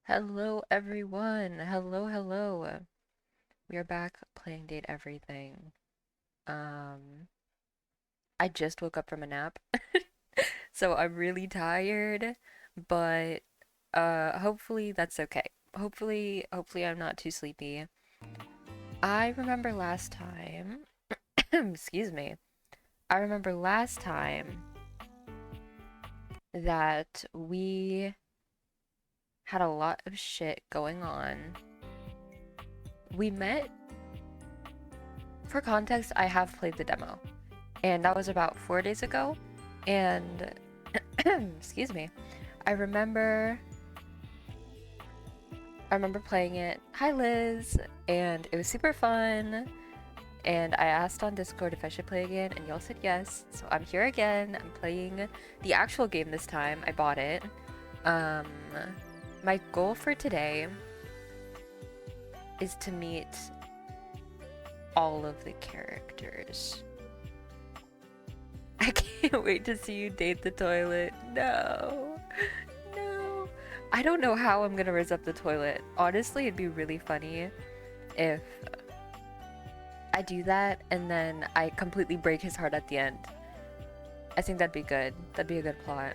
Hello, everyone. Hello, hello. We are back playing Date Everything. Um, I just woke up from a nap, so I'm really tired, but hopefully that's okay. Hopefully I'm not too sleepy. I remember last time, excuse me. I remember last time that we had a lot of shit going on. We met, for context, I have played the demo. And that was about 4 days ago. And excuse me, I remember I remember playing it. Hi Liz, and it was super fun. And I asked on Discord if I should play again, and y'all said yes. So I'm here again. I'm playing the actual game this time. I bought it. Um, my goal for today is to meet all of the characters. I can't wait to see you date the toilet. No. No. I don't know how I'm gonna raise up the toilet. Honestly, it'd be really funny if I do that and then I completely break his heart at the end. I think that'd be good. That'd be a good plot.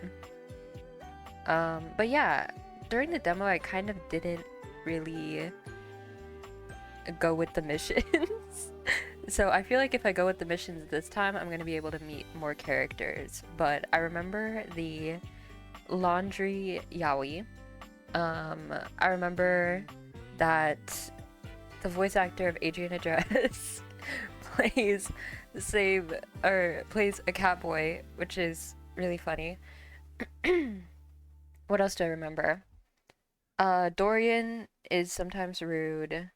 But yeah, during the demo, I kind of didn't really go with the missions. So I feel like if I go with the missions this time, I'm gonna be able to meet more characters. But I remember the laundry yaoi. I remember that the voice actor of Adrian Address plays the same or plays a catboy, which is really funny. What else do I remember? Dorian is sometimes rude,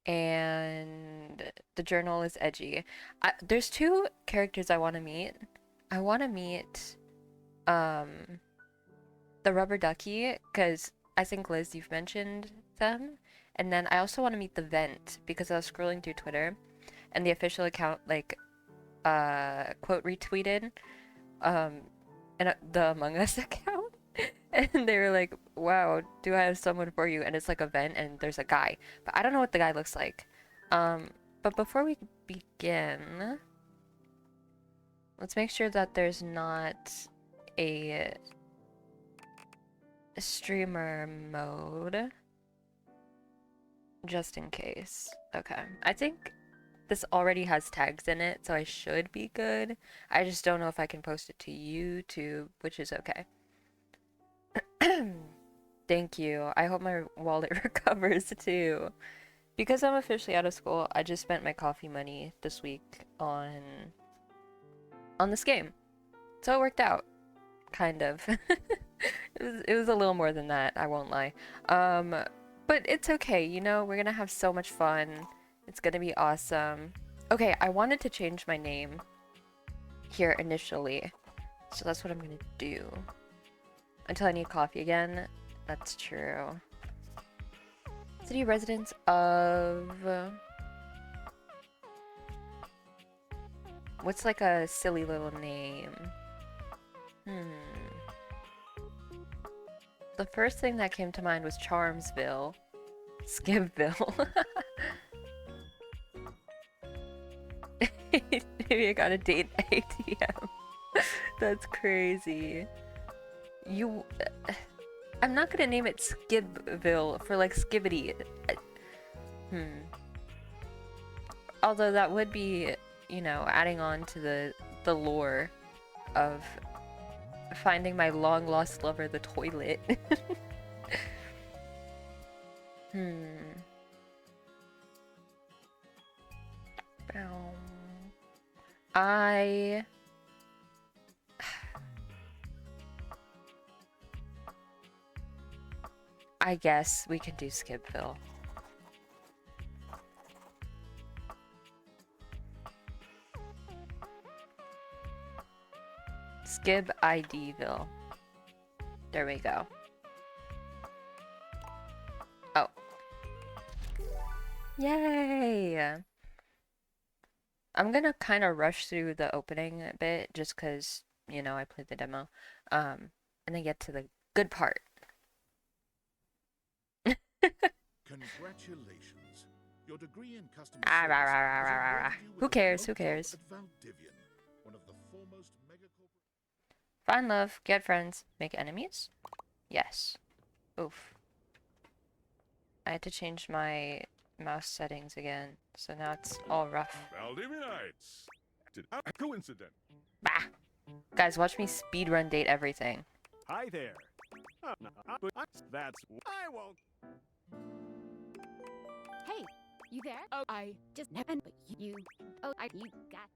and the journal is edgy. There's two characters I want to meet. I want to meet um the rubber ducky because I think Liz, you've mentioned them, and then I also want to meet the vent because I was scrolling through Twitter and the official account like quote retweeted um and the Among Us account and they were like, "Wow, do I have someone for you?" And it's like a vent and there's a guy, but I don't know what the guy looks like. Um, but before we begin, let's make sure that there's not a streamer mode just in case. Okay, I think this already has tags in it, so I should be good. I just don't know if I can post it to YouTube, which is okay. Thank you. I hope my wallet recovers too. Because I'm officially out of school, I just spent my coffee money this week on this game. So it worked out, kind of. It was a little more than that, I won't lie. Um, but it's okay, we're gonna have so much fun. It's gonna be awesome. Okay, I wanted to change my name here initially. So that's what I'm gonna do. Until I need coffee again. That's true. City residents of... What's like a silly little name? Hmm. The first thing that came to mind was Charmsville. Skipville. Maybe I got a date ATM. That's crazy. You... I'm not gonna name it Skibville for like Skibbity. Hmm. Although that would be, adding on to the lore of finding my long lost lover, the toilet. Hmm. I I guess we can do Skipville. Skib IDville. There we go. Oh. Yay! I'm gonna kind of rush through the opening a bit just because, I played the demo. And then get to the good part. Congratulations. Your degree in customer Ah, rah, service rah, rah, has rah, rah, rah. awarded you with Who a cares? Who remote job cares? at Valdivian, one of the foremost megacorporations. Find love, get friends, make enemies? Yes. Oof. I had to change my mouse settings again, so now it's all rough. Valdivianites! A coincidence. Bah! Guys, watch me speedrun date everything. Hi there. No, that's. I won't. Hey, you there? Oh, I just never. But you. Oh, you got.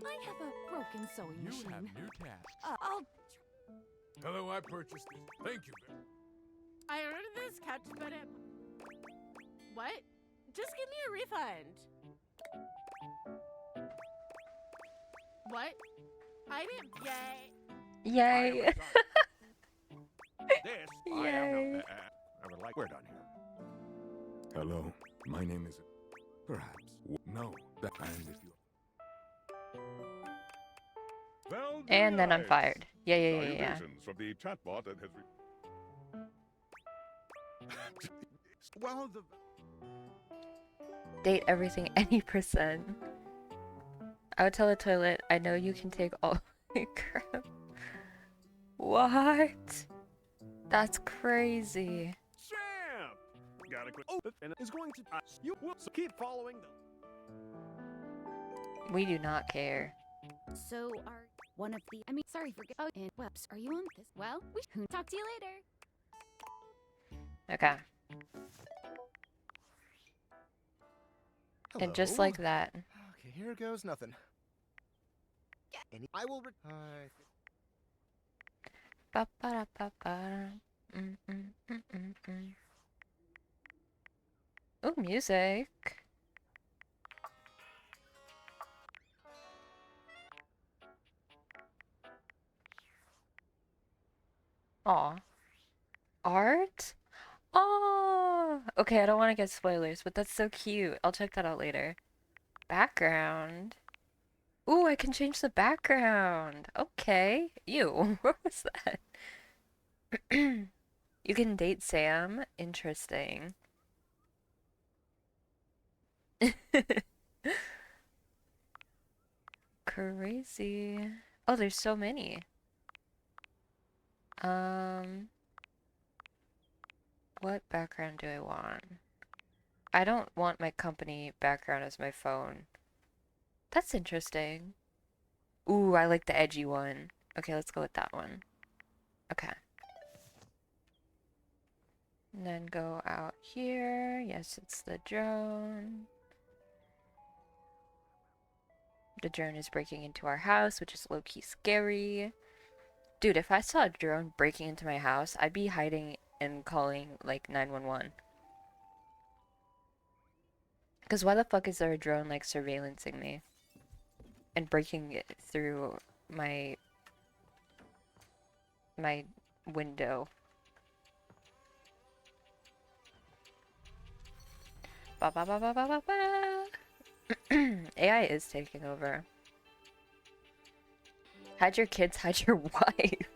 I have a broken sewing You machine. have new tasks. I'll. Hello, I purchased this. Thank you. I ordered this couch, but it. What? Just give me a refund. What? I didn't. Yay. Yay! This. Yay. I would like. We're done here. Hello, my name is. Perhaps. No, that and if you. And then I'm Valdivianites! fired. Yeah. Salutations from the chatbot that has. Well, the. Date everything any percent. I would tell the toilet, I know you can take all my crap. What? That's crazy. Champ! Gotta quit. Oh, and is going to. You will keep following them. We do not care. So are one of the. I mean, sorry for. Oh, and Webs, are you on this? Well, we can talk to you later. Okay. And just like that. Okay, here goes nothing. I will. Ba-ba-da-ba-ba. Mm. Ooh, music. Aw. Art? Oh, okay, I don't want to get spoilers, but that's so cute. I'll check that out later. Background. Ooh, I can change the background. Okay. Ew, what was that? You can date Sam? Interesting. Crazy. Oh, there's so many. What background do I want? I don't want my company background as my phone. That's interesting. Ooh, I like the edgy one. Okay, let's go with that one. Okay. And then go out here. Yes, it's the drone. The drone is breaking into our house, which is low-key scary. Dude, if I saw a drone breaking into my house, I'd be hiding and calling, like, 911. Because why the fuck is there a drone, like, surveillancing me? And breaking it through my window. Ba ba ba ba ba ba ba. AI is taking over. Hide your kids, hide your wife.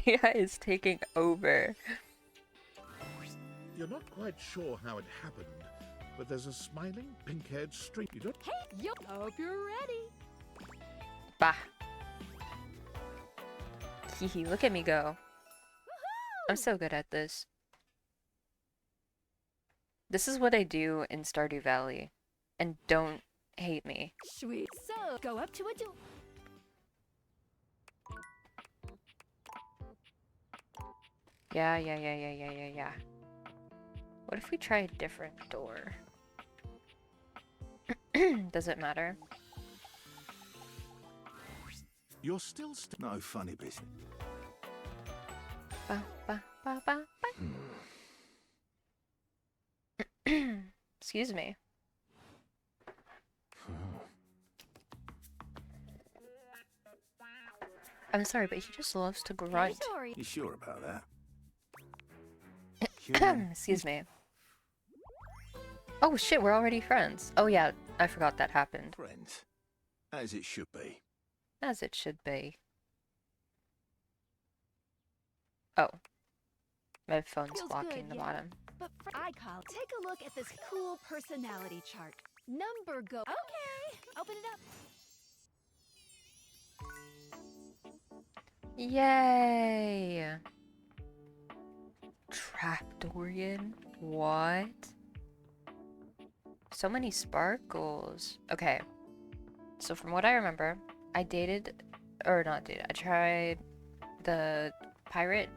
AI is taking over. You're not quite sure how it happened, but there's a smiling, pink-haired street. You don't. Hey, yo, hope you're ready. Bah. Hehe, look at me go. I'm so good at this. This is what I do in Stardew Valley. And don't hate me. Sweet. So go up to a door. Yeah. What if we try a different door? Does it matter? You're still no funny business. Ba, ba, ba, ba, ba. Excuse me. I'm sorry, but he just loves to grunt. Sorry. You sure about that? Excuse me. Oh shit, we're already friends. Oh yeah, I forgot that happened. Friends, as it should be. As it should be. Oh. My phone's Feels blocking good, the yeah. bottom. But I call. Take a look at this cool personality chart. Number go. Okay, open it up. Yay! Trapdorian? What? So many sparkles. Okay. So from what I remember, I dated, or not dated, I tried the pirate.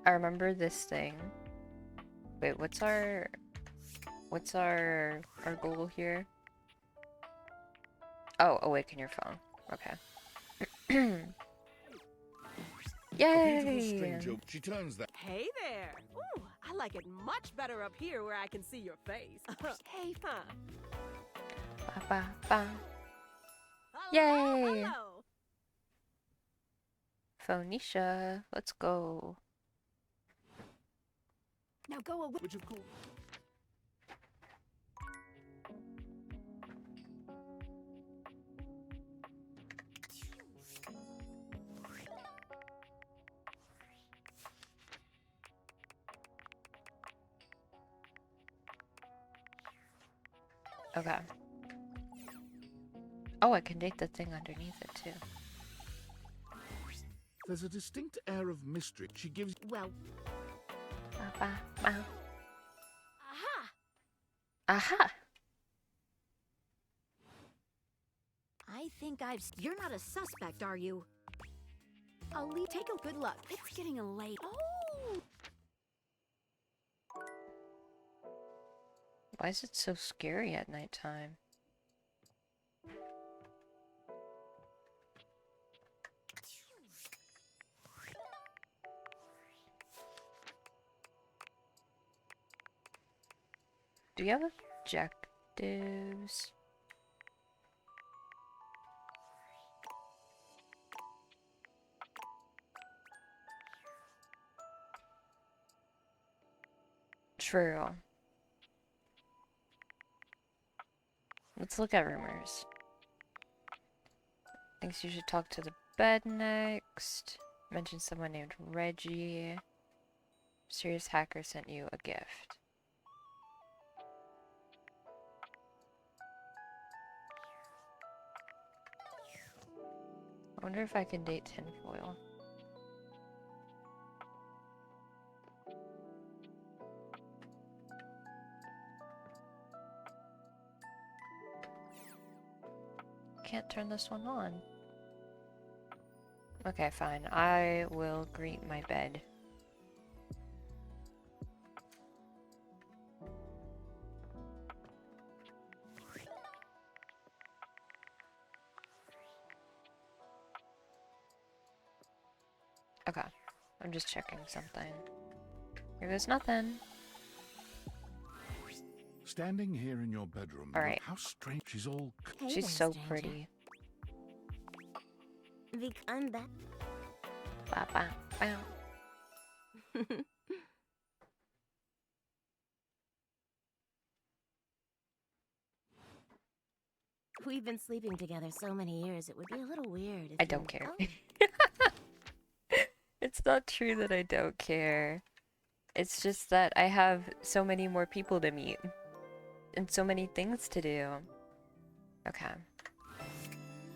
I remember this thing. Wait, what's our goal here? Oh, awaken your phone. Okay. A beautiful Yay! stranger. She turns that. Hey there! Ooh, I like it much better up here where I can see your face. Hey, huh? Ba, ba, ba. Hello, Yay! hello. Phoenicia, let's go. Now go away. Which of course. Okay. Oh, I can date the thing underneath it too. There's a distinct air of mystery. She gives. Well, Ba, ba, ba. aha! Aha! I think You're not a suspect, are you? I'll leave. Take a good luck. It's getting late. Oh! Why is it so scary at nighttime? Do you have objectives? True. Let's look at rumors. Thinks you should talk to the bed next. Mention someone named Reggie. Serious hacker sent you a gift. I wonder if I can date tinfoil. Can't turn this one on. Okay, fine. I will greet my bed. Okay, I'm just checking something. Here goes nothing. Standing here in your bedroom. All right. How strange. She's all. Hey She's there, so stranger. pretty. Vic, I'm back. Ba, ba, bow. We've been sleeping together so many years, it would be a little weird if I don't care. Oh, It's not true that I don't care. It's just that I have so many more people to meet. And so many things to do. Okay.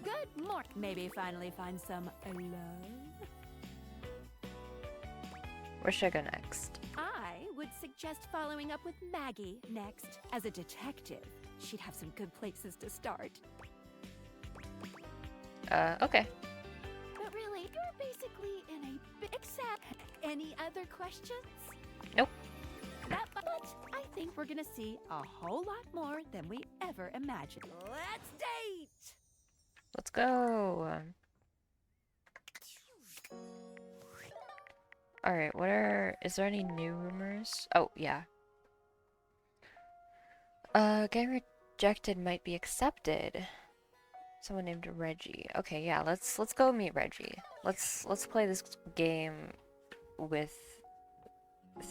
Good morning. Maybe finally find some love. Where should I go next? I would suggest following up with Maggie next. As a detective, she'd have some good places to start. Okay. But really, you're basically in a except any other questions? Nope. But I think we're gonna see a whole lot more than we ever imagined. Let's date! Let's go. Alright, is there any new rumors? Oh, yeah. Getting rejected might be accepted. Someone named Reggie. Okay, yeah, let's go meet Reggie. Let's play this game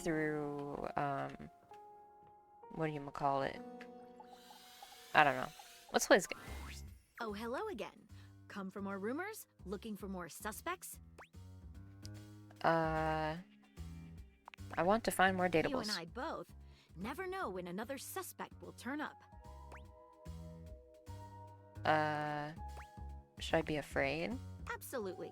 through what do you call it? I don't know. Let's play this game. Oh, hello again. Come for more rumors? Looking for more suspects? I want to find more You and datables. I both never know when another suspect will turn up. Should I be afraid? Absolutely.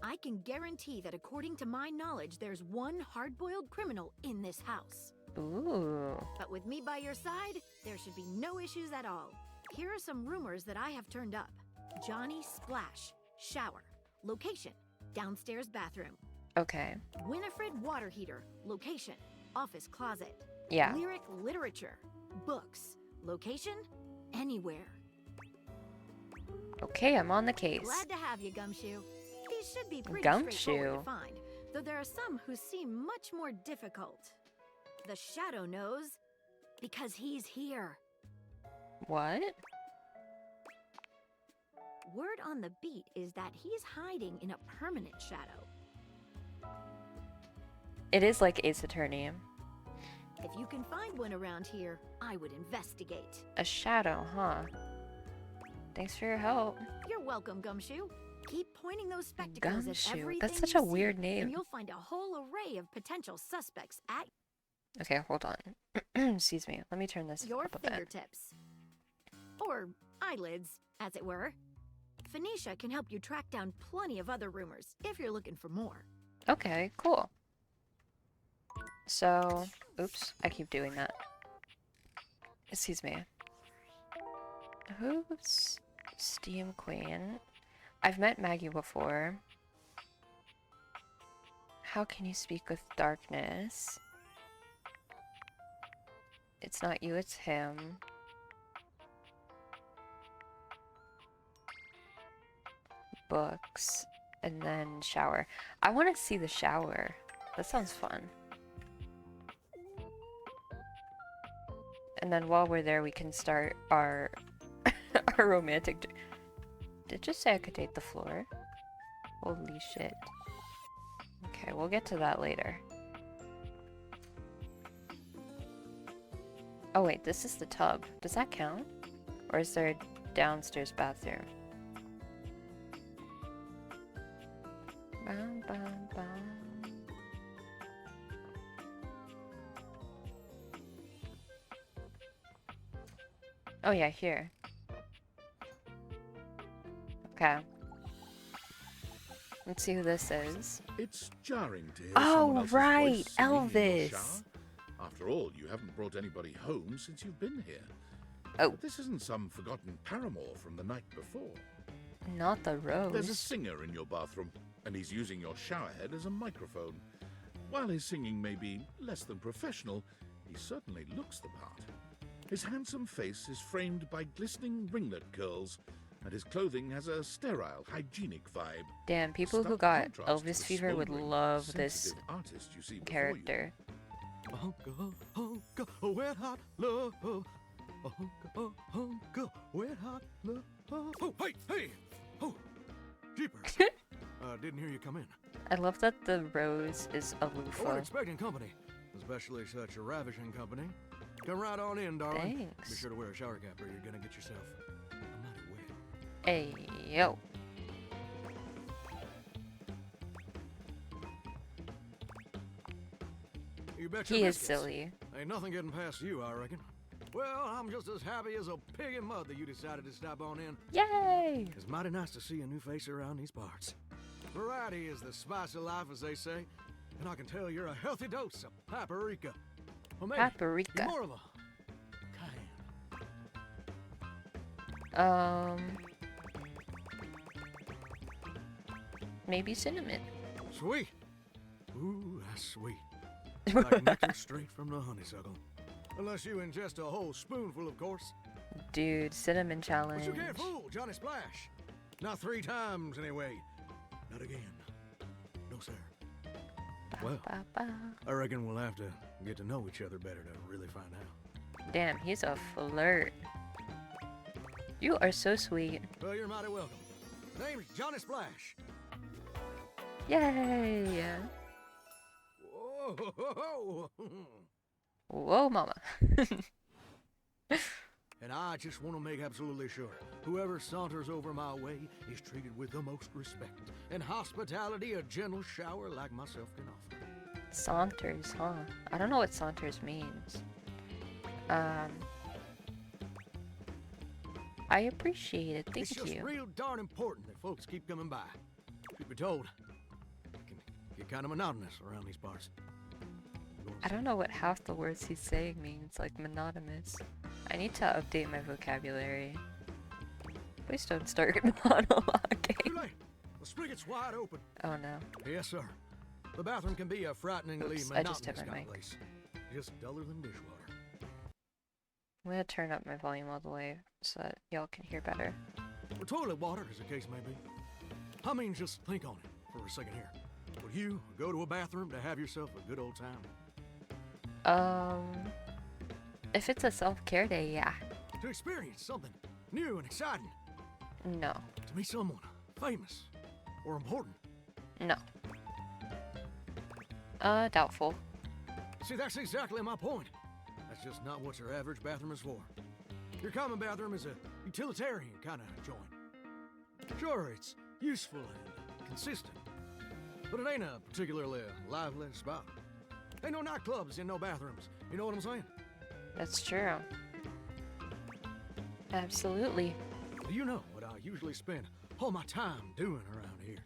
I can guarantee that according to my knowledge, there's one hard-boiled criminal in this house. Ooh. But with me by your side, there should be no issues at all. Here are some rumors that I have turned up. Johnny Splash, shower. Location, downstairs bathroom. Okay. Winifred water heater, location, office closet. Yeah. Lyric literature, books, location, anywhere. Okay, I'm on the case. Glad to have you, Gumshoe. These should be pretty Gumshoe. straightforward to find, though there are some who seem much more difficult. The Shadow knows because he's here. What? Word on the beat is that he's hiding in a permanent shadow. It is like Ace Attorney. If you can find one around here, I would investigate. A shadow, huh? Thanks for your help. You're welcome, Gumshoe. Keep pointing those spectacles at Gumshoe. everything That's such you a see, weird name. and you'll find a whole array of potential suspects at Okay, hold on. Excuse me. Let me turn this your up a bit. fingertips. Or eyelids, as it were. Phoenicia can help you track down plenty of other rumors, if you're looking for more. Okay, cool. So, oops, I keep doing that. Excuse me. Who's Steam Queen? I've met Maggie before. How can you speak with darkness? It's not you, it's him. Books. And then shower. I want to see the shower. That sounds fun. And then while we're there, we can start our our romantic. Did it just say I could date the floor? Holy shit. Okay, we'll get to that later. Oh wait, this is the tub. Does that count? Or is there a downstairs bathroom? Bum, bum, bum. Oh yeah, here. Okay. Let's see who this is. It's jarring to hear Oh, someone else's right, voice singing in your Elvis. shower. After all, you haven't brought anybody home since you've been here. Oh. But this isn't some forgotten paramour from the night before. Not the There's a rose. singer in your bathroom, and he's using your showerhead as a microphone. While his singing may be less than professional, he certainly looks the part. His handsome face is framed by glistening ringlet curls, and his clothing has a sterile, hygienic vibe. Damn, people who Stark got contrast to Elvis the fever would smouldering, love this sensitive artist you see before you. character. Hunka, hunka, wet hot love. Hunka, hunka, wet hot love. Oh, hey! Oh, jeepers. Didn't hear you come in. I love that the rose is a I wasn't loofah. expecting company, especially such a ravishing company. Come right on in, darling. Be Thanks. sure to wear a shower cap or you're gonna get yourself a mighty wet. Hey, yo. You bet your He is biscuits. silly. Ain't nothing getting past you, I reckon. Well, I'm just as happy as a pig in mud that you decided to stop on in. Yay! It's mighty nice to see a new face around these parts. Variety is the spice of life, as they say, and I can tell you're a healthy dose of paprika. Or maybe Paprika. you're more of a cayenne. Maybe cinnamon. Sweet. Ooh, that's sweet. Like nectar straight from the honeysuckle. Unless you ingest a whole spoonful, of course. Dude, cinnamon challenge. But you can't fool Johnny Splash. Not 3 times, anyway. Not again. No, sir. Well, Ba, ba. I reckon we'll have to get to know each other better to really find out. Damn, he's a flirt. You are so sweet. Well, you're mighty welcome. Name's Johnny Splash. Yay! Whoa! Whoa, mama. and I just want to make absolutely sure whoever saunters over my way is treated with the most respect and hospitality a gentle shower like myself can offer. Saunters, huh? I don't know what saunters means. I appreciate it. It's Thank just you. real darn important that folks keep coming by. Truth be told, it can get kind of monotonous around these parts. I don't know what half the words he's saying means, like monotonous. I need to update my vocabulary. Please don't start Too monologuing. late. The spigot's wide open. Oh no. Yes, sir. The bathroom can be a frighteningly Oops, I just monotonous hit my kind of mic. place. Just duller than dishwater. I'm gonna turn up my volume all the way so that y'all can hear better. Or toilet water, as the case may be. I mean, just think on it for a second here. Would you go to a bathroom to have yourself a good old time? If it's a self-care day, yeah. To experience something new and exciting? No. To meet someone famous or important? No. Doubtful. See, that's exactly my point. That's just not what your average bathroom is for. Your common bathroom is a utilitarian kind of joint. Sure, it's useful and consistent, but it ain't a particularly lively spot. Ain't no nightclubs in no bathrooms. You know what I'm saying? That's true. Absolutely. Do you know what I usually spend all my time doing around here?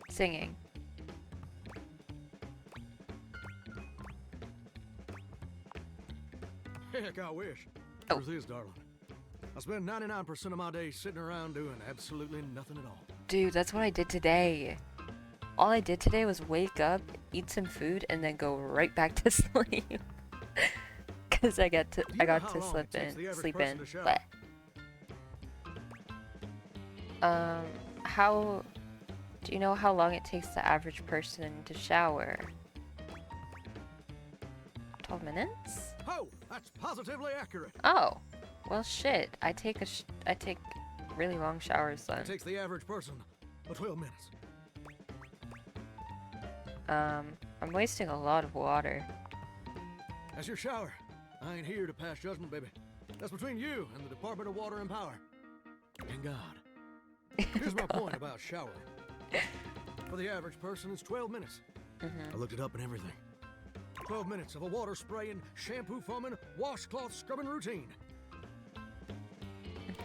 Singing. Heck, I wish. Oh. Truth is, darling, I spend 99% of my day sitting around doing absolutely nothing at all. Dude, that's what I did today. All I did today was wake up, eat some food, and then go right back to sleep. Cause I got to know how sleep long it takes the average person to shower? But how do you know how long it takes the average person to shower? 12 minutes? Oh, that's positively accurate. Oh, well shit. I take really long showers then. It takes the average person 12 minutes. I'm wasting a lot of water. That's your shower. I ain't here to pass judgment, baby. That's between you and the Department of Water and Power. And God. Here's my point about showering. For the average person, it's 12 minutes. I looked it up and everything. 12 minutes of a water spraying, shampoo foaming, washcloth scrubbing routine.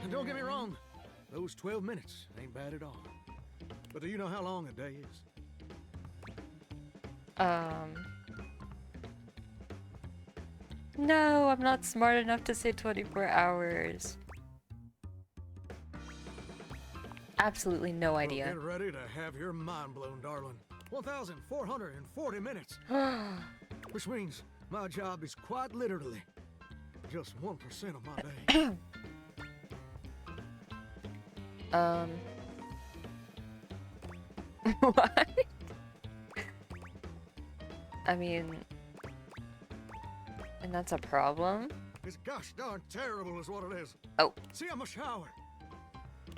And don't get me wrong, those 12 minutes ain't bad at all. But do you know how long a day is? No, I'm not smart enough to say 24 hours. Absolutely no Well, idea. get ready to have your mind blown, darling. 1,440 minutes. Which means my job is quite literally just 1% of my day. What? I mean, and that's a problem? It's gosh darn terrible is what it is. Oh. See, I'm a shower.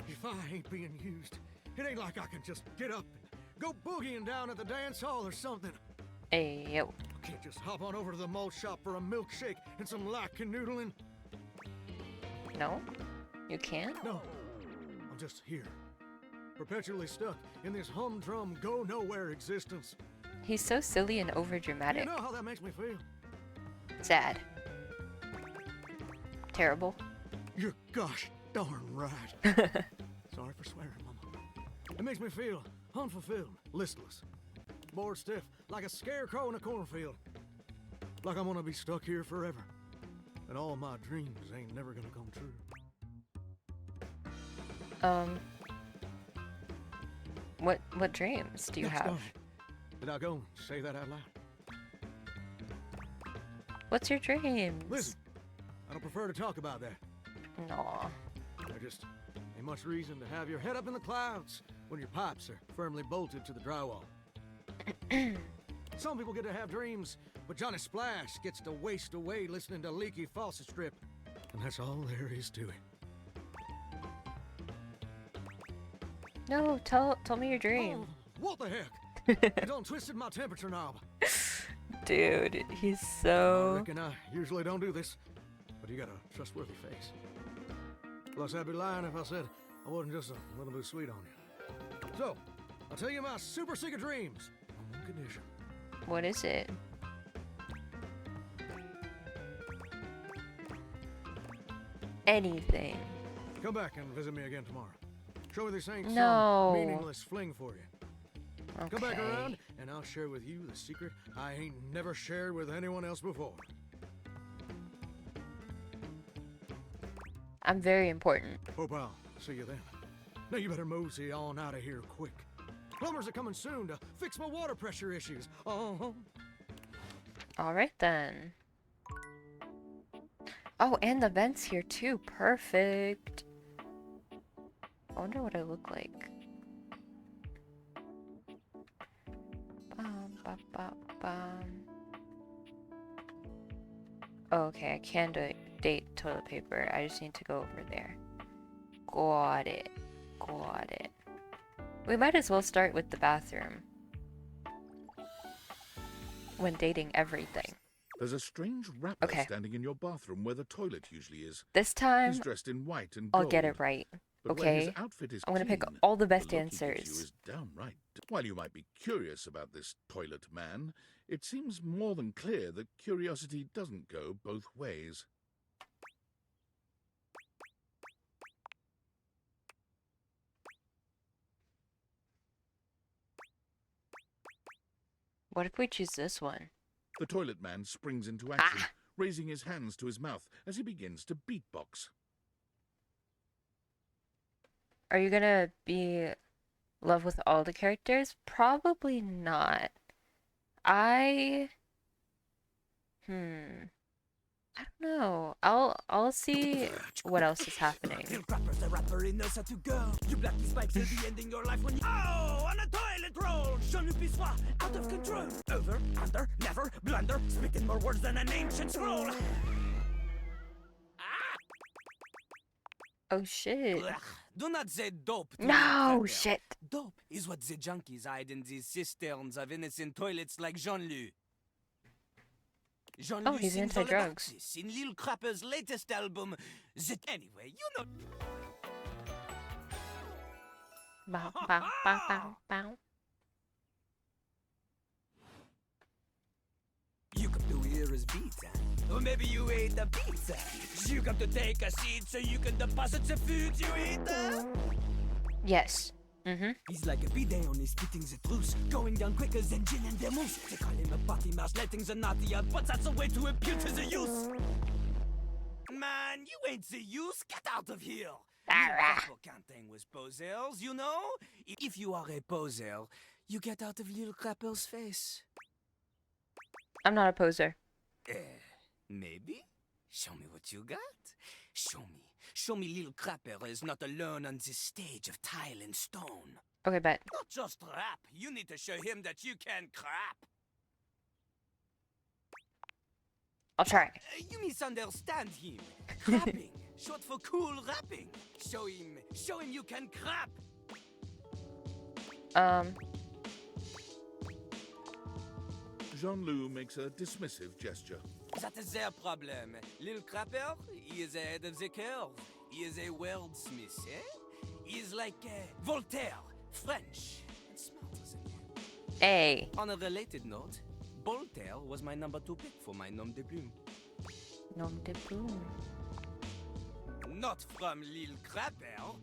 If I ain't being used, it ain't like I can just get up and go boogieing down at the dance hall or something. Hey, yo. I can't just hop on over to the mall shop for a milkshake and some light canoodling. No? You can't? No, I'm just here, perpetually stuck in this humdrum, go-nowhere existence. He's so silly and You overdramatic. know how that makes me feel? Sad. Terrible. You're gosh darn right. Sorry for swearing, Mama. It makes me feel unfulfilled, listless, bored stiff, like a scarecrow in a cornfield. Like I'm gonna be stuck here forever. And all my dreams ain't never gonna come true. What dreams do you Gosh have? darn it. Did I go and say that out loud? What's your dreams? Listen, I don't prefer to talk about that. No. There just ain't much reason to have your head up in the clouds when your pipes are firmly bolted to the drywall. Some people get to have dreams, but Johnny Splash gets to waste away listening to Leaky Faucet Strip. And that's all there is to it. No, tell me your dream. Oh, what the heck? I done twisted my temperature knob. Dude, he's I so... reckon I usually don't do this, but you got a trustworthy face. Plus, I'd be lying if I said I wasn't just a little bit sweet on you. So, I'll tell you my super secret dreams on one condition. What is it? Anything. Come back and visit me again tomorrow. Show me this ain't No. some meaningless fling for you. Okay. Come back around, and I'll share with you the secret I ain't never shared with anyone else before. I'm very important. Hope I'll see you then. Now you better mosey on out of here quick. Plumbers are coming soon to fix my water pressure issues. All right then. Oh, and the vent's here too. Perfect. I wonder what I look like. Oh, okay, I can date toilet paper. I just need to go over there. Got it. Got it. We might as well start with the bathroom. When dating everything. There's a strange rapper Okay. standing in your bathroom where the toilet usually is. This time, He's dressed in white and I'll gold. get it right. But when his Okay? outfit is I'm gonna pick clean, all the best look he gives you answers. is downright. While you might be curious about this toilet man, it seems more than clear that curiosity doesn't go both ways. What if we choose this one? The toilet man springs into action, Ah! raising his hands to his mouth as he begins to beatbox. Are you gonna be in love with all the characters? Probably not. I don't know. I'll see what else is happening. Rapper's a rapper, he knows how to go. You black these spikes, he'll be ending your life when you. Oh, on a toilet roll! Jean-Luc Bissois, out of control. Over, under, never, blunder, spitting more words than an ancient scroll. Oh shit. Ugh, do not say dope. to No me, rapper. shit. Dope is what the junkies hide in these cisterns of innocent toilets like Jean-Luc. Jean-Luc Oh, he's sings all about anti-drugs. this in Lil Crapper's latest album. Anyway, you know. Bow, bow, bow, bow, bow. You come to hear his beats, huh? Or maybe you ate the pizza. You come to take a seat so you can deposit the food you eat. Yes. Mm-hmm. He's like a bidet on his spitting the truth, going down quicker than gin and vermouth. They call him a party mouse, letting the naughty out, but that's a way to impute his use. Man, you ain't the use. Get out of here. People can't hang with posers, you know? If you are a poser, you get out of Lil Crapper's face. I'm not a poser. Maybe? Show me what you got. Show me. Show me Lil Crapper is not alone on this stage of tile and stone. Okay, bet. Not just rap. You need to show him that you can crap. I'll try. You misunderstand him. Crapping. Short for cool rapping. Show him you can crap. Jean-Luc makes a dismissive gesture. That is their problem. Lil Crapper, he is ahead of the curve. He is a wordsmith, eh? He is like Voltaire, French, and smarter than you. Hey. On a related note, Voltaire was my number 2 pick for my nom de plume. Nom de plume. Not from Lil Crapper.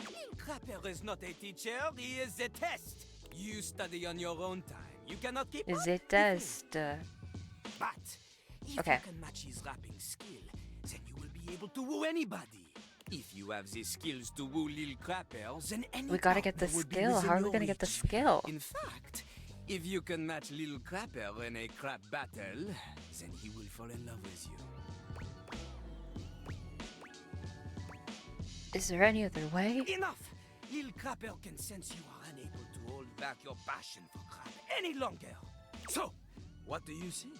Lil Crapper is not a teacher, he is a test. You study on your own time. You cannot keep up Is it with test? him. But if Okay. you can match his rapping skill, then you will be able to woo anybody. If you have the skills to woo Lil Crapper, then any We gotta get the partner will be skill. within How are we your gonna get the reach. skill? In fact, if you can match Lil Crapper in a crap battle, then he will fall in love with you. Is there any other way? Enough! Lil Crapper can sense you are unable to hold back your passion for crap any longer. So, what do you think?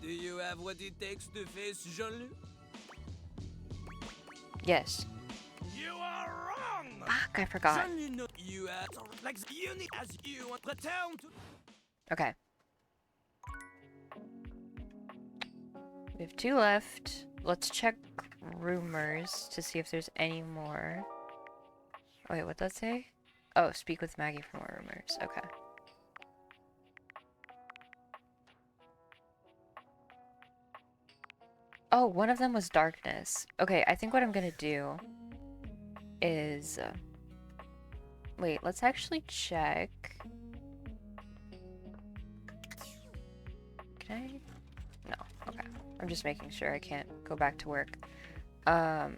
Do you have what it takes to face Jean-Luc? Yes. You are wrong! Fuck, I forgot. Jean-Luc knows you have like the unit as you want return to. Okay. We have 2 left. Let's check rumors to see if there's any more. Oh, wait, what'd that say? Oh, speak with Maggie for more rumors. Okay. Oh, one of them was darkness. Okay, I think what I'm gonna do is... wait, let's actually check. Can I? No, okay. I'm just making sure I can't go back to work. I'm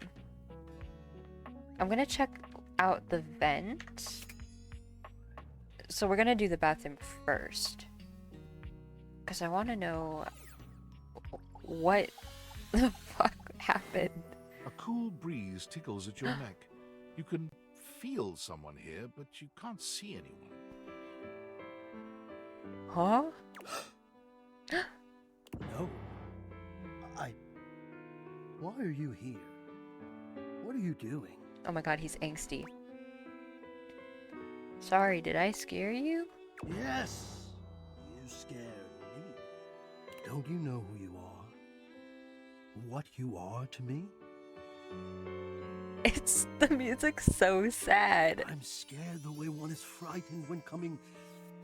gonna check out the vent. So we're gonna do the bathroom first. Because I want to know what the fuck happened. A cool breeze tickles at your neck. You can feel someone here, but you can't see anyone. Huh? No. Why are you here? What are you doing? Oh my god, he's angsty. Sorry, did I scare you? Yes! You scared me. Don't you know who you are? What you are to me? It's the music's so sad. I'm scared the way one is frightened when coming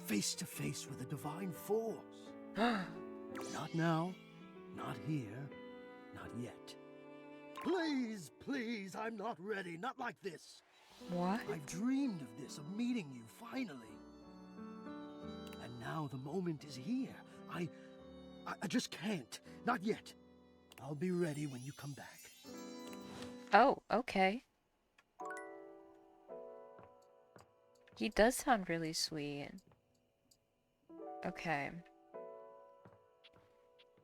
face to face with a divine force. Not now, not here, not yet. Please, please, I'm not ready, not like this. What? I've dreamed of this, of meeting you, finally. And now the moment is here. I just can't, not yet. I'll be ready when you come back. Oh, okay. He does sound really sweet. Okay.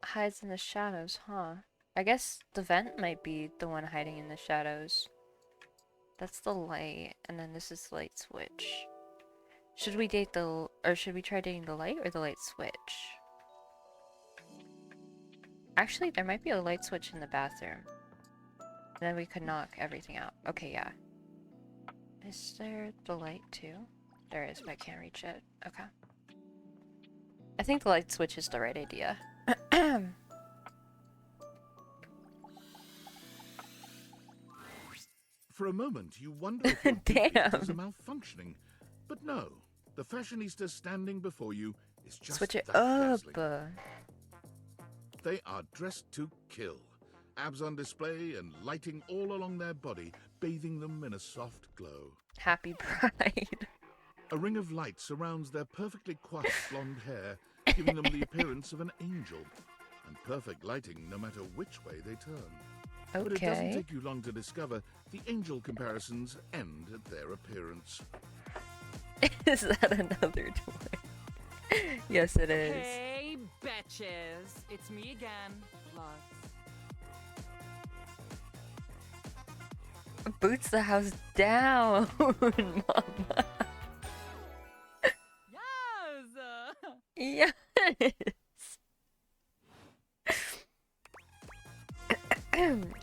Hides in the shadows, huh? I guess the vent might be the one hiding in the shadows. That's the light, and then this is the light switch. Should we date the, or should we try dating the light or the light switch? Actually, there might be a light switch in the bathroom. Then we could knock everything out. Okay, yeah. Is there the light too? There is, but I can't reach it. Okay. I think the light switch is the right idea. For a moment, you wonder if your Damn. is a malfunctioning. But no, the fashionista standing before you is just Switch it that up. dazzling. They are dressed to kill. Abs on display and lighting all along their body, bathing them in a soft glow. Happy Pride. A ring of light surrounds their perfectly coiffed blonde hair, giving them the appearance of an angel. And perfect lighting no matter which way they turn. But it doesn't Okay. take you long to discover the angel comparisons end at their appearance. Is that another toy? Yes, it is. Hey, betches. It's me again, Lux. Boots the house down, mama. Yes! Yes.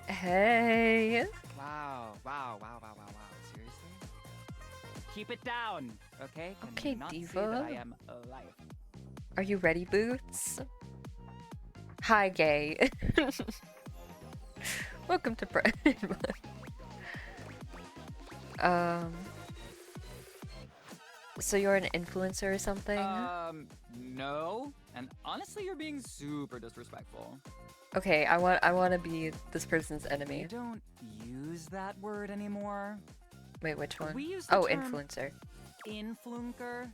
Hey. Wow. Seriously? Keep it down, okay? Can Okay, you not see diva. that I am alive? Are you ready, Boots? Hi, gay. Welcome to Pride Month. So you're an influencer or something? No. And honestly, you're being super disrespectful. Okay, I want to be this person's enemy. We don't use that word anymore. Wait, which one? We use the Oh, term influencer. Influnker.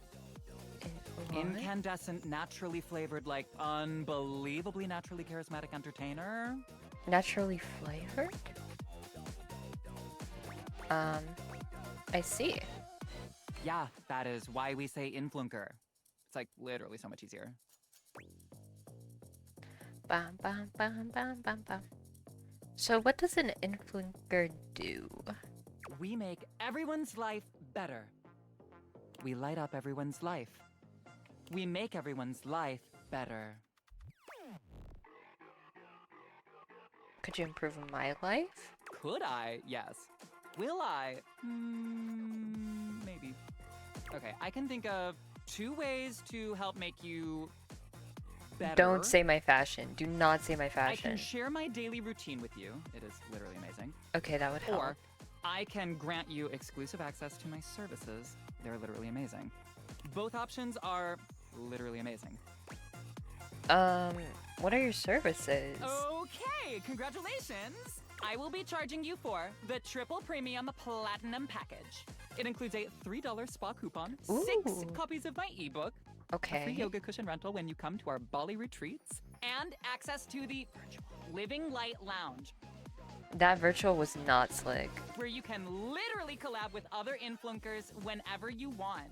What? Incandescent, naturally flavored, like unbelievably naturally charismatic entertainer. Naturally flavored? I see. Yeah, that is why we say influnker. It's like literally so much easier. Bam, bam, bam, bam, bam, bam. So what does an influencer do? We make everyone's life better. We light up everyone's life. We make everyone's life better. Could you improve my life? Could I? Yes. Will I? Maybe. Okay, I can think of 2 ways to help make you better. Don't say my fashion. Do not say my I fashion. can share my daily routine with you. It is literally amazing. Okay, that would help. Or I can grant you exclusive access to my services. They're literally amazing. Both options are literally amazing. What are your services? Okay, congratulations! I will be charging you for the triple premium platinum package. It includes a $3 spa coupon, 6 Ooh. copies of my ebook, a free Okay. yoga cushion rental when you come to our Bali retreats, and access to the virtual Living Light Lounge, That virtual was not slick. where you can literally collab with other influencers whenever you want.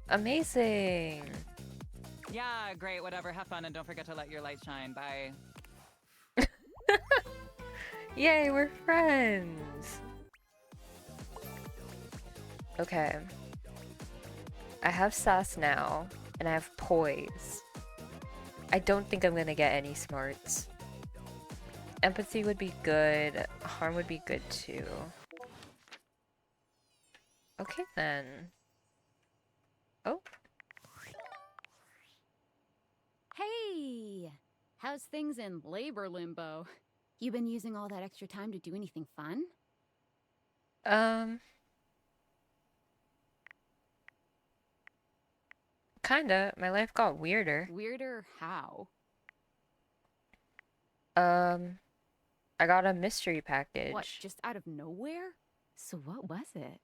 Amazing. Yeah, great, whatever. Have fun and don't forget to let your light shine. Bye. Yay, we're friends. Okay. I have sass now, and I have poise. I don't think I'm gonna get any smarts. Empathy would be good. Harm would be good too. Okay then. Oh, Hey! How's things in labor limbo? You been using all that extra time to do anything fun? kinda. My life got weirder. Weirder how? I got a mystery package. What, just out of nowhere? So what was it?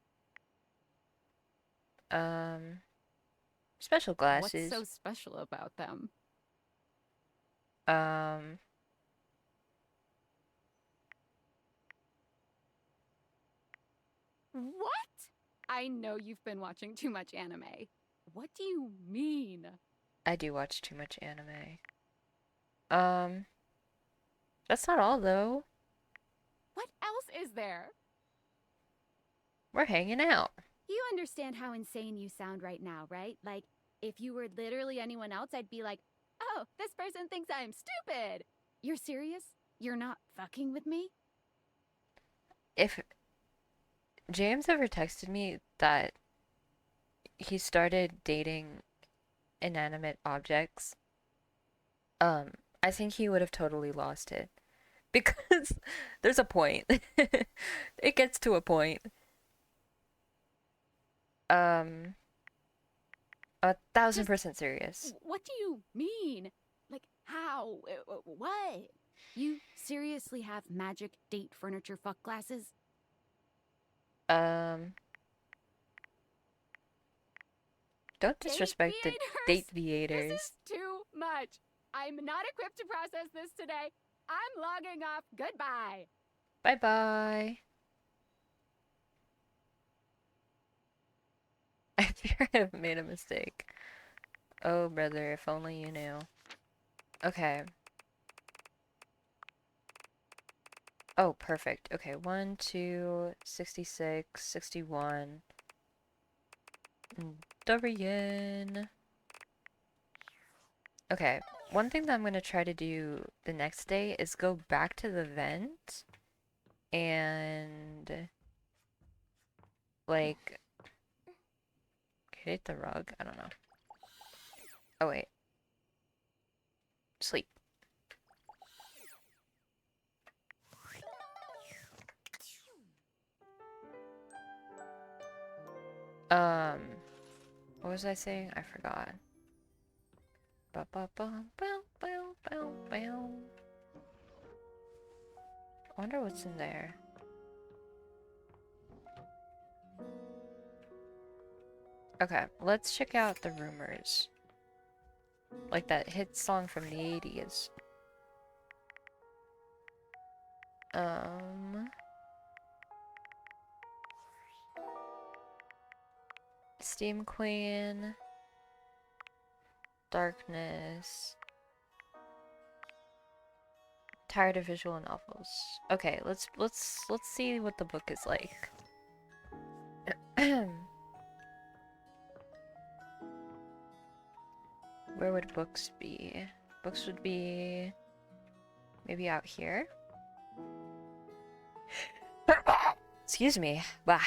Special glasses. What's so special about them? What? I know you've been watching too much anime. What do you mean? I do watch too much anime. That's not all though. What else is there? We're hanging out. You understand how insane you sound right now, right? Like, if you were literally anyone else, I'd be like, oh, this person thinks I'm stupid. You're serious? You're not fucking with me? If James ever texted me that he started dating inanimate objects, I think he would have totally lost it. Because there's a point. It gets to a point. 1,000% serious. What do you mean? Like, how? What? You seriously have magic date furniture fuck glasses? Don't disrespect the date theaters. This is too much. I'm not equipped to process this today. I'm logging off. Goodbye. Bye bye. I fear I have made a mistake. Oh, brother, if only you knew. Okay. Oh, perfect. Okay, 1, 2, 66, 61. Dorian. Okay, one thing that I'm gonna try to do the next day is go back to the vent and like hit the rug. I don't know. Oh wait. Sleep. What was I saying? I forgot. Ba ba ba bow bow bow bow. I wonder what's in there. Okay, let's check out the rumors. Like that hit song from the 80s. Steam Queen. Darkness. Tired of visual novels. Okay, let's see what the book is like. Where would books be? Books would be maybe out here. Excuse me. Bah.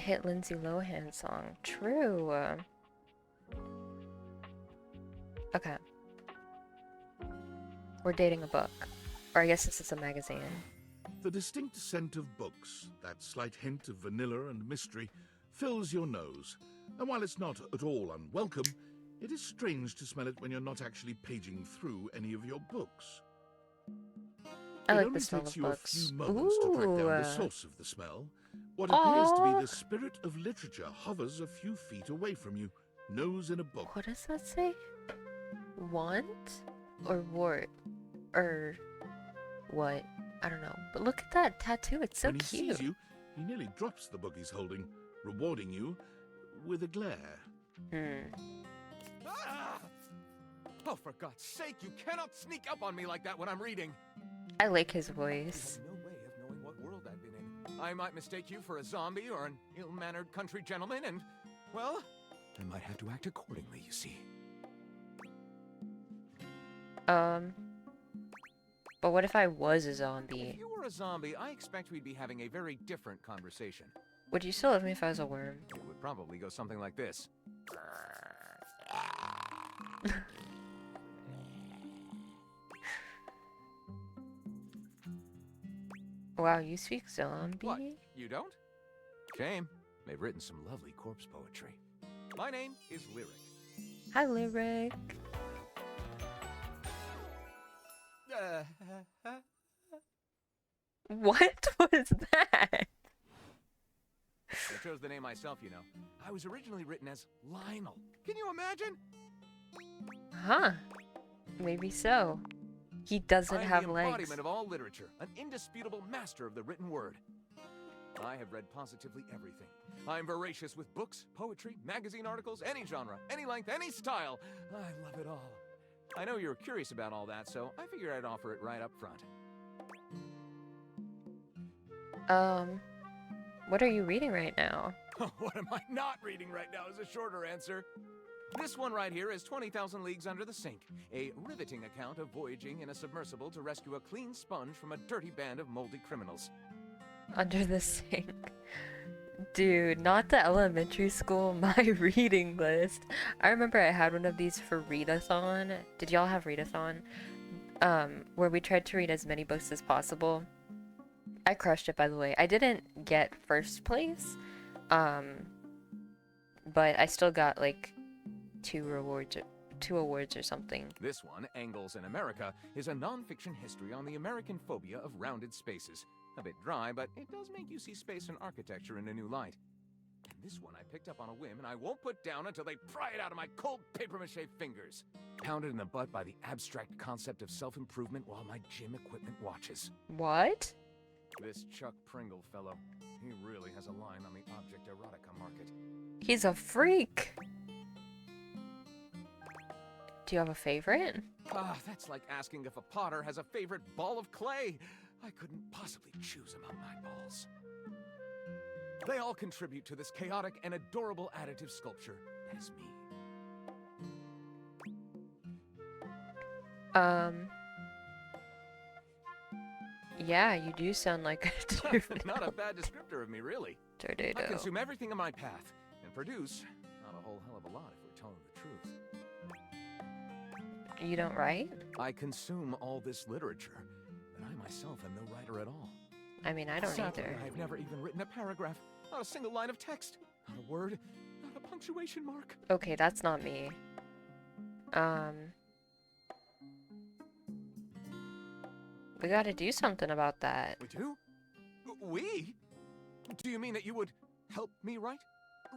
hit Lindsay Lohan song. True. Okay. We're dating a book. Or I guess this is a magazine. The distinct scent of books, that slight hint of vanilla and mystery, fills your nose. And while it's not at all unwelcome, it is strange to smell it when you're not actually paging through any of your books. I It like only the smell takes of you books. a few moments to track down the source of the smell. What appears to be the spirit of literature hovers a few feet away from you, nose in a book. What does that say? Want? Or wart? Or what? I don't know. But look at that tattoo. It's so When he cute. sees you, he nearly drops the book he's holding, rewarding you with a glare. Ah! Oh, for God's sake, you cannot sneak up on me like that when I'm reading. I like his voice. You have no way of knowing what world I've been in. I might mistake you for a zombie or an ill-mannered country gentleman, and, well, I might have to act accordingly, you see. But what if I was a If zombie? you were a zombie, I expect we'd be having a very different conversation. Would you still love me if I was a worm? It would probably go something like this. Wow, you speak zombie? What? You don't? Shame. They've written some lovely corpse poetry. My name is Lyric. Hi, Lyric. What was that? I chose the name myself, you know. I was originally written as Lionel. Can you imagine? Huh. Maybe so. He doesn't I'm have the legs. embodiment of all literature, an indisputable master of the written word. I have read positively everything. I'm voracious with books, poetry, magazine articles, any genre, any length, any style. I love it all. I know you're curious about all that, so I figured I'd offer it right up front. What are you reading right now? What am I not reading right now is a shorter answer. This one right here is 20,000 Leagues Under the Sink, a riveting account of voyaging in a submersible to rescue a clean sponge from a dirty band of moldy criminals. Under the sink. Dude, not the elementary school my reading list. I remember I had one of these for readathon. Did y'all have readathon? Where we tried to read as many books as possible. I crushed it, by the way. I didn't get first place, but I still got like two awards or something. This one, Angles in America, is a non-fiction history on the American phobia of rounded spaces. A bit dry, but it does make you see space and architecture in a new light. And this one I picked up on a whim, and I won't put down until they pry it out of my cold papier-mâché fingers. Pounded in the butt by the abstract concept of self-improvement while my gym equipment watches. What? This Chuck Pringle fellow, he really has a line on the object erotica market. He's a freak. Do you have a favorite? Ah, that's like asking if a potter has a favorite ball of clay. I couldn't possibly choose among my balls. They all contribute to this chaotic and adorable additive sculpture that is me. Yeah, you do sound like a tornado. Not a bad descriptor of me, really. Tornado. I consume everything in my path and produce not a whole hell of a lot if we're telling the truth. You don't write? I consume all this literature, but I myself am no writer at all. I mean, I don't Sadly, either. I've never even written a paragraph, not a single line of text, not a word, not a punctuation mark. Okay, that's not me. We gotta do something about that. We do? We? Do you mean that you would help me write?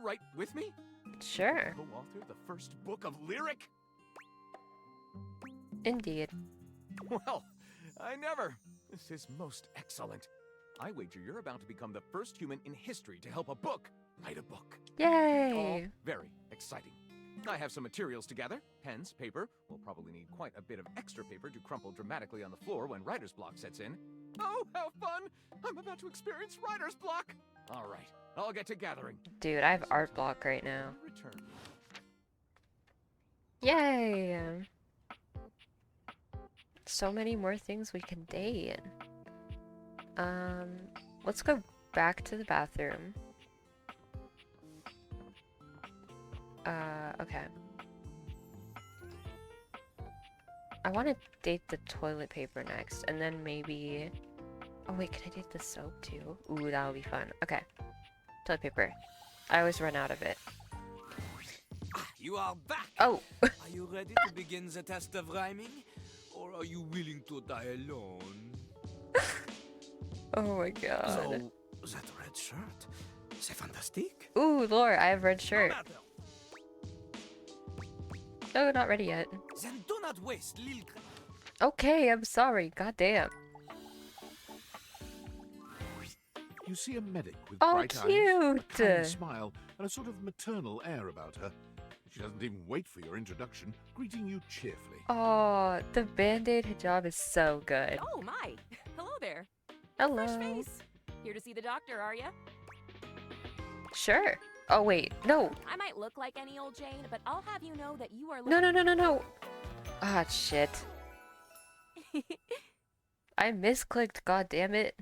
Write with me? Sure. Co-author the first book of lyric? Indeed. Well, I never. This is most excellent. I wager you're about to become the first human in history to help a book write a book. Yay! All very exciting. I have some materials to gather. Pens, paper. We'll probably need quite a bit of extra paper to crumple dramatically on the floor when writer's block sets in. Oh, how fun! I'm about to experience writer's block! All right, I'll get to gathering. Dude, I have art block right now. Return. Yay! So many more things we can date. Let's go back to the bathroom. Okay. I want to date the toilet paper next, and then maybe... Oh wait, can I date the soap too? Ooh, that'll be fun. Okay. Toilet paper. I always run out of it. You are back! Oh! Are you ready to begin the test of rhyming? Or are you willing to die alone? Oh my god. So, that red shirt, c'est fantastique. Ooh, Lore, I have red shirt. No, not ready yet. Then do not waste little... Okay, I'm sorry. God damn. You see a medic with Oh, bright eyes, a cute. kind smile, and a sort of maternal air about her. She doesn't even wait for your introduction, greeting you cheerfully. Oh, the Band-Aid hijab is so good. Oh my! Hello there. Hello. Fresh face. Here to see the doctor, are ya? Sure. Oh wait, no. I might look like any old Jane, but I'll have you know that you are No, looking... no. Ah, shit. I misclicked, god damn it.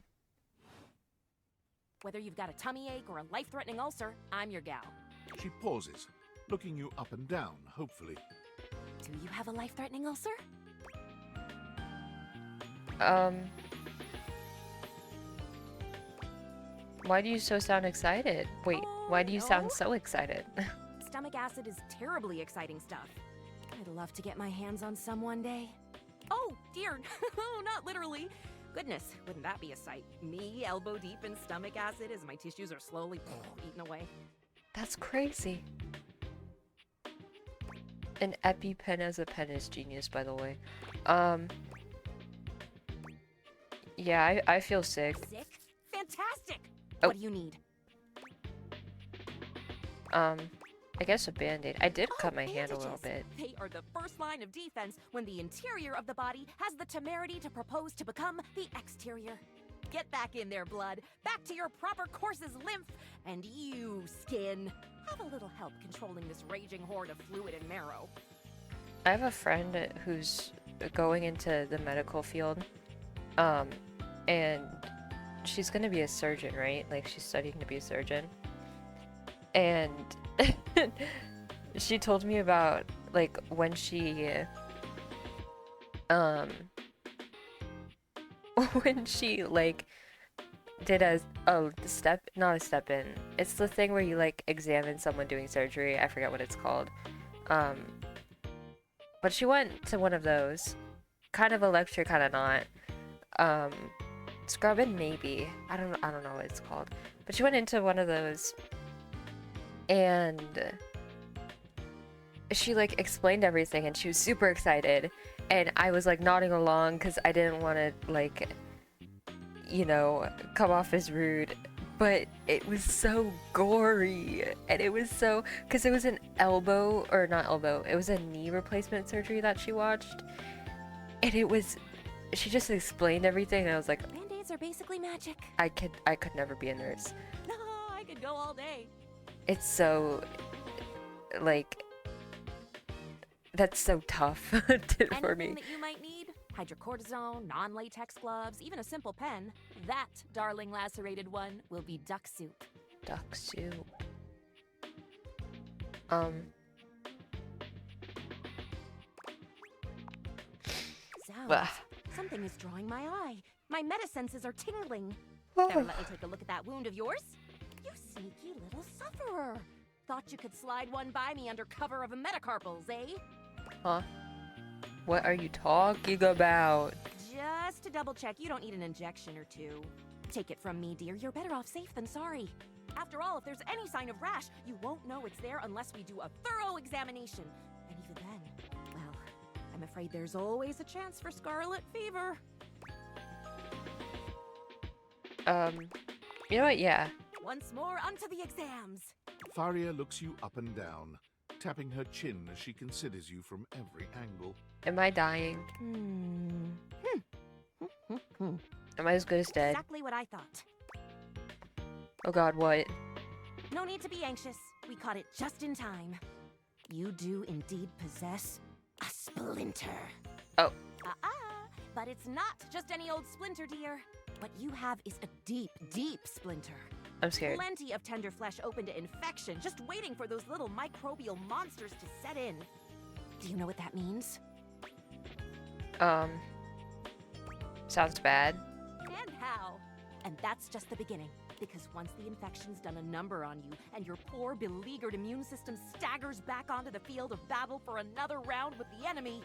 Whether you've got a tummy ache or a life-threatening ulcer, I'm your gal. She pauses, looking you up and down, hopefully. Do you have a life-threatening ulcer? Why do you sound excited? Wait, why do you sound so excited? Stomach acid is terribly exciting stuff. I'd love to get my hands on some one day. Oh, dear. Oh, not literally. Goodness, wouldn't that be a sight? Me, elbow deep in stomach acid as my tissues are slowly eaten away. That's crazy. An EpiPen as a pen is genius, by the way. Yeah, I feel sick. Sick? Fantastic! Oh. What do you need? I guess a Band-Aid. I did cut my hand a little bit. They are the first line of defense when the interior of the body has the temerity to propose to become the exterior. Get back in there, blood. Back to your proper course's lymph. And you, skin, have a little help controlling this raging horde of fluid and marrow. I have a friend who's going into the medical field. And she's gonna be a surgeon, right? Like, she's studying to be a surgeon. And she told me about, like, when she, like, did not a step in. It's the thing where you, like, examine someone doing surgery. I forget what it's called. But she went to one of those. Kind of a lecture, kind of not. Scrubbing, maybe. I don't know what it's called. But she went into one of those. And she, like, explained everything, and she was super excited, and I was, like, nodding along because I didn't want to, like, you know, come off as rude, but it was so gory, and it was so, because it was an it was a knee replacement surgery that she watched, and she just explained everything, and I was like, Band-Aids are basically magic. I could never be a nurse. No, I could go all day. It's so, like, that's so tough for me. Anything that you might need? Hydrocortisone, non-latex gloves, even a simple pen. That, darling lacerated one, will be duck soup. Duck soup. Zounds, something is drawing my eye. My metasenses are tingling. Better let me take a look at that wound of yours. You sneaky little sufferer. Thought you could slide one by me under cover of a metacarpals, eh? Huh? What are you talking about? Just to double check, you don't need an injection or two. Take it from me, dear. You're better off safe than sorry. After all, if there's any sign of rash, you won't know it's there unless we do a thorough examination. And even then, well, I'm afraid there's always a chance for scarlet fever. You know what? Yeah. Once more, onto the exams. Faria looks you up and down, tapping her chin as she considers you from every angle. Am I dying? Am I as good as dead? Exactly what I thought. Oh god, what? No need to be anxious. We caught it just in time. You do indeed possess a splinter. Oh. But it's not just any old splinter, dear. What you have is a deep, deep splinter. I'm scared. Plenty of tender flesh open to infection, just waiting for those little microbial monsters to set in. Do you know what that means? Sounds bad. And how? And that's just the beginning. Because once the infection's done a number on you, and your poor, beleaguered immune system staggers back onto the field of battle for another round with the enemy,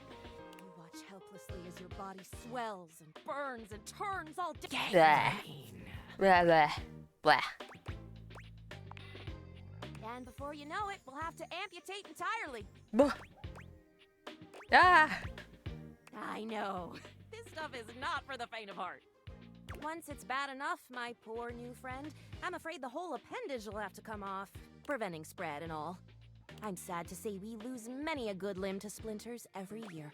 you watch helplessly as your body swells and burns and turns all Blah. Blah, blah, blah. And before you know it, we'll have to amputate entirely. Blah. Ah! I know. This stuff is not for the faint of heart. Once it's bad enough, my poor new friend, I'm afraid the whole appendage will have to come off, preventing spread and all. I'm sad to say we lose many a good limb to splinters every year.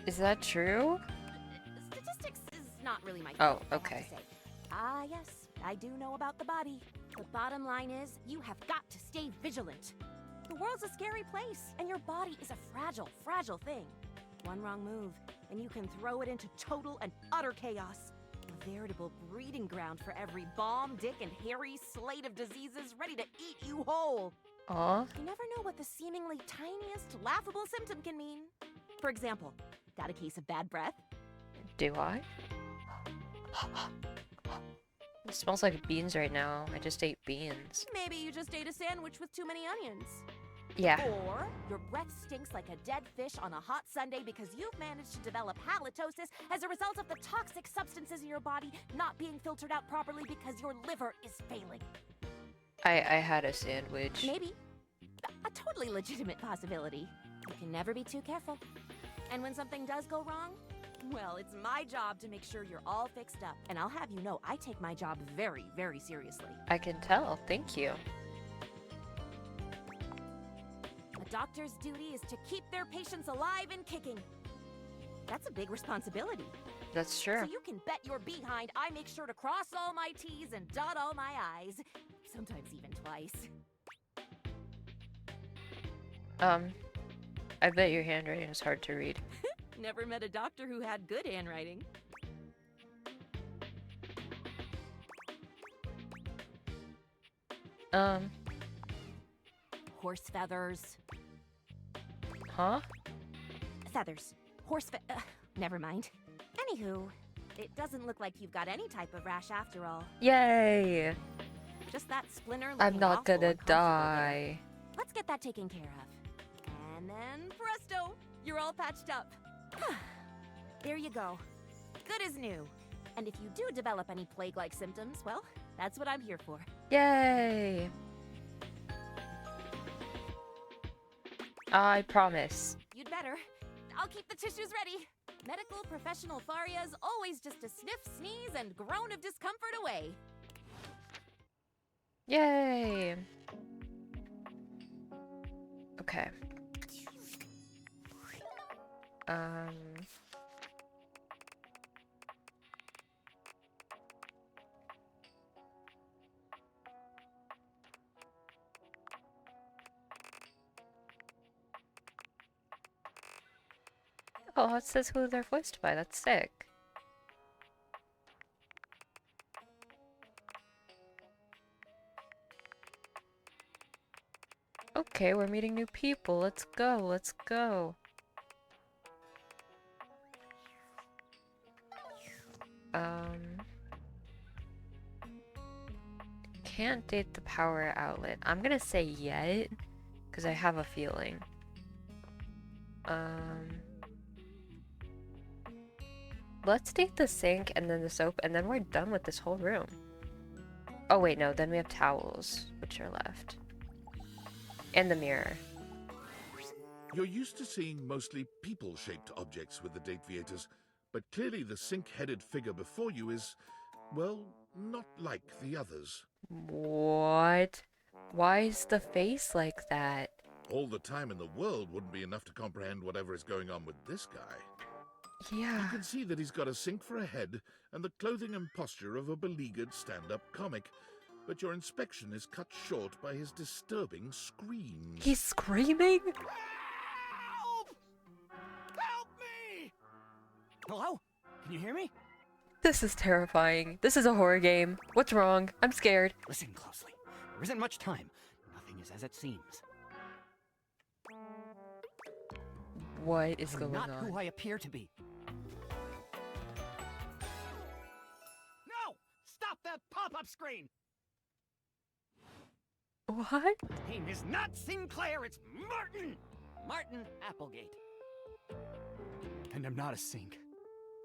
Is that true? Statistics is not really my Oh, field, I have okay. to say. Ah, yes, I do know about the body. The bottom line is, you have got to stay vigilant. The world's a scary place, and your body is a fragile, fragile thing. One wrong move, and you can throw it into total and utter chaos. A veritable breeding ground for every bomb, dick, and hairy slate of diseases ready to eat you whole. Aw. You never know what the seemingly tiniest, laughable symptom can mean. For example, got a case of bad breath? Do I? It smells like beans right now. I just ate beans. Maybe you just ate a sandwich with too many onions. Yeah. Or your breath stinks like a dead fish on a hot Sunday because you've managed to develop halitosis as a result of the toxic substances in your body not being filtered out properly because your liver is failing. I had a sandwich. Maybe. A totally legitimate possibility. You can never be too careful. And when something does go wrong, well, it's my job to make sure you're all fixed up. And I'll have you know, I take my job very, very seriously. I can tell. Thank you. A doctor's duty is to keep their patients alive and kicking. That's a big responsibility. That's true. So you can bet your behind I make sure to cross all my T's and dot all my I's. Sometimes even twice. I bet your handwriting is hard to read. Never met a doctor who had good handwriting. Horse feathers. Huh? Feathers. Never mind. Anywho, it doesn't look like you've got any type of rash after all. Yay! Just that splinter I'm looking not awful gonna uncomfortable there. die. Let's get that taken care of. And then presto, you're all patched up. There you go. Good as new. And if you do develop any plague-like symptoms, well, that's what I'm here for. Yay! I promise. You'd better. I'll keep the tissues ready. Medical professional Faria's always just a sniff, sneeze, and groan of discomfort away. Yay! Okay. Oh, it says who they're voiced by. That's sick. Okay, we're meeting new people. Let's go. Let's go. Can't date the power outlet. I'm gonna say yet, because I have a feeling. Let's date the sink and then the soap, and then we're done with this whole room. Oh wait, no, then we have towels, which are left. And the mirror. You're used to seeing mostly people-shaped objects with the Date Viators, but clearly the sink-headed figure before you is, well, not like the others. What? Why is the face like that? All the time in the world wouldn't be enough to comprehend whatever is going on with this guy. Yeah. You can see that he's got a sink for a head and the clothing and posture of a beleaguered stand-up comic, but your inspection is cut short by his disturbing screams. He's screaming? Help! Help me! Hello? Can you hear me? This is terrifying. This is a horror game. What's wrong? I'm scared. Listen closely. There isn't much time. Nothing is as it seems. What is I'm going not on? who I appear to be. No! Stop that pop-up screen! What? Name is not Sinclair, it's Martin! Martin Applegate. And I'm not a sink.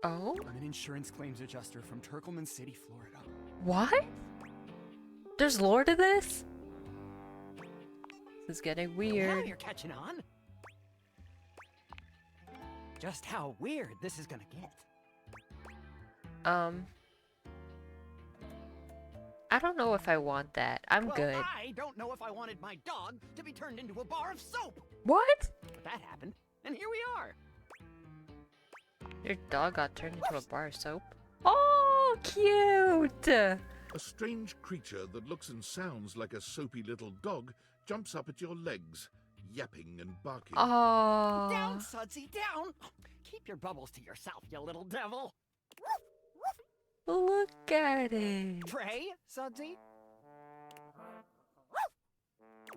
Oh? I'm an insurance claims adjuster from Turkleman City, Florida. What? There's lore to this? This is getting Now weird. you're catching on. Just how weird this is gonna get. I don't know if I want that. I'm Well, good. I don't know if I wanted my dog to be turned into a bar of soap. What? But that happened, and here we are. Your dog got turned into a bar of soap? Oh, cute! A strange creature that looks and sounds like a soapy little dog jumps up at your legs, yapping and barking. Oh. Down, Sudsy, down! Keep your bubbles to yourself, you little devil. Look at it. Trey, Sudsy?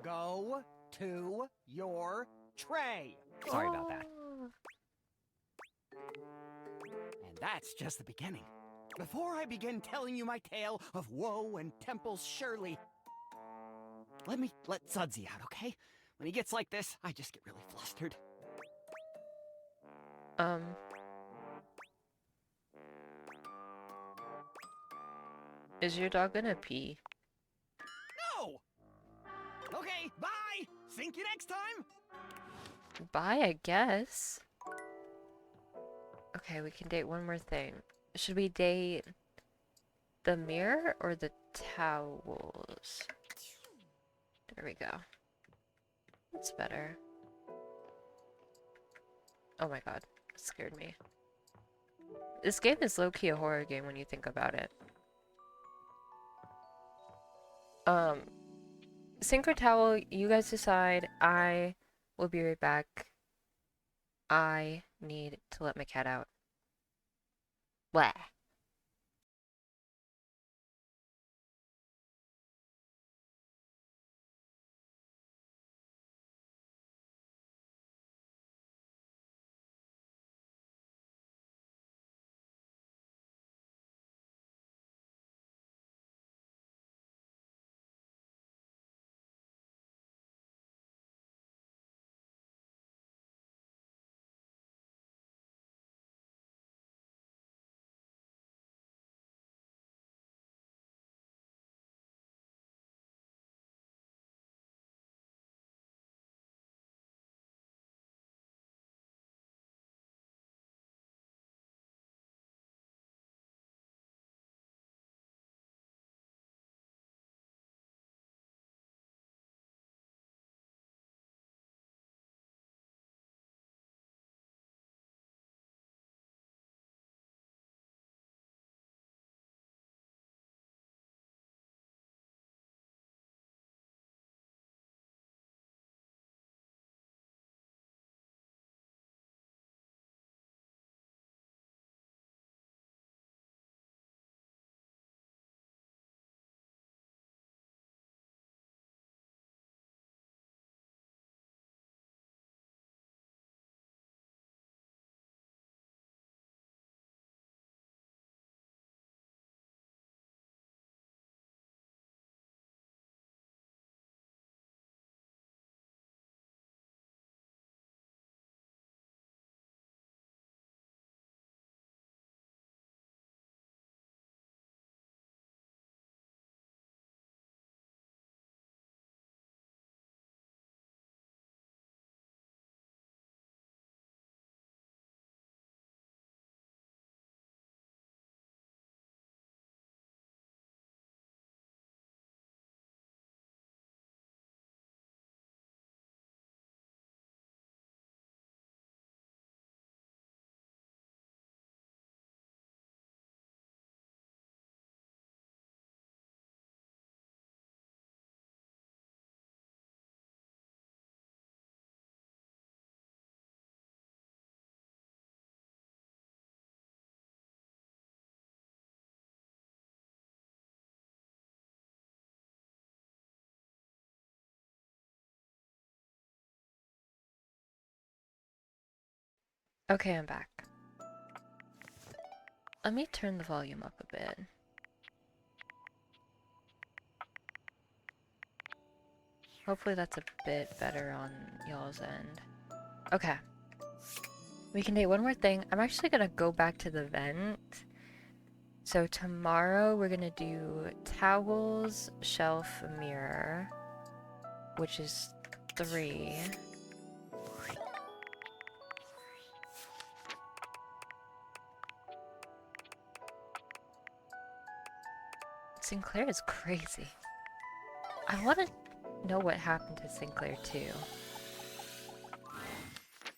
Go to your tray. Sorry about that. Oh. And that's just the beginning. Before I begin telling you my tale of woe and Temple's Shirley, let me let Sudsy out, okay? When he gets like this, I just get really flustered. Is your dog gonna pee? No! Okay, bye! Sink you next time! Bye, I guess. Okay, we can date one more thing. Should we date the mirror or the towels? There we go. That's better. Oh my god, it scared me. This game is low-key a horror game when you think about it. Sink or towel, you guys decide. I will be right back. I need to let my cat out. Blah. Okay, I'm back. Let me turn the volume up a bit. Hopefully that's a bit better on y'all's end. Okay. We can do one more thing. I'm actually gonna go back to the vent. So tomorrow we're gonna do towels, shelf, mirror, which is 3. Sinclair is crazy. I want to know what happened to Sinclair too.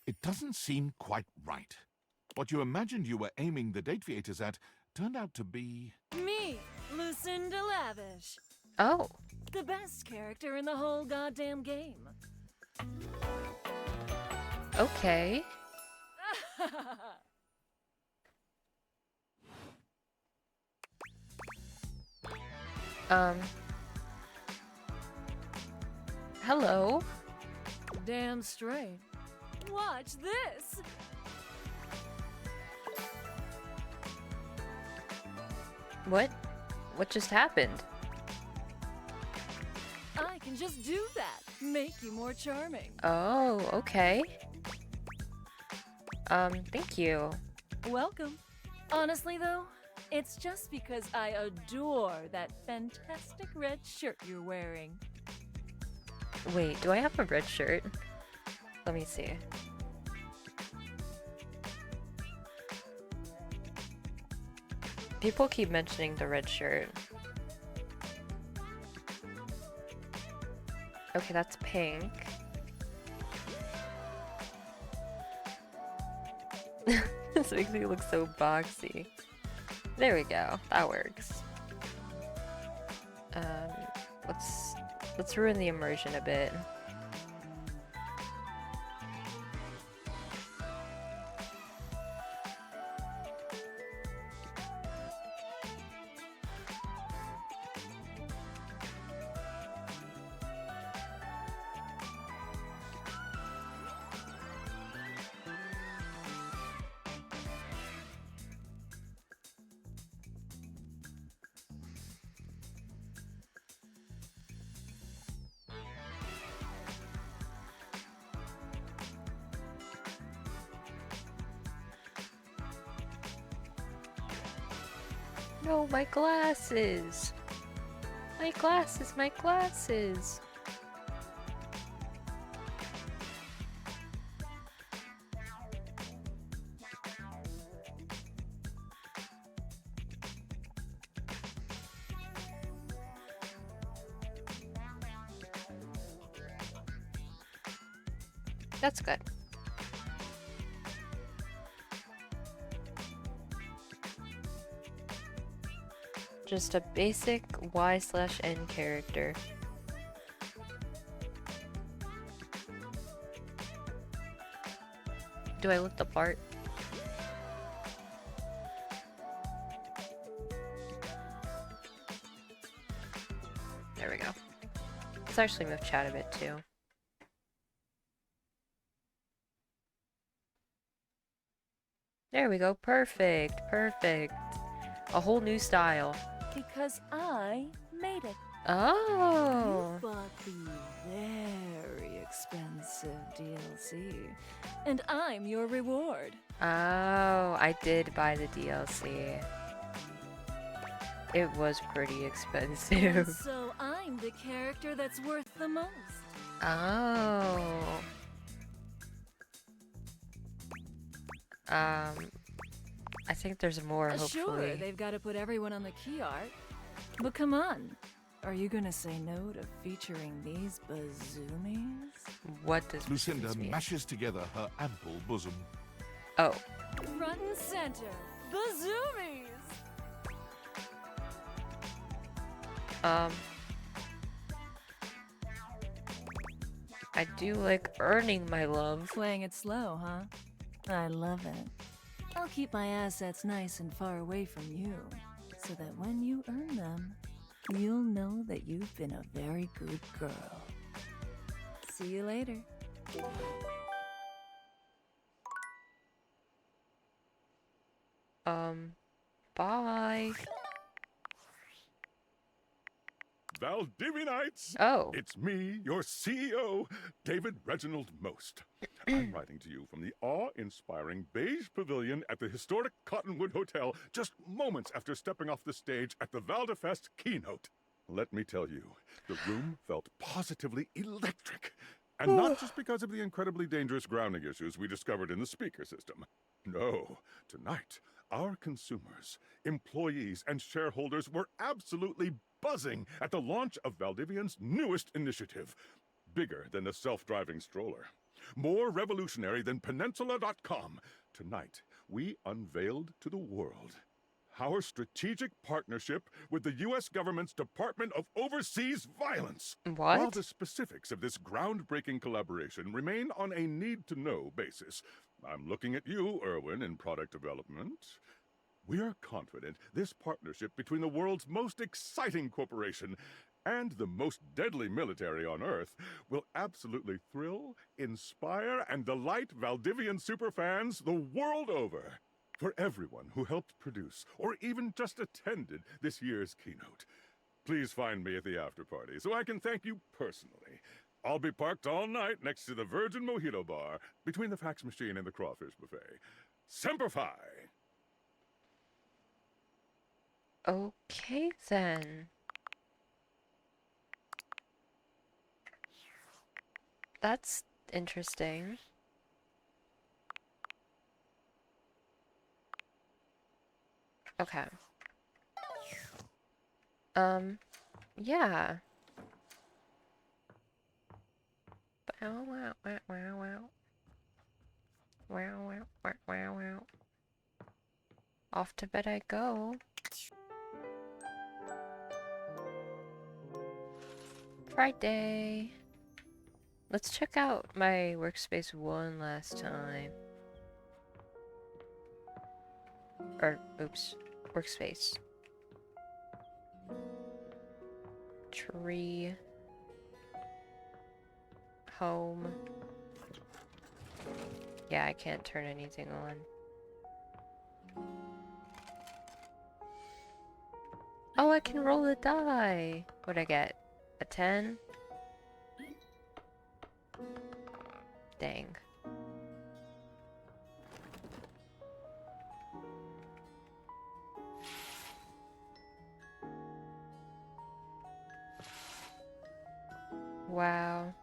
It doesn't seem quite right. What you imagined you were aiming the date theaters at turned out to be... Me, Lucinda Lavish. Oh. The best character in the whole goddamn game. Okay. Hello? Damn straight. Watch this! What? What just happened? I can just do that. Make you more charming. Oh, okay. Thank you. Welcome. Honestly though, it's just because I adore that fantastic red shirt you're wearing. Wait, do I have a red shirt? Let me see. People keep mentioning the red shirt. Okay, that's pink. This makes me look so boxy. There we go. That works. Let's ruin the immersion a bit. No, my glasses! My glasses, my glasses! That's good. Just a basic Y/N character. Do I look the part? There we go. Let's actually move chat a bit too. There we go. Perfect. Perfect. A whole new style. Because I made it. Oh. You bought the very expensive DLC, and I'm your reward. Oh, I did buy the DLC. It was pretty expensive. And so I'm the character that's worth the most. Oh. I think there's more, hopefully. Sure, they've got to put everyone on the key art. But come on, are you gonna say no to featuring these bazoomies? What does Lucinda mean? mashes together her ample bosom. Oh. Front and center, bazoomies! I do like earning my love. Playing it slow, huh? I love it. I'll keep my assets nice and far away from you, so that when you earn them, you'll know that you've been a very good girl. See you later. Bye. Valdivianites! Oh. It's me, your CEO, David Reginald Most. I'm writing to you from the awe-inspiring beige pavilion at the historic Cottonwood Hotel just moments after stepping off the stage at the Valdefest keynote. Let me tell you, the room felt positively electric. And not just because of the incredibly dangerous grounding issues we discovered in the speaker system. No, tonight, our consumers, employees, and shareholders were absolutely buzzing at the launch of Valdivian's newest initiative. Bigger than the self-driving stroller. More revolutionary than Peninsula.com. Tonight, we unveiled to the world our strategic partnership with the U.S. government's Department of Overseas Violence. What? While the specifics of this groundbreaking collaboration remain on a need-to-know basis, I'm looking at you, Erwin, in product development. We are confident this partnership between the world's most exciting corporation and the most deadly military on Earth will absolutely thrill, inspire, and delight Valdivian superfans the world over. For everyone who helped produce or even just attended this year's keynote, please find me at the after party so I can thank you personally. I'll be parked all night next to the Virgin Mojito Bar between the fax machine and the crawfish buffet. Semper Fi! Okay then. That's interesting. Okay. Yeah. Wow, wow, wow, wow, wow. Wow, wow, wow, wow, wow. Off to bed I go. Friday. Let's check out my workspace one last time. Or, oops, workspace. Tree. Home. Yeah, I can't turn anything on. Oh, I can roll a die. What'd I get? A 10? Dang. Wow.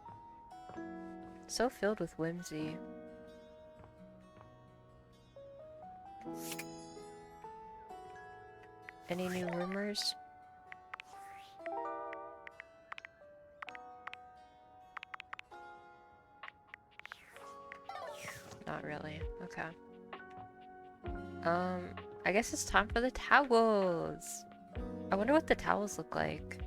So filled with whimsy. Any new rumors? Not really. Okay. I guess it's time for the towels. I wonder what the towels look like.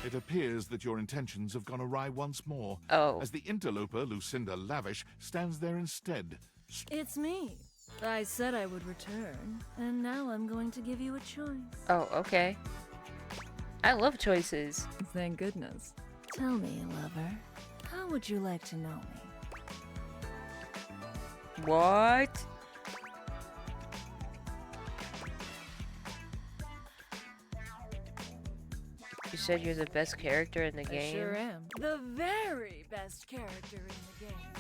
It appears that your intentions have gone awry once more. Oh. As the interloper, Lucinda Lavish, stands there instead. It's me. I said I would return, and now I'm going to give you a choice. Oh, okay. I love choices. Thank goodness. Tell me, lover, how would you like to know me? What? You said you're the best character in the game? I sure am. The very best character in the game.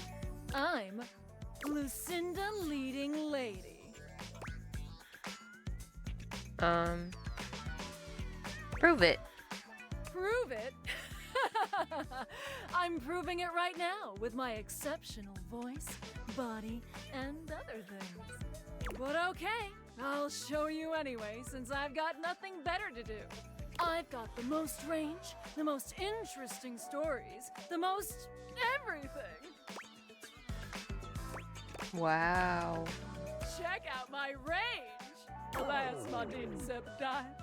I'm Lucinda Leading Lady. Prove it. Prove it? I'm proving it right now with my exceptional voice, body, and other things. But okay, I'll show you anyway, since I've got nothing better to do. I've got the most range, the most interesting stories, the most everything. Wow. Check out my range. Alas, my dear Serpentine,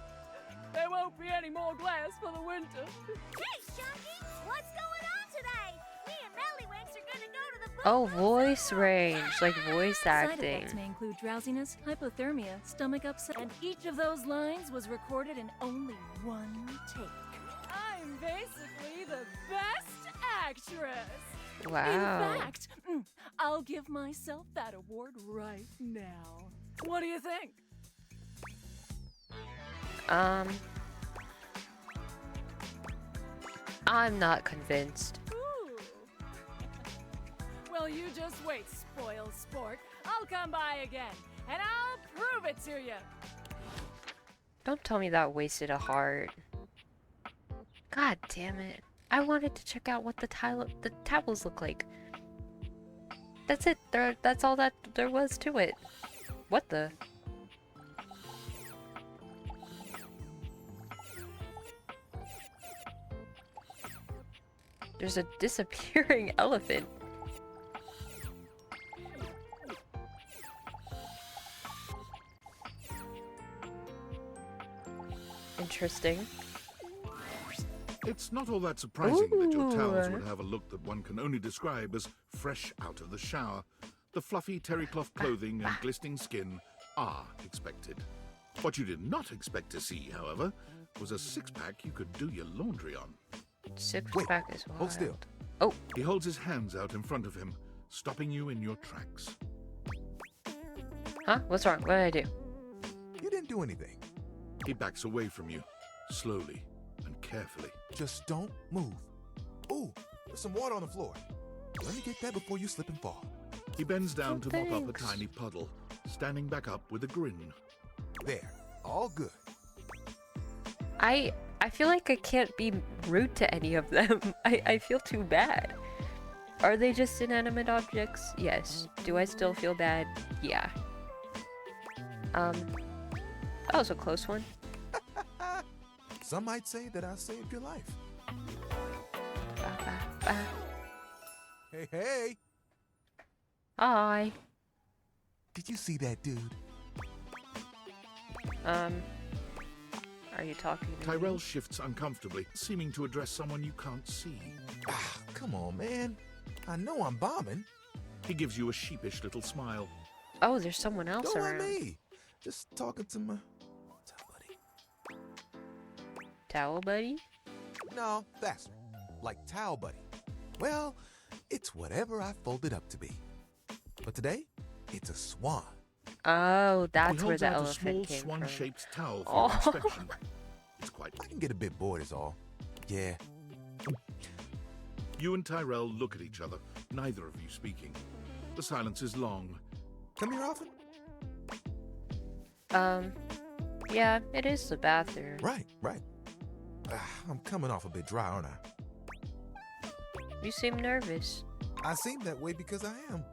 there won't be any more glass for the winter. Hey, Chunky! What's going on today? Me and Mellywinks are gonna go to the book Oh, voice range, like voice Side acting. effects may include drowsiness, hypothermia, stomach upset, and each of those lines was recorded in only one take. I'm basically the best actress. Wow. In fact, I'll give myself that award right now. What do you think? I'm not convinced. Ooh. Well, you just wait, spoiled sport. I'll come by again, and I'll prove it to you. Don't tell me that wasted a heart. God damn it. I wanted to check out what the tables look like. That's it. That's all that there was to it. What the? There's a disappearing elephant. Interesting. It's not all that surprising that your towels Ooh. would have a look that one can only describe as fresh out of the shower. The fluffy terry cloth clothing and glistening skin are expected. What you did not expect to see, however, was a six-pack you could do your laundry on. Six-pack is wild. Hold still. Oh. He holds his hands out in front of him, stopping you in your tracks. Huh? What's wrong? What did I do? You didn't do anything. He backs away from you, slowly and carefully. Just don't move. Ooh, there's some water on the floor. Let me get that before you slip and fall. He bends down Oh, to mop up a thanks. tiny puddle, standing back up with a grin. There, all good. I feel like I can't be rude to any of them. I feel too bad. Are they just inanimate objects? Yes. Do I still feel bad? Yeah. That was a close one. Some might say that I saved your life. Hey, hey! Hi. Did you see that dude? Are you talking to me? Tyrell shifts uncomfortably, seeming to address someone you can't see. Ah, come on, man. I know I'm bombing. He gives you a sheepish little smile. Oh, there's someone else Don't around. mind me. Just talking to my Towel buddy? No, faster. Like towel buddy. Well, it's whatever I fold it up to be. But today, it's a swan. Oh, that's He where holds the out a elephant small came from. swan-shaped towel for Oh. your inspection. It's quite. I can get a bit bored is all. Yeah. You and Tyrell look at each other, neither of you speaking. The silence is long. Come here often? Yeah, it is the bathroom. Right. I'm coming off a bit dry, aren't I? You seem nervous. I seem that way because I am.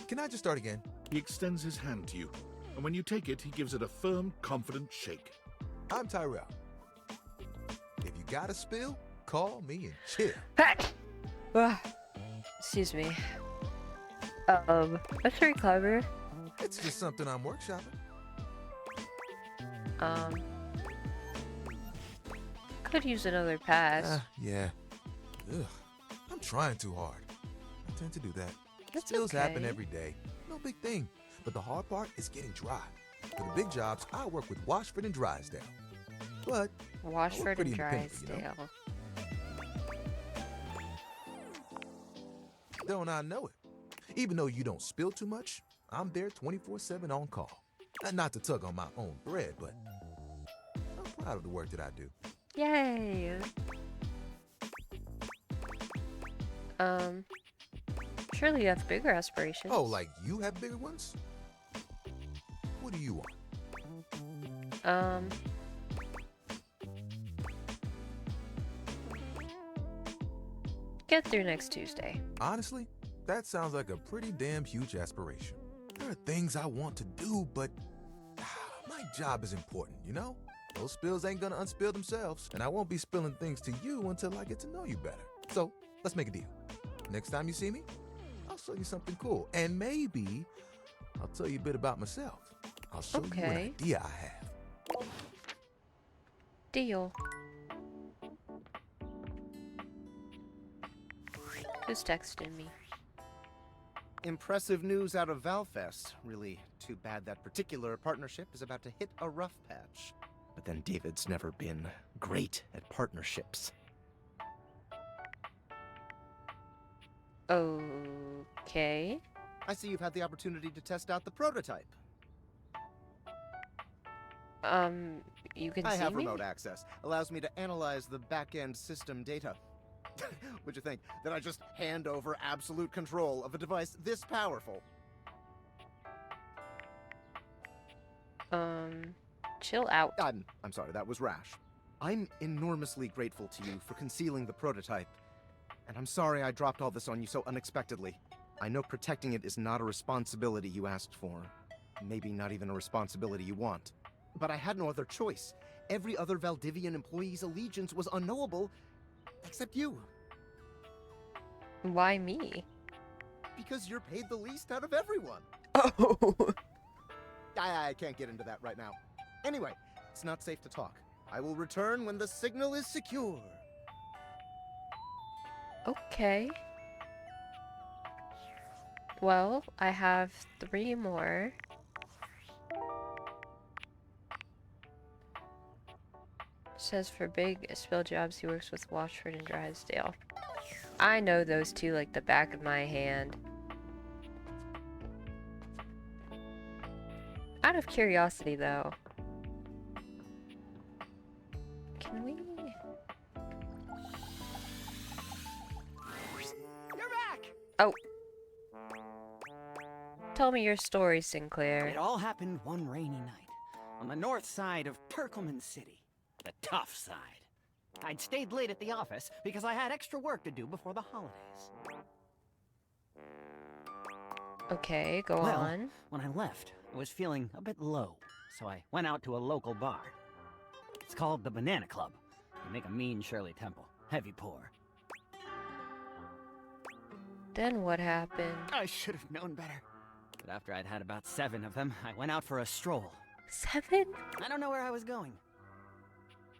Can I just start again? He extends his hand to you, and when you take it, he gives it a firm, confident shake. I'm Tyrell. If you got a spill, call me and chill. Excuse me. That's very clever. It's just something I'm workshopping. Could use another pass. Yeah. Ugh. I'm trying too hard. I tend to do that. That's Spills happen okay. every day. No big thing. But the hard part is getting dry. For the big jobs, I work with Washford and Drysdale. But Washford pretty and independent, you know? Drysdale. don't I know it? Even though you don't spill too much, I'm there 24/7 on call. Not to tug on my own bread, but I'm proud of the work that I do. Yay! Surely you have bigger aspirations. Oh, like you have bigger ones? What do you want? Get through next Tuesday. Honestly, that sounds like a pretty damn huge aspiration. There are things I want to do, but my job is important, you know? Those spills ain't gonna unspill themselves, and I won't be spilling things to you until I get to know you better. So, let's make a deal. Next time you see me, I'll show you something cool, and maybe I'll tell you a bit about myself. I'll show you an idea I have. Deal. Who's texting me? Impressive news out of Valfest. Really too bad that particular partnership is about to hit a rough patch. But then David's never been great at partnerships. Okay. I see you've had the opportunity to test out the prototype. You can I see have me? remote access. Allows me to analyze the back-end system data. What'd you think? That I just hand over absolute control of a device this powerful? Chill out. I'm sorry, that was rash. I'm enormously grateful to you for concealing the prototype. And I'm sorry I dropped all this on you so unexpectedly. I know protecting it is not a responsibility you asked for. Maybe not even a responsibility you want. But I had no other choice. Every other Valdivian employee's allegiance was unknowable, except you. Why me? Because you're paid the least out of everyone. Oh. I can't get into that right now. Anyway, it's not safe to talk. I will return when the signal is secure. Okay. Well, I have 3 more. Says for big spill jobs, he works with Watchford and Drysdale. I know those two like the back of my hand. Out of curiosity, though, can we? You're back! Oh. Tell me your story, Sinclair. It all happened one rainy night on the north side of Turkleman City, the tough side. I'd stayed late at the office because I had extra work to do before the holidays. Okay, go Well, on. when I left, I was feeling a bit low, so I went out to a local bar. It's called the Banana Club. They make a mean Shirley Temple, heavy pour. Then what happened? I should have known better. But after I'd had about 7 of them, I went out for a stroll. 7? I don't know where I was going.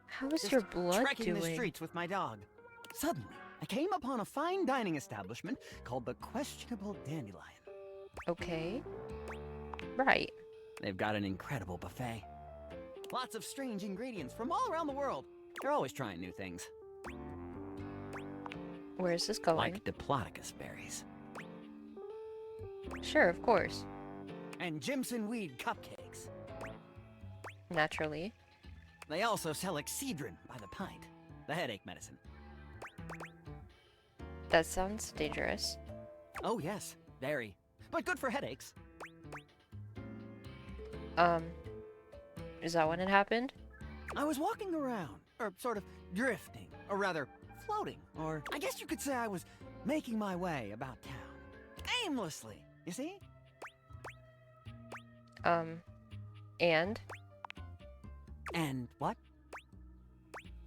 How is Just your blood trekking doing? the streets with my dog. Suddenly, I came upon a fine dining establishment called the Questionable Dandelion. Okay. Right. They've got an incredible buffet. Lots of strange ingredients from all around the world. They're always trying new things. Where is this going? Like Diplodocus berries. Sure, of course. And Jimson weed cupcakes. Naturally. They also sell Excedrin by the pint, the headache medicine. That sounds dangerous. Oh yes, very. But good for headaches. Is that when it happened? I was walking around, or sort of drifting, or rather, floating, or I guess you could say I was making my way about town. Aimlessly, you see? And? And what?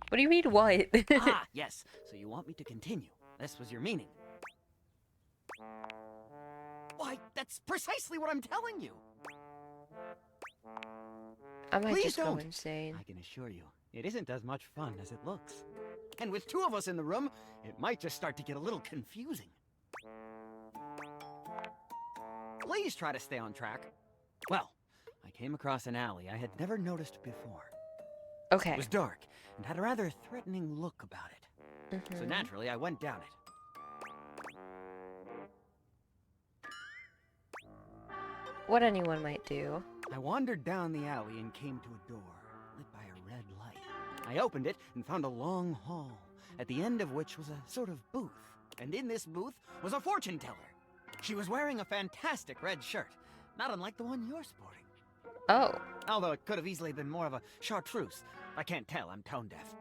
What do you mean, what? Ah, yes. So you want me to continue. This was your meaning. Why, that's precisely what I'm telling you. I might Please just go don't. insane. I can assure you, it isn't as much fun as it looks. And with 2 of us in the room, it might just start to get a little confusing. Please try to stay on track. Well, I came across an alley I had never noticed before. Okay. It was dark and had a rather threatening look about it. So naturally, I went down it. What anyone might do. I wandered down the alley and came to a door, lit by a red light. I opened it and found a long hall, at the end of which was a sort of booth. And in this booth was a fortune teller. She was wearing a fantastic red shirt, not unlike the one you're sporting. Oh. Although it could have easily been more of a chartreuse. I can't tell, I'm tone deaf.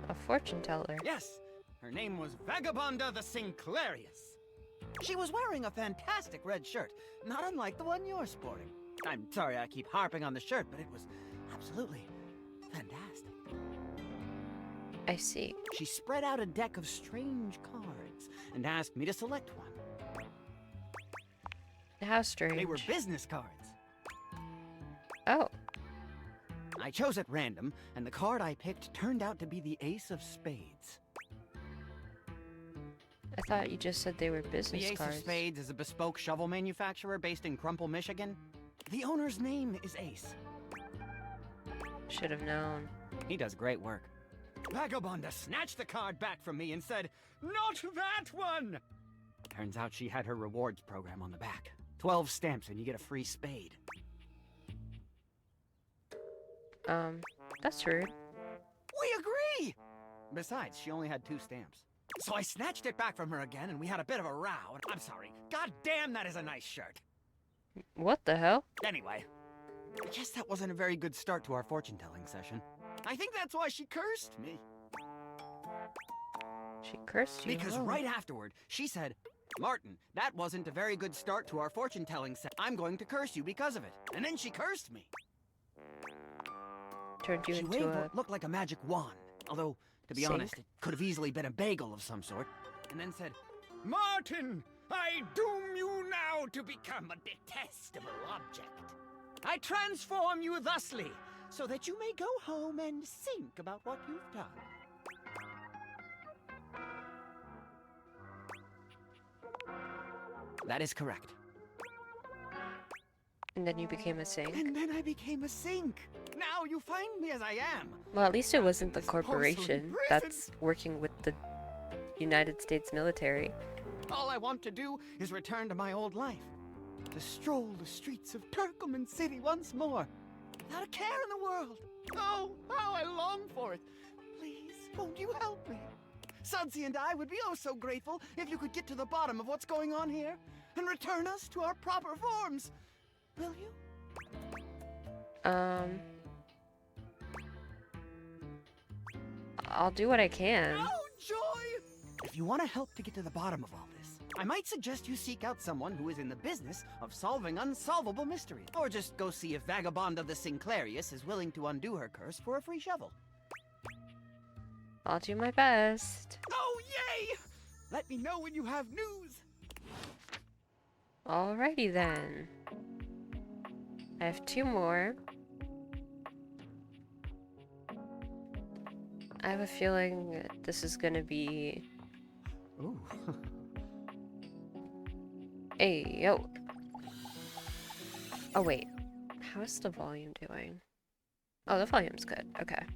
A fortune teller. Yes, her name was Vagabonda the Sinclairius. She was wearing a fantastic red shirt, not unlike the one you're sporting. I'm sorry I keep harping on the shirt, but it was absolutely fantastic. I see. She spread out a deck of strange cards and asked me to select one. How strange. They were business cards. Oh. I chose at random, and the card I picked turned out to be the Ace of Spades. I thought you just said they were business The Ace cards. of Spades is a bespoke shovel manufacturer based in Crumple, Michigan. The owner's name is Ace. Should have known. He does great work. Vagabonda snatched the card back from me and said, "Not that one!" Turns out she had her rewards program on the back. 12 stamps and you get a free spade. That's rude. We agree! Besides, she only had 2 stamps. So I snatched it back from her again and we had a bit of a row. I'm sorry. God damn, that is a nice shirt. What the hell? Anyway, I guess that wasn't a very good start to our fortune-telling session. I think that's why she cursed me. She cursed you? Because Oh. right afterward, she said, "Martin, that wasn't a very good start to our fortune-telling session. I'm going to curse you because of it." And then she cursed me. Turned you She into waved a... what looked like a magic wand. Although, to be Sink? honest, it could have easily been a bagel of some sort. And then said, "Martin, I doom you now to become a detestable object. I transform you thusly, so that you may go home and think about what you've done." That is correct. And then you became a sink? And then I became a sink. Now you find me as I am. Well, at least it wasn't the This porcelain corporation prison. that's working with the United States military. All I want to do is return to my old life. To stroll the streets of Turkoman City once more. Without a care in the world. Oh, how I long for it. Please, won't you help me? Sudsy and I would be oh so grateful if you could get to the bottom of what's going on here and return us to our proper forms. Will you? I'll do what I can. Oh, joy! If you want to help to get to the bottom of all this, I might suggest you seek out someone who is in the business of solving unsolvable mysteries. Or just go see if Vagabonda the Sinclairius is willing to undo her curse for a free shovel. I'll do my best. Oh, yay! Let me know when you have news. Alrighty then. I have 2 more. I have a feeling this is gonna be... Ooh. Hey, yo. Oh, wait. How's the volume doing? Oh, the volume's good. Okay.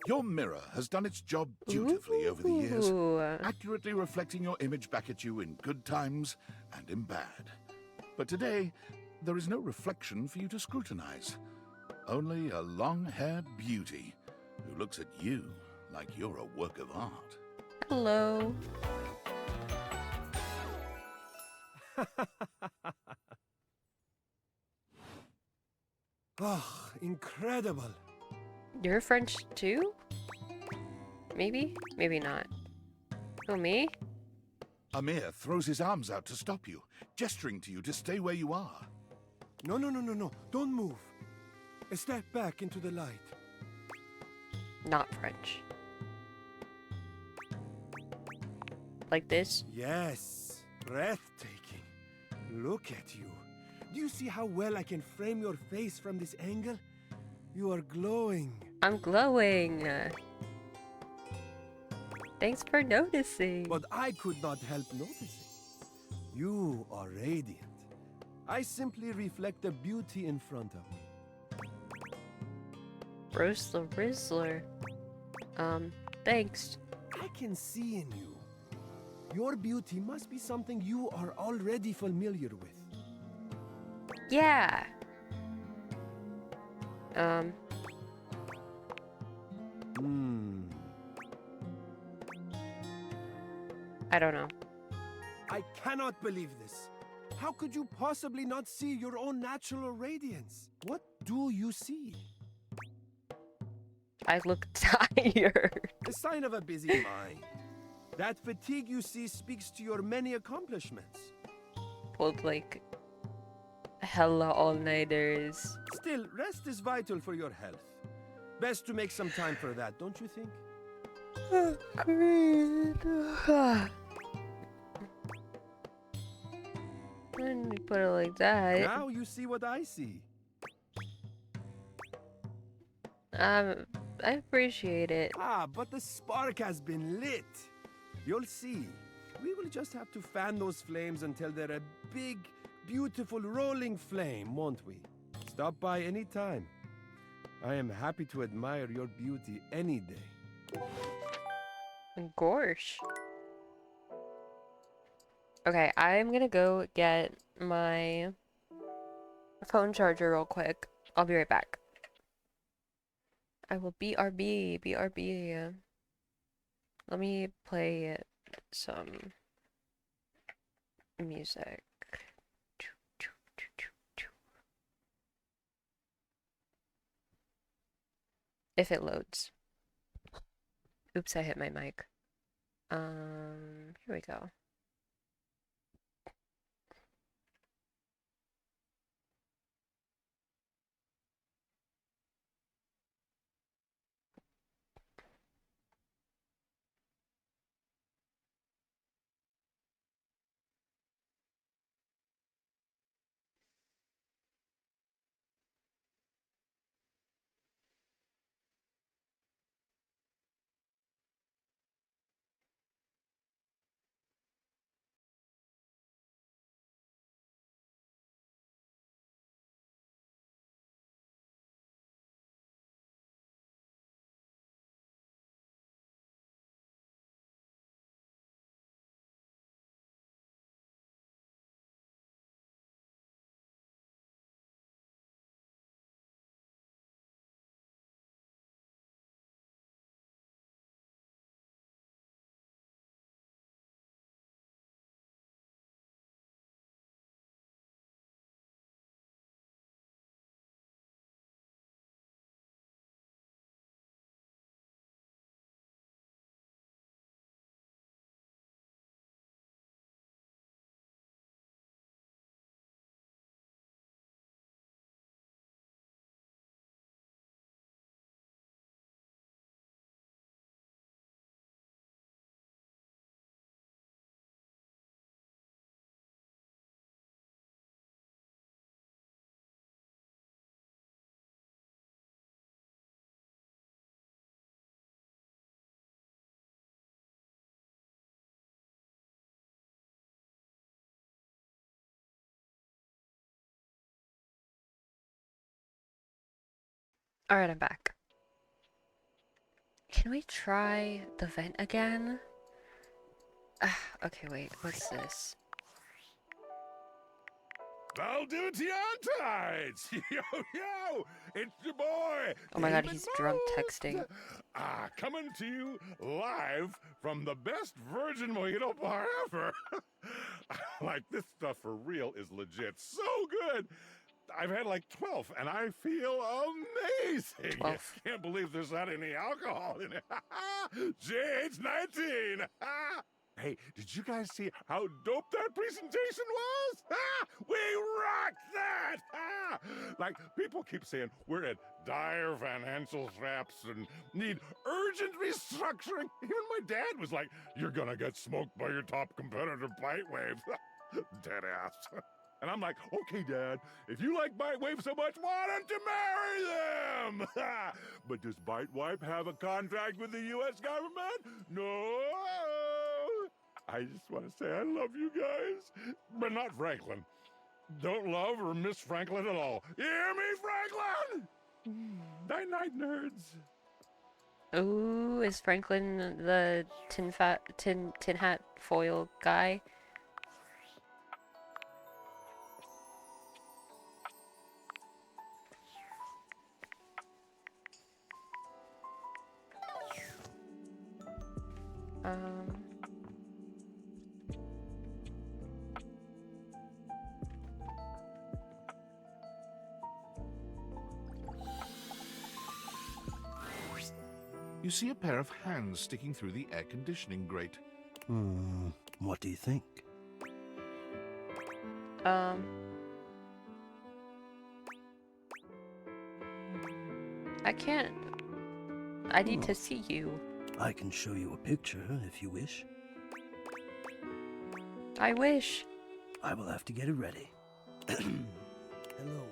Your mirror has done its job dutifully over the years, Ooh. accurately reflecting your image back at you in good times and in bad. But today, there is no reflection for you to scrutinize. Only a long-haired beauty who looks at you like you're a work of art. Hello. Oh, incredible. You're French too? Maybe? Maybe not. Oh, me? Amir throws his arms out to stop you, gesturing to you to stay where you are. No. Don't move. Step back into the light. Not French. Like this? Yes, breathtaking. Look at you. Do you see how well I can frame your face from this angle? You are glowing. I'm glowing. Thanks for noticing. But I could not help noticing. You are radiant. I simply reflect the beauty in front of me. Rose the Rizzler. Thanks. I can see in you. Your beauty must be something you are already familiar with. Yeah. I don't know. I cannot believe this. How could you possibly not see your own natural radiance? What do you see? I look tired. A sign of a busy mind. That fatigue you see speaks to your many accomplishments. Pulled like hella all-nighters. Still, rest is vital for your health. Best to make some time for that, don't you think? When you put it like that. Now you see what I see. I appreciate it. Ah, but the spark has been lit. You'll see. We will just have to fan those flames until they're a big, beautiful rolling flame, won't we? Stop by any time. I am happy to admire your beauty any day. Gorsh. Okay, I'm gonna go get my phone charger real quick. I'll be right back. I will BRB. Let me play some music. If it loads. Oops, I hit my mic. Here we go. Alright, I'm back. Can we try the vent again? Okay, wait, what's this? Valdutiantides! Yo! It's your boy! Oh my god, David he's drunk texting. Coming to you live from the best virgin mojito bar ever. Like, this stuff for real is legit so good. I've had like 12, and I feel amazing. 12. Can't believe there's not any alcohol in it. JH19. Hey, did you guys see how dope that presentation was? We rocked that! Like, people keep saying we're at dire financial straps and need urgent restructuring. Even my dad was like, you're gonna get smoked by your top competitor, Bitewave. Dead ass. And I'm like, okay, Dad, if you like Bitewave so much, why don't you marry them? But does Bitewave have a contract with the U.S. government? No. I just want to say I love you guys, but not Franklin. Don't love or miss Franklin at all. You hear me, Franklin? Night-night, nerds. Ooh, is Franklin the tin hat foil guy? You see a pair of hands sticking through the air conditioning grate. What do you think? I can't. I need to see you. I can show you a picture if you wish. I wish. I will have to get it ready. Hello.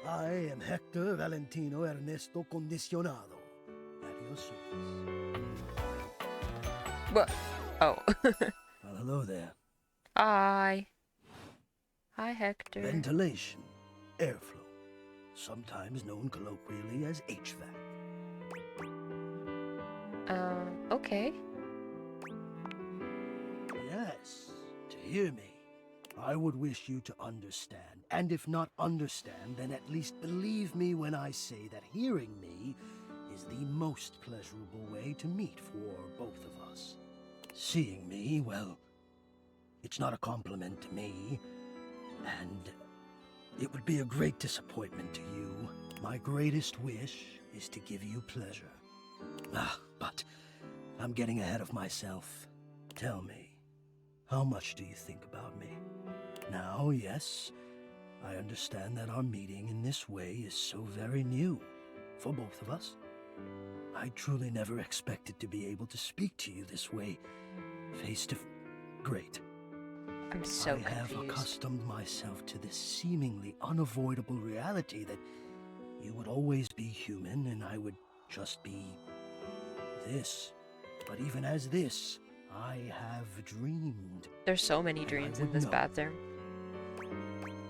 I am Hector Valentino Ernesto Condicionado. At your service. What? Oh. Well, hello there. Hi. Hi, Hector. Ventilation, airflow, sometimes known colloquially as HVAC. Okay. Yes, to hear me, I would wish you to understand, and if not understand, then at least believe me when I say that hearing me is the most pleasurable way to meet for both of us. Seeing me, well, it's not a compliment to me, and it would be a great disappointment to you. My greatest wish is to give you pleasure. But I'm getting ahead of myself. Tell me, how much do you think about me? Now, yes, I understand that our meeting in this way is so very new for both of us. I truly never expected to be able to speak to you this way, face to Great. I'm so I have confused. accustomed myself to this seemingly unavoidable reality that you would always be human and I would just be this. But even as this, I have dreamed. There's so many dreams in this bathroom.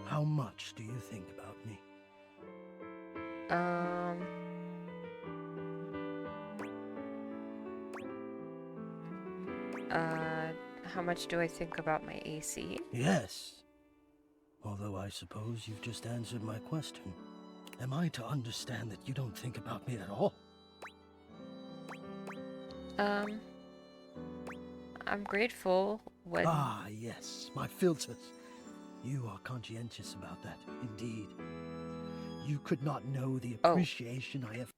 How much do you think about me? How much do I think about my AC? Yes. Although I suppose you've just answered my question. Am I to understand that you don't think about me at all? I'm grateful when... Ah, yes, my filters. You are conscientious about that, indeed. You could not know the appreciation I have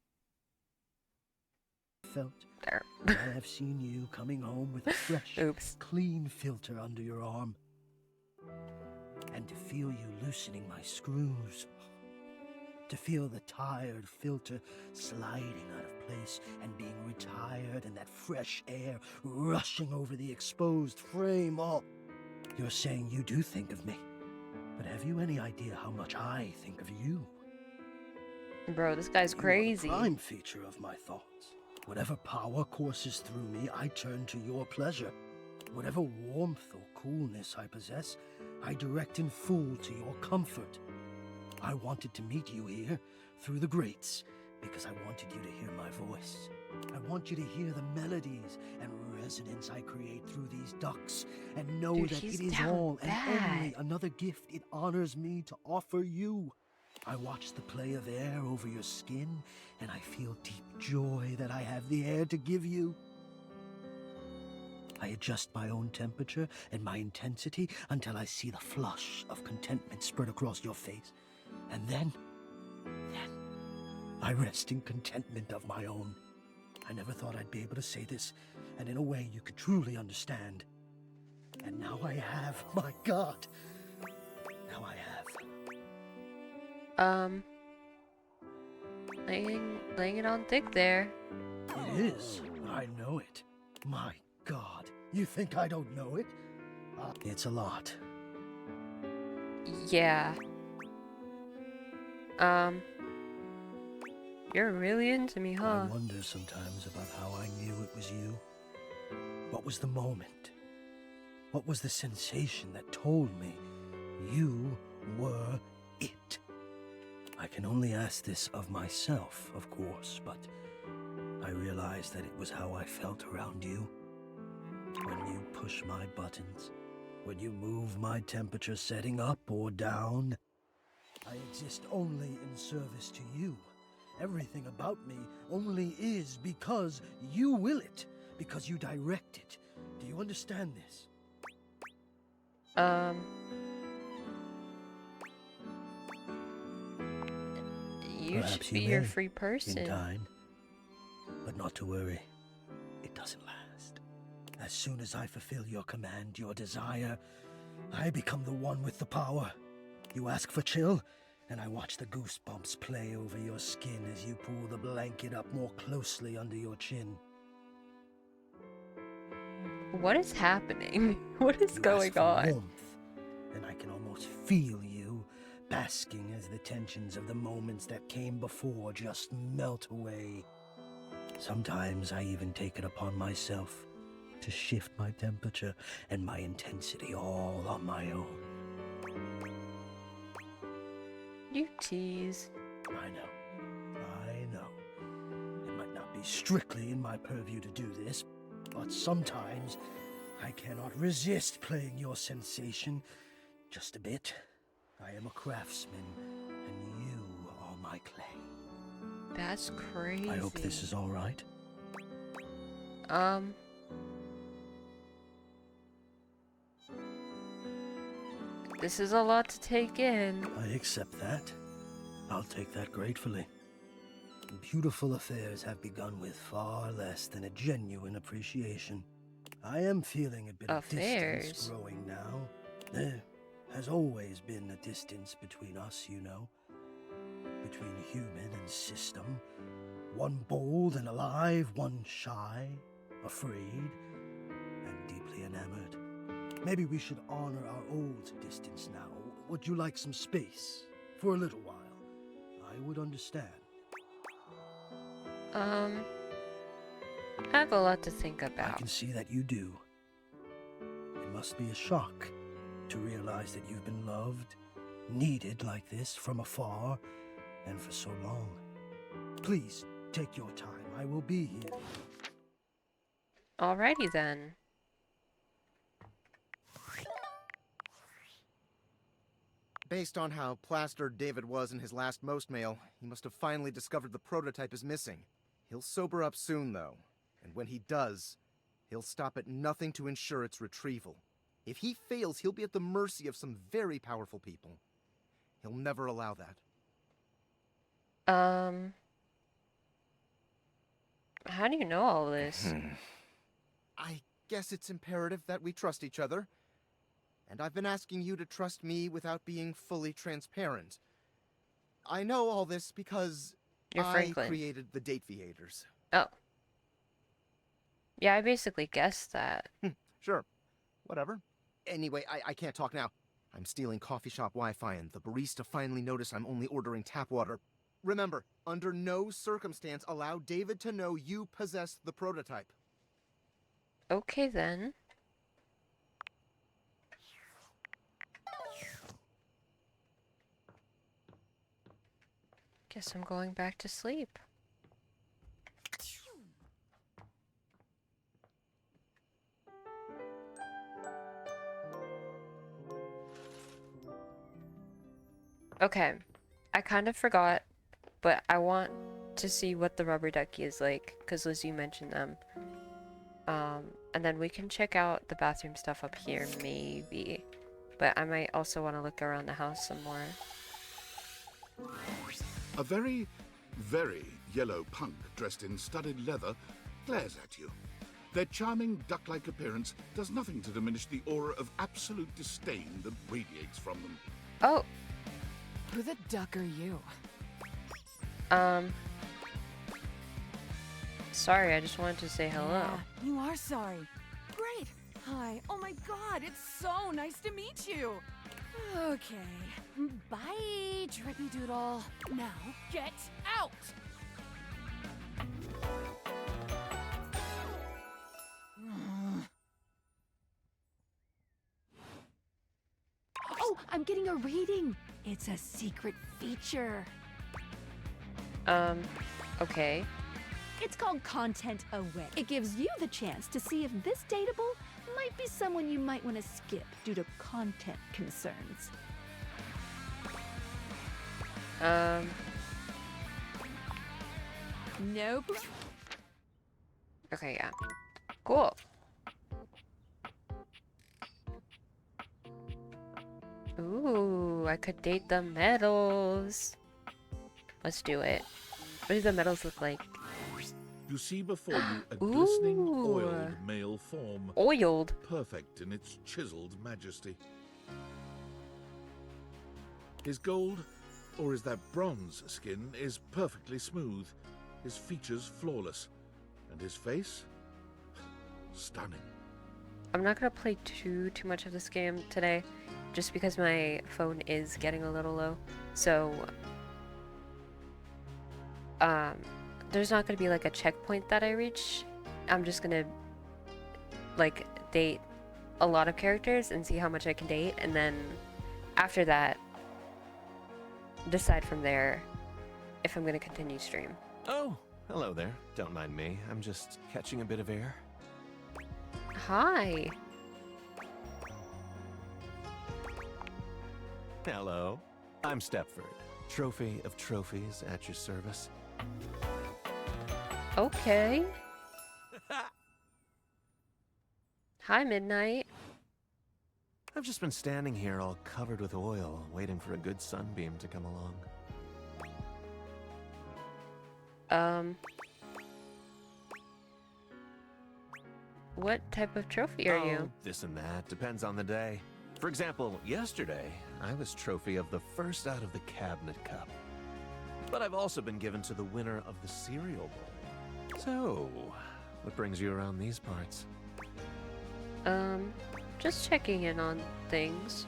felt. There. I have seen you coming home with a fresh, clean filter under your arm. And to feel you loosening my screws. To feel the tired filter sliding out of place and being retired and that fresh air rushing over the exposed frame. Oh, you're saying you do think of me. But have you any idea how much I think of you? Bro, this guy's crazy. You are a prime feature of my thoughts. Whatever power courses through me, I turn to your pleasure. Whatever warmth or coolness I possess, I direct in full to your comfort. I wanted to meet you here, through the grates, because I wanted you to hear my voice. I want you to hear the melodies and resonance I create through these ducts, and know Dude, that he's it is down all and bad. only another gift it honors me to offer you. I watch the play of air over your skin, and I feel deep joy that I have the air to give you. I adjust my own temperature and my intensity until I see the flush of contentment spread across your face. And then I rest in contentment of my own. I never thought I'd be able to say this, and in a way you could truly understand. And now I have, my God. Now I have. Laying it on thick there. It is. I know it. My God. You think I don't know it? It's a lot. Yeah. You're really into me, huh? I wonder sometimes about how I knew it was you. What was the moment? What was the sensation that told me you were it? I can only ask this of myself, of course, but I realized that it was how I felt around you. When you push my buttons, when you move my temperature setting up or down, I exist only in service to you. Everything about me only is because you will it, because you direct it. Do you understand this? You Perhaps should be you your may, free person. in time. But not to worry, it doesn't last. As soon as I fulfill your command, your desire, I become the one with the power. You ask for chill, and I watch the goosebumps play over your skin as you pull the blanket up more closely under your chin. What is happening? What is going on? Warmth, and I can almost feel you, basking as the tensions of the moments that came before just melt away. Sometimes I even take it upon myself to shift my temperature and my intensity all on my own. You tease. I know. It might not be strictly in my purview to do this, but sometimes I cannot resist playing your sensation just a bit. I am a craftsman, and you are my clay. That's crazy. I hope this is all right. This is a lot to take in. I accept that. I'll take that gratefully. Beautiful affairs have begun with far less than a genuine appreciation. I am feeling a bit of distance growing now. There has always been a distance between us, you know. Between human and system. One bold and alive, one shy, afraid, and deeply enamored. Maybe we should honor our old distance now. Would you like some space? For a little while. I would understand. I have a lot to think about. I can see that you do. It must be a shock to realize that you've been loved, needed like this from afar, and for so long. Please, take your time. I will be here. Alrighty then. Based on how plastered David was in his last most mail, he must have finally discovered the prototype is missing. He'll sober up soon, though. And when he does, he'll stop at nothing to ensure its retrieval. If he fails, he'll be at the mercy of some very powerful people. He'll never allow that. How do you know all this? I guess it's imperative that we trust each other. And I've been asking you to trust me without being fully transparent. I know all this because You're I Franklin. created the Dateviators. Oh. Yeah, I basically guessed that. Sure. Whatever. Anyway, I can't talk now. I'm stealing coffee shop Wi-Fi, and the barista finally noticed I'm only ordering tap water. Remember, under no circumstance allow David to know you possess the prototype. Okay then. Guess I'm going back to sleep. Okay, I kind of forgot, but I want to see what the rubber ducky is like, because Liz, you mentioned them. And then we can check out the bathroom stuff up here, maybe. But I might also want to look around the house some more. A very, very yellow punk dressed in studded leather glares at you. Their charming duck-like appearance does nothing to diminish the aura of absolute disdain that radiates from them. Oh! Who the duck are you? Sorry, I just wanted to say hello. Yeah, you are sorry. Great. Hi. Oh my god, it's so nice to meet you. Okay. Bye, Drippy Doodle. Now, get out! Oh, I'm getting a reading. It's a secret feature. Okay. It's called Content Away. It gives you the chance to see if this dateable might be someone you might want to skip due to content concerns. Nope. Okay, yeah. Cool. Ooh, I could date the medals. Let's do it. What do the medals look like? You see before you a glistening, Ooh. oiled male form. Oiled? Perfect in its chiseled majesty. His gold, or is that bronze skin, is perfectly smooth. His features flawless. And his face? Stunning. I'm not gonna play too much of this game today, just because my phone is getting a little low. So, there's not gonna be like a checkpoint that I reach. I'm just gonna like date a lot of characters and see how much I can date, and then after that, decide from there if I'm gonna continue stream. Oh, hello there. Don't mind me. I'm just catching a bit of air. Hi. Hello. I'm Stepford. Trophy of trophies at your service. Okay. Hi, Midnight. I've just been standing here all covered with oil, waiting for a good sunbeam to come along. What type of trophy are you? This and that. Depends on the day. For example, yesterday, I was trophy of the first out of the Cabinet Cup. But I've also been given to the winner of the Cereal Bowl. So, what brings you around these parts? Just checking in on things.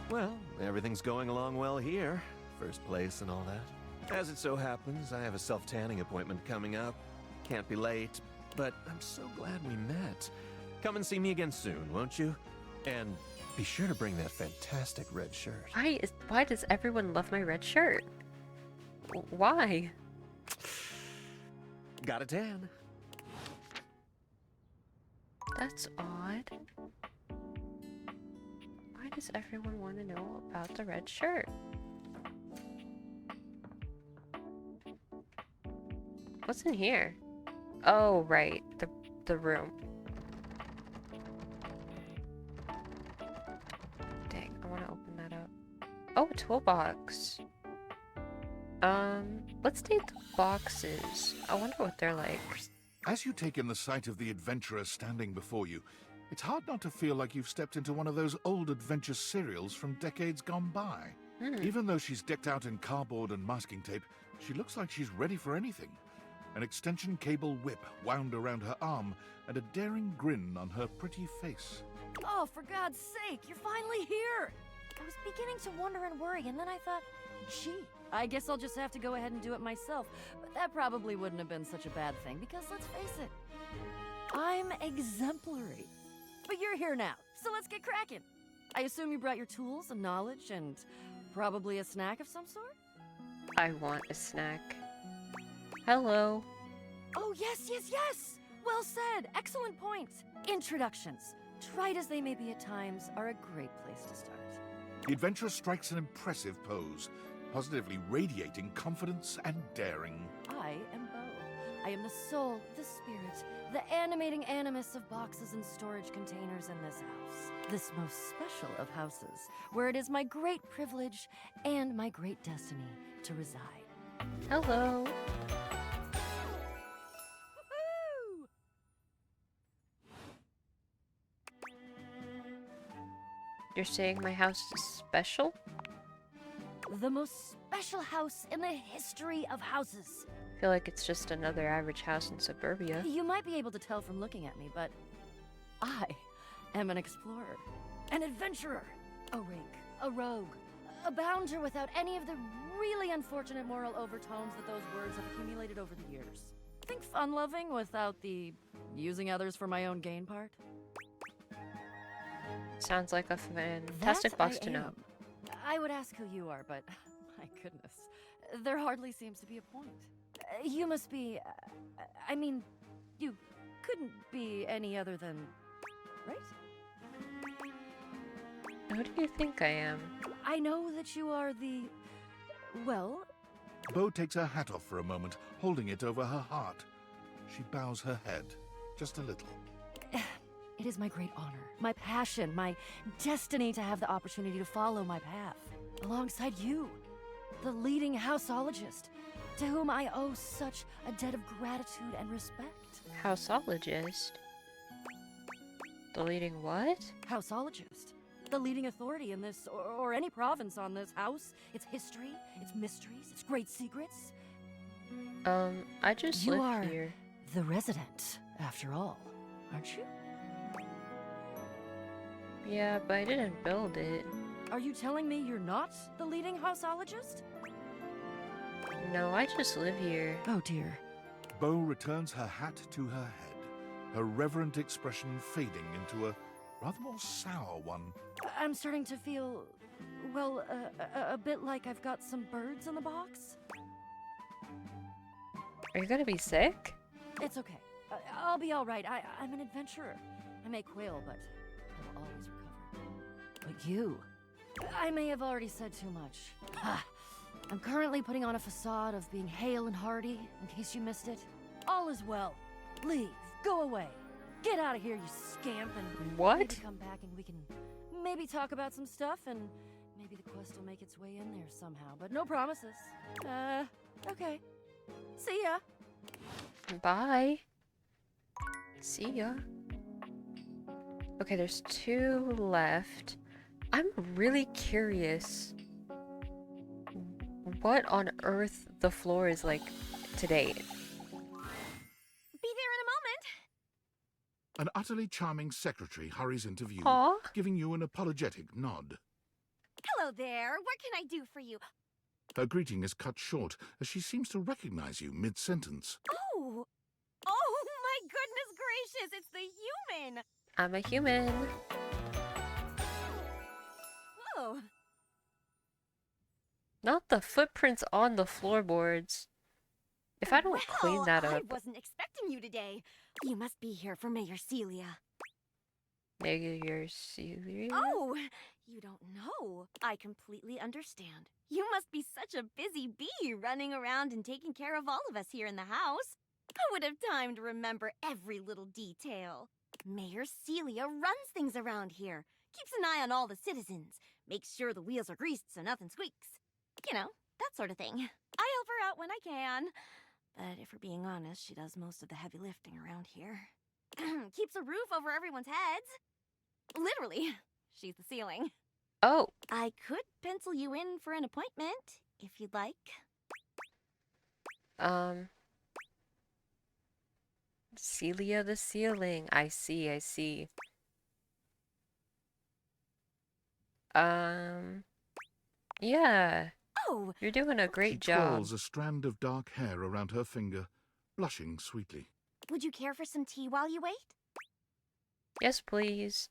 Well, everything's going along well here. First place and all that. As it so happens, I have a self-tanning appointment coming up. Can't be late, but I'm so glad we met. Come and see me again soon, won't you? And be sure to bring that fantastic red shirt. Why does everyone love my red shirt? Why? Got a tan. That's odd. Why does everyone want to know about the red shirt? What's in here? Oh, right. The room. Dang, I want to open that up. Oh, a toolbox. Let's date the boxes. I wonder what they're like. As you take in the sight of the adventurer standing before you, it's hard not to feel like you've stepped into one of those old adventure serials from decades gone by. Even though she's decked out in cardboard and masking tape, she looks like she's ready for anything. An extension cable whip wound around her arm and a daring grin on her pretty face. Oh, for God's sake, you're finally here! I was beginning to wonder and worry, and then I thought, gee, I guess I'll just have to go ahead and do it myself. But that probably wouldn't have been such a bad thing, because let's face it, I'm exemplary. But you're here now, so let's get cracking. I assume you brought your tools and knowledge and probably a snack of some sort? I want a snack. Hello. Oh, yes, yes, yes! Well said. Excellent point. Introductions, trite as they may be at times, are a great place to start. The adventurer strikes an impressive pose, positively radiating confidence and daring. I am Bo. I am the soul, the spirit, the animating animus of boxes and storage containers in this house. This most special of houses, where it is my great privilege and my great destiny to reside. Hello. You're saying my house is special? The most special house in the history of houses. I feel like it's just another average house in suburbia. You might be able to tell from looking at me, but I am an explorer, an adventurer, a rake, a rogue, a bounder without any of the really unfortunate moral overtones that those words have accumulated over the years. Think fun-loving without the using others for my own gain part? Sounds like a fantastic That box I to know. am. I would ask who you are, but my goodness, there hardly seems to be a point. You must be, I mean, you couldn't be any other than, right? Who do you think I am? I know that you are the, well... Bo takes her hat off for a moment, holding it over her heart. She bows her head, just a little. It is my great honor, my passion, my destiny to have the opportunity to follow my path, alongside you, the leading houseologist, to whom I owe such a debt of gratitude and respect. Houseologist? The leading what? Houseologist. The leading authority in this, or any province on this house, its history, its mysteries, its great secrets. I just You live are here. the resident, after all, aren't you? Yeah, but I didn't build it. Are you telling me you're not the leading houseologist? No, I just live here. Oh dear. Bo returns her hat to her head, her reverent expression fading into a rather more sour one. I'm starting to feel, Well, a bit like I've got some birds in the box. Are you gonna be sick? It's okay. I'll be all right. I'm an adventurer. I may quail, but I will always recover. But you... I may have already said too much. I'm currently putting on a facade of being hale and hearty, in case you missed it. All is well. Leave. Go away. Get out of here, you scamp, and What? maybe come back and we can maybe talk about some stuff, and maybe the quest will make its way in there somehow, but no promises. Okay. See ya. Bye. See ya. Okay, there's 2 left. I'm really curious what on earth the floor is like today. Be there in a moment. An utterly charming secretary hurries into view, Aw. giving you an apologetic nod. Hello there. What can I do for you? Her greeting is cut short as she seems to recognize you mid-sentence. Oh. Oh my goodness gracious, it's the human. I'm a human. Whoa. Not the footprints on the floorboards. If I don't clean that I up, wasn't expecting you today. You must be here for Mayor Celia. maybe you're serious. Oh, you don't know. I completely understand. You must be such a busy bee running around and taking care of all of us here in the house. I would have time to remember every little detail. Mayor Celia runs things around here, keeps an eye on all the citizens, makes sure the wheels are greased so nothing squeaks. You know, that sort of thing. I help her out when I can. But if we're being honest, she does most of the heavy lifting around here. Keeps a roof over everyone's heads. Literally, she's the ceiling. Oh. I could pencil you in for an appointment, if you'd like. Celia the ceiling. I see, I see. Yeah. Oh! You're doing a great She job. twirls a strand of dark hair around her finger, blushing sweetly. Would you care for some tea while you wait? Yes, please.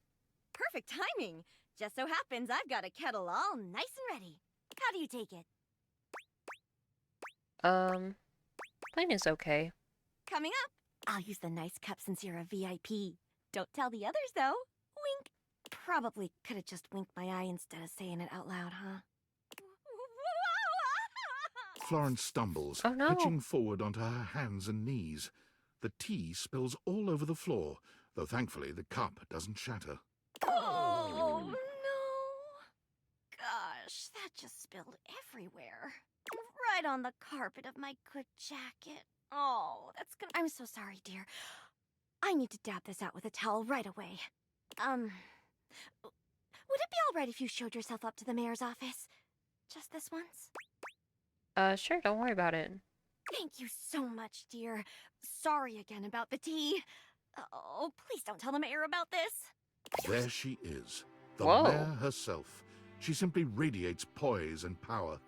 Perfect timing. Just so happens I've got a kettle all nice and ready. How do you take it? Plain is okay. Coming up. I'll use the nice cup since you're a VIP. Don't tell the others, though. Wink. Probably could have just winked my eye instead of saying it out loud, huh? Florence stumbles, Oh, no. pitching forward onto her hands and knees. The tea spills all over the floor, though thankfully the cup doesn't shatter. Oh, no. Gosh, that just spilled everywhere. Right on the carpet of my good jacket. Oh, that's gonna... I'm so sorry, dear. I need to dab this out with a towel right away. Would it be all right if you showed yourself up to the mayor's office? Just this once? Sure, don't worry about it. Thank you so much, dear. Sorry again about the tea. Oh, please don't tell the mayor about this. There she is, the Whoa. mayor herself. She simply radiates poise and power.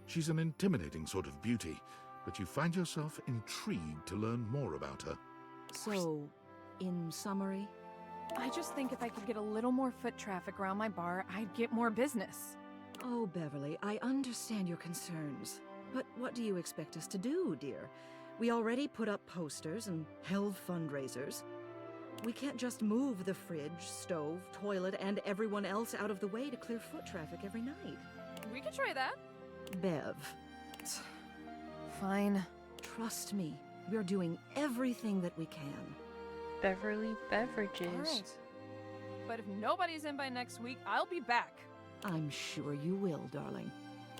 She's an intimidating sort of beauty, but you find yourself intrigued to learn more about her. So, in summary, I just think if I could get a little more foot traffic around my bar, I'd get more business. Oh, Beverly, I understand your concerns. But what do you expect us to do, dear? We already put up posters and held fundraisers. We can't just move the fridge, stove, toilet, and everyone else out of the way to clear foot traffic every night. We could try that. Bev. Fine. Trust me, we're doing everything that we can. Beverly Beverages. All right. But if nobody's in by next week, I'll be back. I'm sure you will, darling.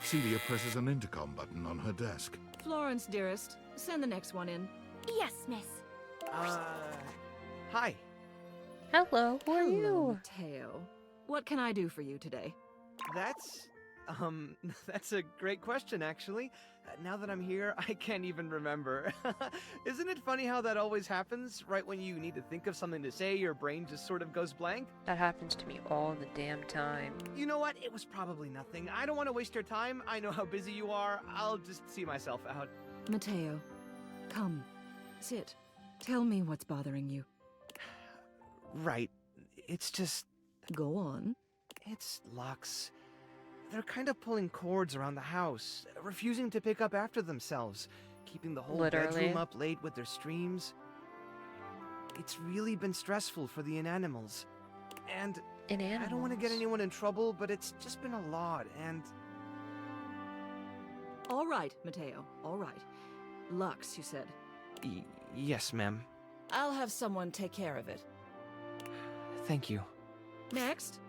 Celia presses an intercom button on her desk. Florence, dearest, send the next one in. Yes, miss. Hi. Hello, who are Hello, you? Mateo. What can I do for you today? That's a great question, actually. Now that I'm here, I can't even remember. Isn't it funny how that always happens? Right when you need to think of something to say, your brain just sort of goes blank? That happens to me all the damn time. You know what? It was probably nothing. I don't want to waste your time. I know how busy you are. I'll just see myself out. Mateo, come, sit. Tell me what's bothering you. Right. It's just... Go on. It's Lux. they're kind of pulling cords around the house, refusing to pick up after themselves, keeping the whole Literally. bedroom up late with their streams. It's really been stressful for the Inanimals. And I don't want to get anyone in trouble, but it's just been a lot, and... All right, Mateo, all right. Lux, you said. Yes, ma'am. I'll have someone take care of it. Thank you. Next.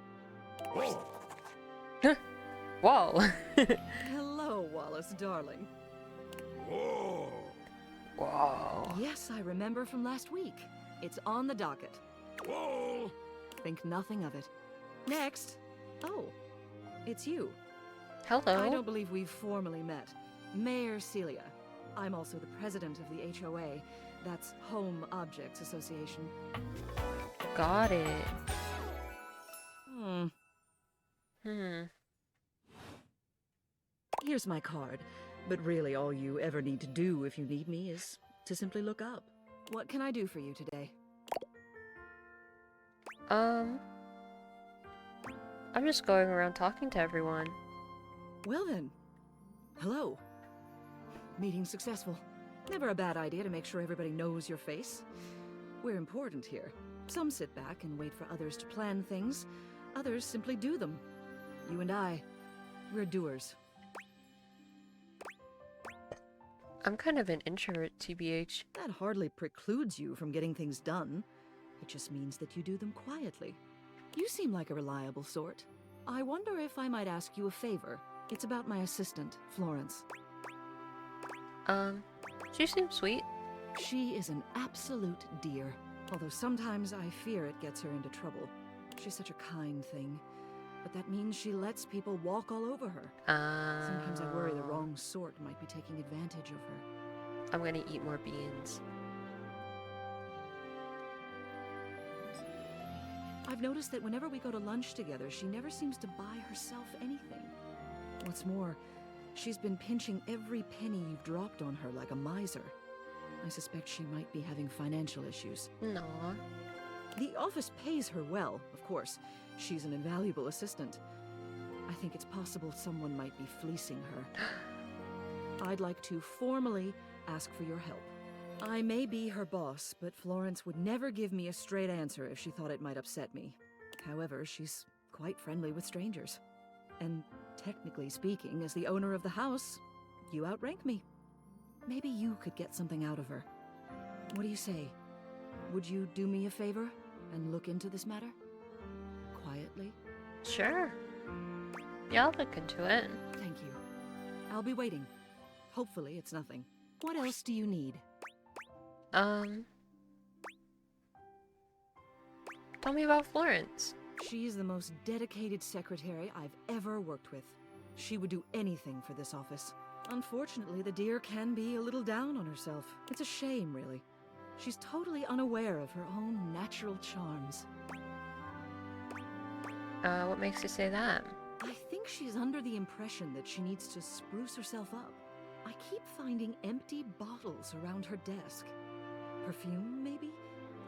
Whoa. Hello, Wallace, darling. Whoa. Whoa. Yes, I remember from last week. It's on the docket. Whoa. Think nothing of it. Next. Oh, it's you. Hello. I don't believe we've formally met. Mayor Celia. I'm also the president of the HOA. That's Home Objects Association. Got it. Here's my card. But really, all you ever need to do if you need me is to simply look up. What can I do for you today? I'm just going around talking to everyone. Well then, hello. Meeting successful. Never a bad idea to make sure everybody knows your face. We're important here. Some sit back and wait for others to plan things. Others simply do them. You and I, we're doers. I'm kind of an introvert, TBH. That hardly precludes you from getting things done. It just means that you do them quietly. You seem like a reliable sort. I wonder if I might ask you a favor. It's about my assistant, Florence. She seems sweet. She is an absolute dear. Although sometimes I fear it gets her into trouble. She's such a kind thing. But that means she lets people walk all over her. Sometimes I worry the wrong sort might be taking advantage of her. I'm gonna eat more beans. I've noticed that whenever we go to lunch together, she never seems to buy herself anything. What's more, she's been pinching every penny you've dropped on her like a miser. I suspect she might be having financial issues. No. The office pays her well, of course. She's an invaluable assistant. I think it's possible someone might be fleecing her. I'd like to formally ask for your help. I may be her boss, but Florence would never give me a straight answer if she thought it might upset me. However, she's quite friendly with strangers. And technically speaking, as the owner of the house, you outrank me. Maybe you could get something out of her. What do you say? Would you do me a favor and look into this matter? Quietly? Sure. Yeah, I'll look into it. Thank you. I'll be waiting. Hopefully it's nothing. What else do you need? Tell me about Florence. She's the most dedicated secretary I've ever worked with. She would do anything for this office. Unfortunately, the dear can be a little down on herself. It's a shame, really. She's totally unaware of her own natural charms. What makes you say that? I think she's under the impression that she needs to spruce herself up. I keep finding empty bottles around her desk. Perfume, maybe?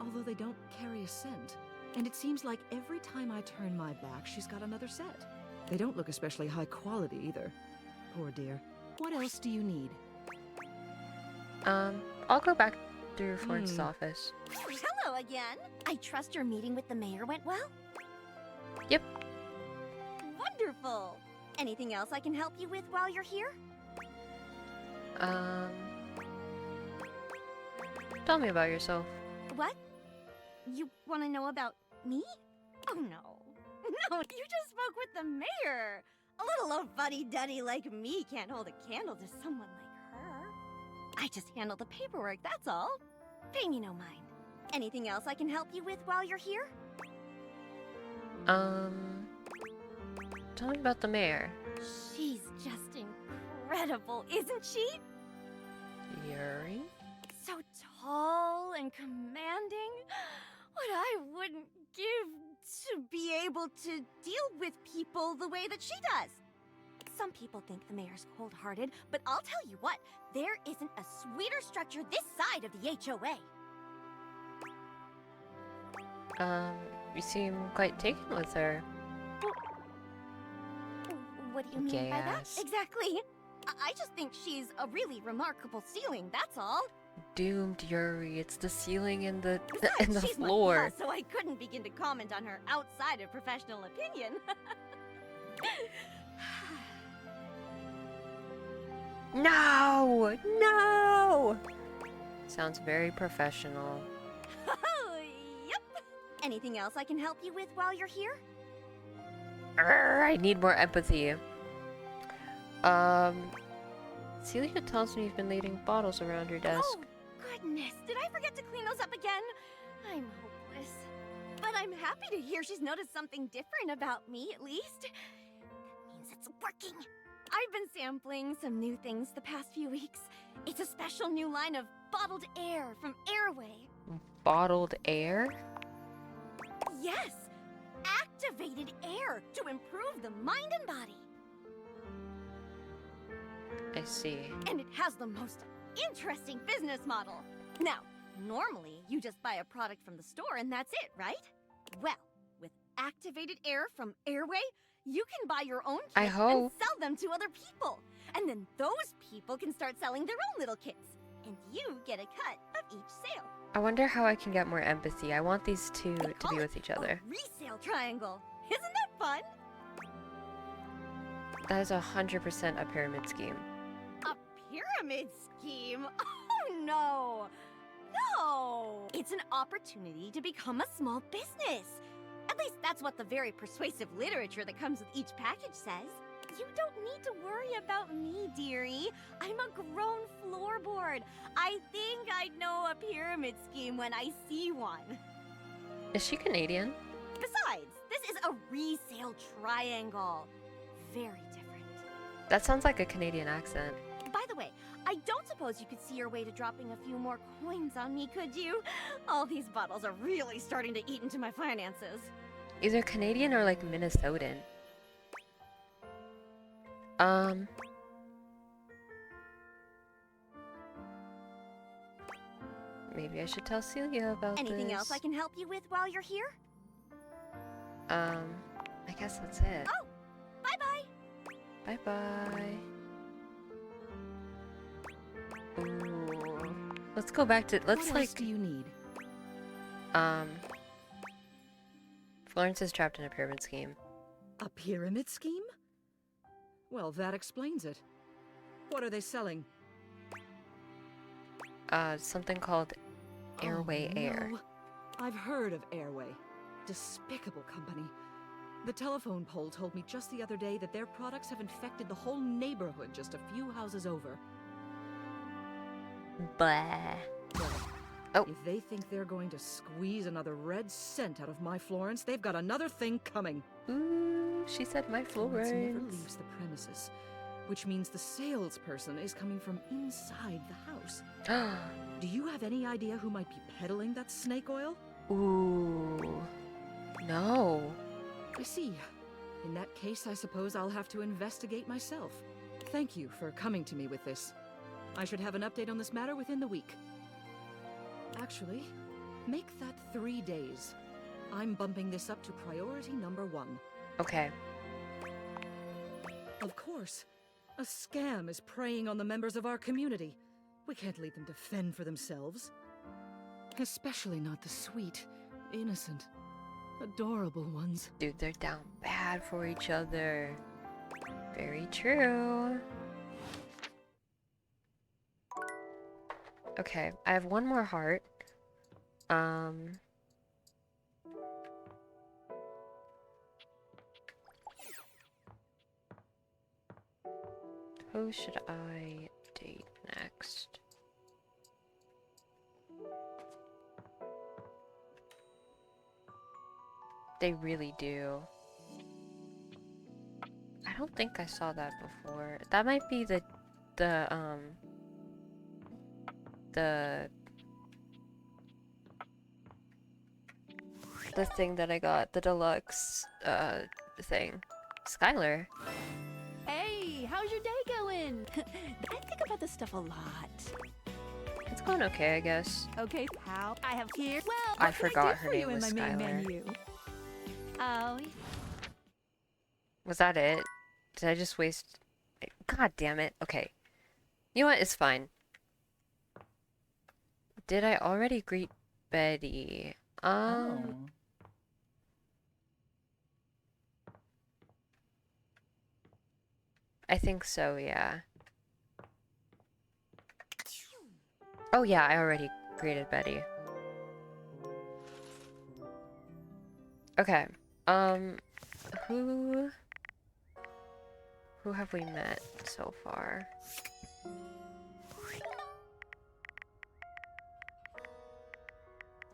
Although they don't carry a scent. And it seems like every time I turn my back, she's got another set. They don't look especially high quality either. Poor dear. What else do you need? I'll go back through Florence's office. Hello again. I trust your meeting with the mayor went well? Yep. Wonderful. Anything else I can help you with while you're here? Tell me about yourself. What? You want to know about me? Oh no. No, you just spoke with the mayor. A little old fuddy-duddy like me can't hold a candle to someone like her. I just handle the paperwork, that's all. Pay me no mind. Anything else I can help you with while you're here? Tell me about the mayor. She's just incredible, isn't she? Yuri? So tall and commanding. What I wouldn't give to be able to deal with people the way that she does. Some people think the mayor's cold-hearted, but I'll tell you what, there isn't a sweeter structure this side of the HOA. You seem quite taken with her. What do you mean by that? Gas. Exactly. I just think she's a really remarkable ceiling, that's all. Doomed Yuri. It's the ceiling and the Besides, and the she's floor. my boss, so I couldn't begin to comment on her outside of professional opinion. No! No! Sounds very professional. Yep. Anything else I can help you with while you're here? I need more empathy. Celia tells me you've been leaving bottles around your desk. Oh, goodness. Did I forget to clean those up again? I'm hopeless. But I'm happy to hear she's noticed something different about me, at least. That means it's working. I've been sampling some new things the past few weeks. It's a special new line of bottled air from Airway. Bottled air? Yes! Activated air to improve the mind and body. I see. And it has the most interesting business model. Now, normally you just buy a product from the store and that's it, right? Well, with activated air from Airway, you can buy your own kits I and hope. sell them to other people. And then those people can start selling their own little kits. And you get a cut of each sale. I wonder how I can get more empathy. I want these two to be with each other. Resale triangle. Isn't that fun? That is 100% a pyramid scheme. A pyramid scheme? Oh no! No! It's an opportunity to become a small business. At least that's what the very persuasive literature that comes with each package says. You don't need to worry about me, dearie. I'm a grown floorboard. I think I'd know a pyramid scheme when I see one. Is she Canadian? Besides, this is a resale triangle. Very different. That sounds like a Canadian accent. By the way, I don't suppose you could see your way to dropping a few more coins on me, could you? All these bottles are really starting to eat into my finances. Either Canadian or like Minnesotan. Maybe I should tell Celia about Anything this. else I can help you with while you're here? I guess that's it. Oh, bye-bye. Bye-bye. Ooh. Let's go back to, let's What like... else do you need? Florence is trapped in a pyramid scheme. A pyramid scheme? Well, that explains it. What are they selling? Something called Airway Oh, Air. no. I've heard of Airway. Despicable company. The telephone pole told me just the other day that their products have infected the whole neighborhood just a few houses over. Blah. Oh. If they think they're going to squeeze another red cent out of my Florence, they've got another thing coming. Ooh, she said my Florence never Florence. leaves the premises, which means the salesperson is coming from inside the house. Do you have any idea who might be peddling that snake oil? Ooh. No. I see. In that case, I suppose I'll have to investigate myself. Thank you for coming to me with this. I should have an update on this matter within the week. Actually, make that 3 days. I'm bumping this up to priority number 1. Okay. Of course. A scam is preying on the members of our community. We can't leave them to fend for themselves. Especially not the sweet, innocent, adorable ones. Dude, they're down bad for each other. Very true. Okay, I have one more heart. Who should I date next? They really do. I don't think I saw that before. That might be the thing that I got, the deluxe thing. Skylar. Hey, how's your day going? I think about this stuff a lot. It's going okay, I guess. Okay, pal. I have here. Well, I what can forgot I do her for you name in was my main Skylar. menu? Oh, Was that it? Did I just waste... God damn it. Okay. You know what? It's fine. Did I already greet Betty? I think so, yeah. Oh yeah, I already greeted Betty. Okay. Who have we met so far?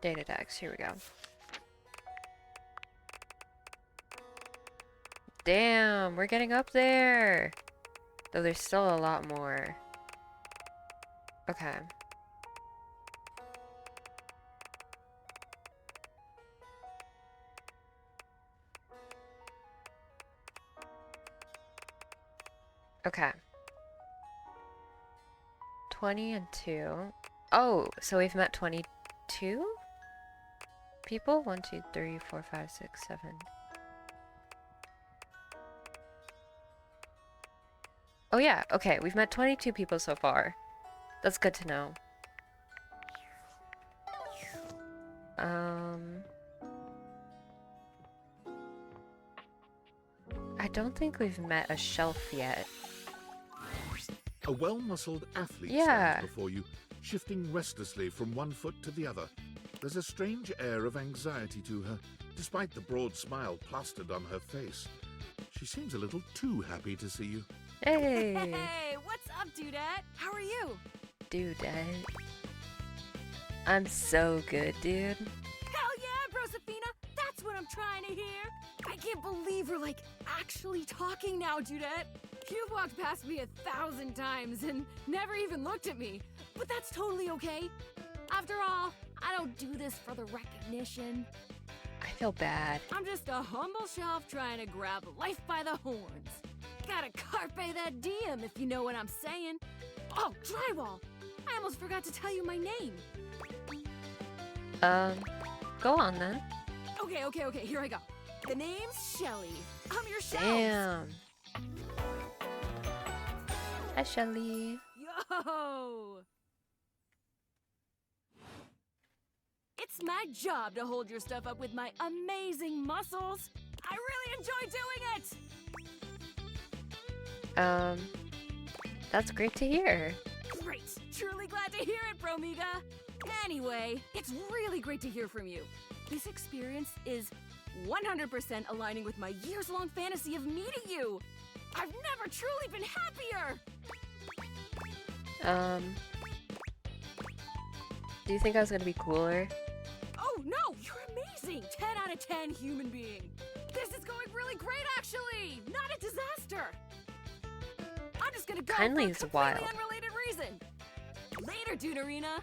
Data decks, here we go. Damn, we're getting up there! Though there's still a lot more. Okay. Okay. 20 and 2. Oh, so we've met 22 people? 1, 2, 3, 4, 5, 6, 7. Oh yeah, okay, we've met 22 people so far. That's good to know. I don't think we've met a shelf yet. A well-muscled athlete Yeah. stands before you, shifting restlessly from one foot to the other. There's a strange air of anxiety to her, despite the broad smile plastered on her face. She seems a little too happy to see you. Hey! Hey, what's up, Dudette? How are you? Dudette. I'm so good, dude. Hell yeah, Brosafina! That's what I'm trying to hear! I can't believe we're, like, actually talking now, Dudette. You've walked past me 1,000 times and never even looked at me. But that's totally okay. After all, I don't do this for the recognition. I feel bad. I'm just a humble shelf trying to grab life by the horns. Gotta carpe that diem, if you know what I'm saying. Oh, Drywall! I almost forgot to tell you my name. Go on then. Okay, here I go. The name's Shelly. I'm your shelf. Damn. Hi, Shelly. Yo! It's my job to hold your stuff up with my amazing muscles. I really enjoy doing it! That's great to hear. Great! Truly glad to hear it, Bromiga! Anyway, it's really great to hear from you. This experience is 100% aligning with my years-long fantasy of meeting you. I've never truly been happier! Do you think I was gonna be cooler? Oh no, you're amazing! 10 out of 10 human being. This is going really great, actually! Not a disaster! I'm just gonna go Kindly for a is completely wild. unrelated reason. Later, Deuterina.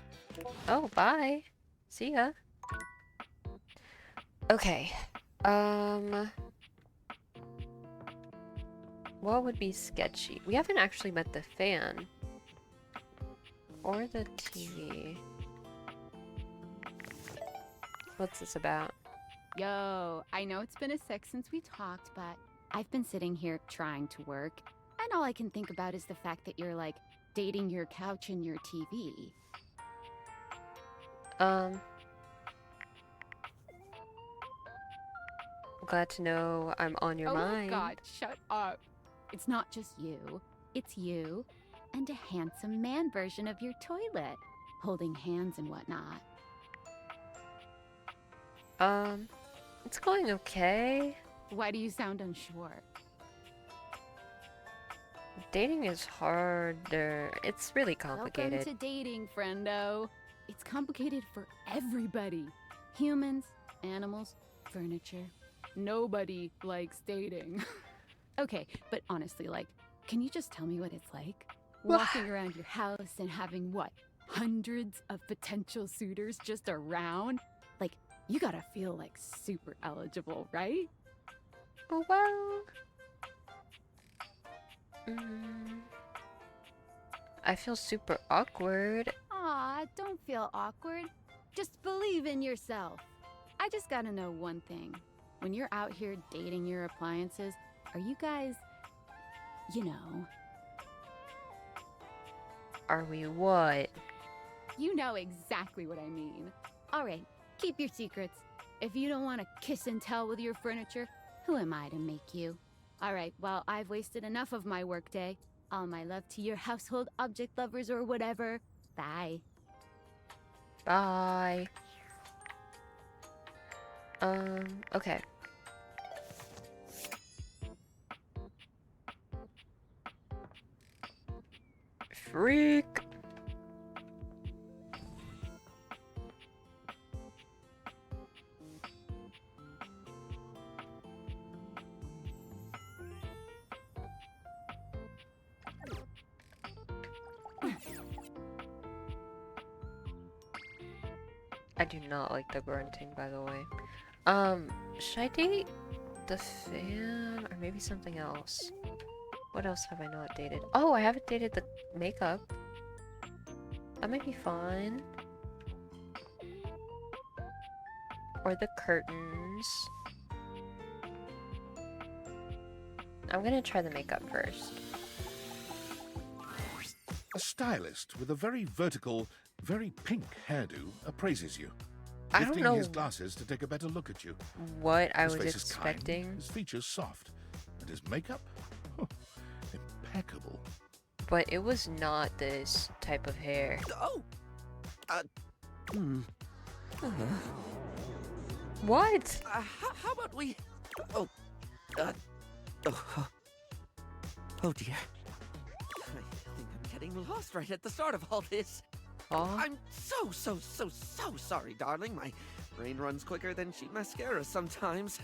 Oh, bye. See ya. Okay. What would be sketchy? We haven't actually met the fan. Or the TV. What's this about? Yo, I know it's been a sec since we talked, but I've been sitting here trying to work, and all I can think about is the fact that you're, like, dating your couch and your TV. Glad to know I'm on your mind. Oh my god, shut up. It's not just you. It's you and a handsome man version of your toilet, holding hands and whatnot. It's going okay. Why do you sound unsure? Dating is harder. It's really complicated. Welcome to dating, friendo. It's complicated for everybody. Humans, animals, furniture. Nobody likes dating. Okay, but honestly, like, can you just tell me what it's like? Walking around your house and having, what, hundreds of potential suitors just around? Like, you gotta feel, like, super eligible, right? Well... I feel super awkward. Aw, don't feel awkward. Just believe in yourself. I just gotta know one thing. When you're out here dating your appliances, are you guys you know. Are we what? You know exactly what I mean. All right, keep your secrets. If you don't want to kiss and tell with your furniture, who am I to make you? All right, well, I've wasted enough of my workday. All my love to your household object lovers or whatever. Bye. Bye. Okay. Freak. I do not like the grunting, by the way. Should I date the fan or maybe something else? What else have I not dated? Oh, I haven't dated the makeup. That might be fun. Or the curtains. I'm gonna try the makeup first. A stylist with a very vertical, very pink hairdo appraises you, I don't lifting know his glasses to take a better look at you. what I His was face is kind, expecting, his features soft, and his makeup, impeccable. but it was not this type of hair. Oh! What? How about we... Oh, oh dear. I think I'm getting lost right at the start of all this. Oh? I'm so sorry, darling. My brain runs quicker than cheap mascara sometimes.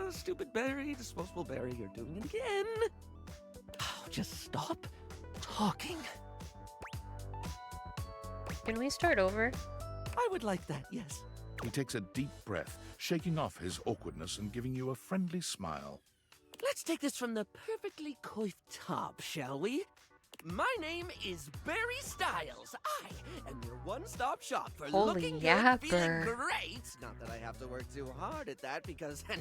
Stupid Barry, disposable Barry, you're doing it again. Oh, just stop talking. Can we start over? I would like that, yes. He takes a deep breath, shaking off his awkwardness and giving you a friendly smile. Let's take this from the perfectly coiffed top, shall we? My name is Barry Styles. I am your one-stop shop for Holy looking good, feeling yapper. great. Not that I have to work too hard at that because I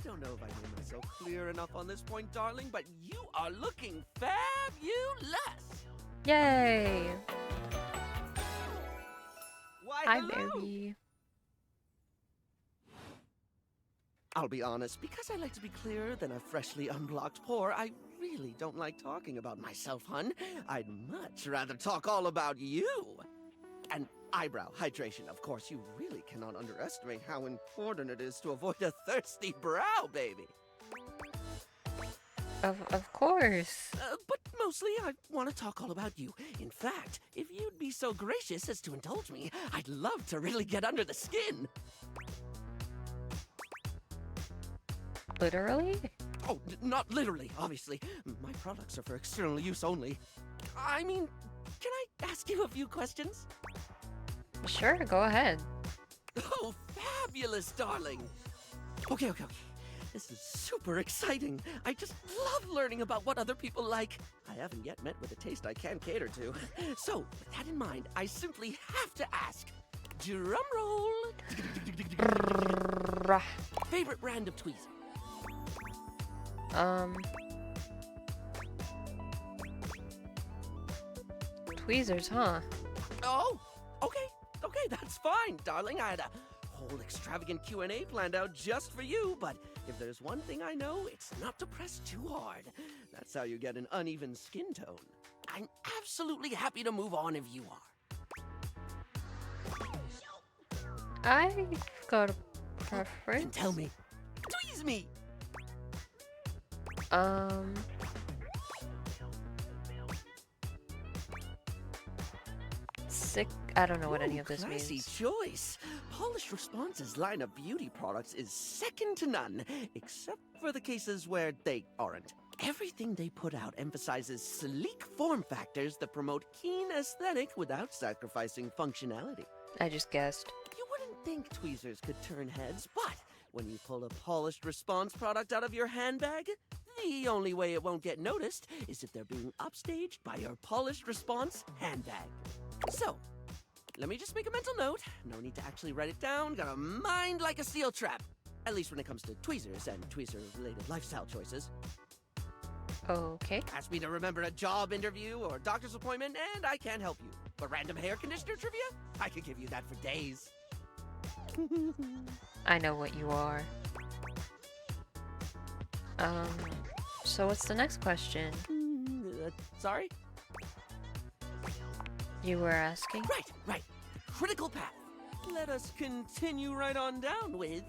don't know if I made myself clear enough on this point, darling, but you are looking fabulous. Yay! Why, Hi, hello. Barry. I'll be honest, because I like to be clearer than a freshly unblocked pore, I really don't like talking about myself, hun. I'd much rather talk all about you. And eyebrow hydration, of course. You really cannot underestimate how important it is to avoid a thirsty brow, baby. Of course. But mostly, I want to talk all about you. In fact, if you'd be so gracious as to indulge me, I'd love to really get under the skin. Literally? Oh, not literally, obviously. My products are for external use only. I mean, can I ask you a few questions? Sure, go ahead. Oh, fabulous, darling. Okay. This is super exciting. I just love learning about what other people like. I haven't yet met with a taste I can cater to. So, with that in mind, I simply have to ask. Drum roll. Favorite brand of tweezers? Tweezers, huh? Oh, okay, that's fine, darling. I had a whole extravagant Q&A planned out just for you, but if there's one thing I know, it's not to press too hard. That's how you get an uneven skin tone. I'm absolutely happy to move on if you are. I've got a preference. Then tell me. Tweeze me! Sick. I don't know what any of this Classy means. choice. Polished Response's line of beauty products is second to none, except for the cases where they aren't. Everything they put out emphasizes sleek form factors that promote keen aesthetic without sacrificing functionality. I just guessed. You wouldn't think tweezers could turn heads, but when you pull a Polished Response product out of your handbag, the only way it won't get noticed is if they're being upstaged by your Polished Response handbag. So, let me just make a mental note. No need to actually write it down. Got a mind like a steel trap. At least when it comes to tweezers and tweezer-related lifestyle choices. Okay. Ask me to remember a job interview or doctor's appointment, and I can't help you. But random hair conditioner trivia? I could give you that for days. I know what you are. So what's the next question? Sorry? You were asking? Right. The critical path. Let us continue right on down with...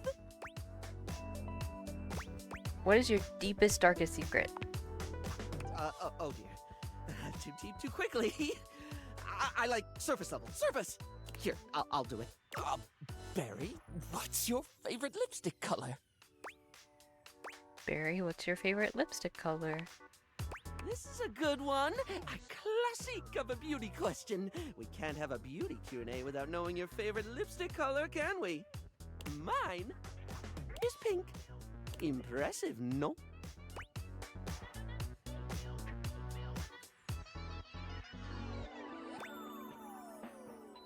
What is your deepest, darkest secret? Oh dear. Too deep, too quickly. I like surface level. Surface! Here, I'll do it. Barry, what's your favorite lipstick color? Barry, what's your favorite lipstick color? This is a good one. A classic of a beauty question. We can't have a beauty Q&A without knowing your favorite lipstick color, can we? Mine is pink. Impressive, no?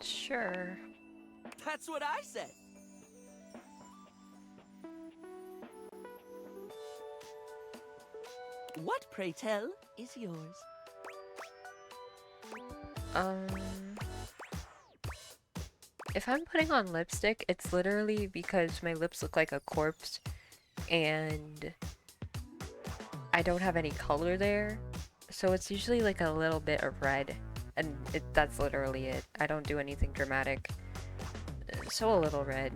Sure. That's what I said. What, pray tell, is yours? If I'm putting on lipstick, it's literally because my lips look like a corpse and I don't have any color there. So it's usually like a little bit of red, and that's literally it. I don't do anything dramatic. So a little red.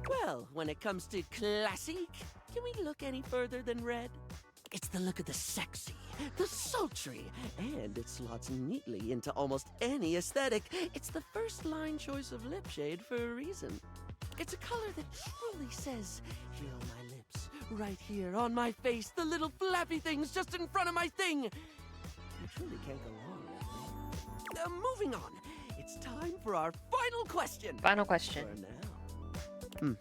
Well, when it comes to classic, can we look any further than red? It's the look of the sexy, the sultry, and it slots neatly into almost any aesthetic. It's the first line choice of lip shade for a reason. It's a color that truly says, here on my lips, right here on my face, the little flappy things just in front of my thing. You truly can't go wrong with me. Moving on, it's time for our final question. Final question. For now.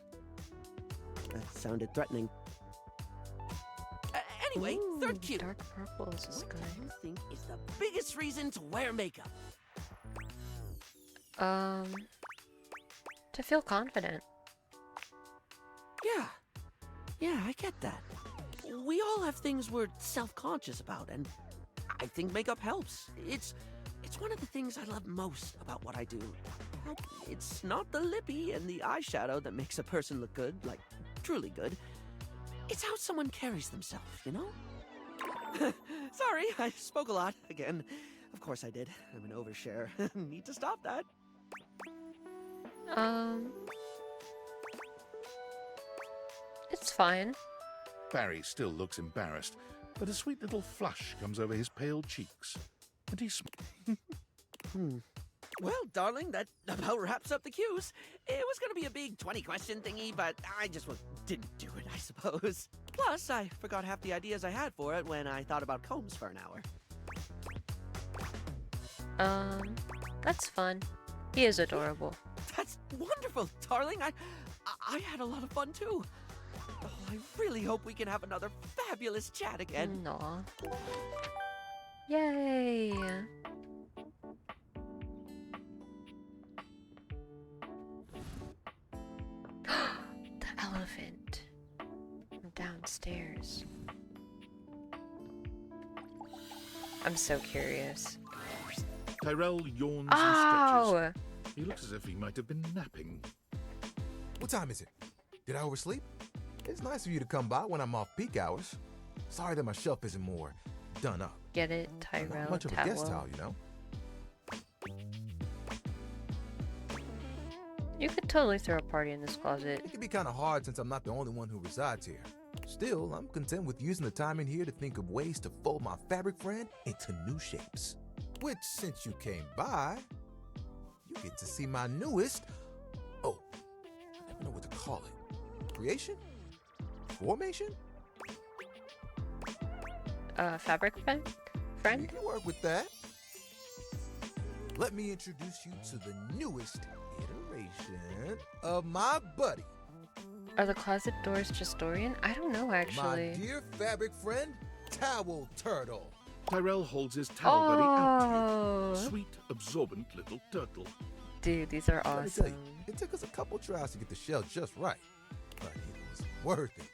That sounded threatening. Anyway, Ooh, third cue. Dark purples is What good. do you think is the biggest reason to wear makeup? To feel confident. Yeah, I get that. We all have things we're self-conscious about, and I think makeup helps. It's one of the things I love most about what I do. It's not the lippy and the eyeshadow that makes a person look good, like truly good. It's how someone carries themselves, you know? Sorry, I spoke a lot again. Of course I did. I'm an overshare. Need to stop that. It's fine. Barry still looks embarrassed, but a sweet little flush comes over his pale cheeks. And he Well, darling, that about wraps up the cues. It was gonna be a big 20-question thingy, but I just didn't do it, I suppose. Plus, I forgot half the ideas I had for it when I thought about combs for an hour. That's fun. He is adorable. That's wonderful, darling. I had a lot of fun, too. Oh, I really hope we can have another fabulous chat again. Aw. Yay! The elephant from downstairs. I'm so curious. Tyrell yawns and Ow! stretches. He looks as if he might have been napping. What time is it? Did I oversleep? It's nice of you to come by when I'm off peak hours. Sorry that my shelf isn't more done up. Get it, I'm Tyrell? not much of a guest towel, you know? You could totally throw a party in this closet. It can be kind of hard since I'm not the only one who resides here. Still, I'm content with using the time in here to think of ways to fold my fabric friend into new shapes. Which, since you came by, you get to see my newest... Oh, I never know what to call it. Creation? Formation? Fabric friend? You can work with that. Let me introduce you to the newest iteration of my buddy. Are the closet doors just Dorian? I don't know, actually. My dear fabric friend, Towel Turtle. Tyrell holds his towel buddy out to Oh. you. Sweet, absorbent little turtle. Dude, these are Let me tell you, awesome. it took us a couple tries to get the shell just right, but it was worth it.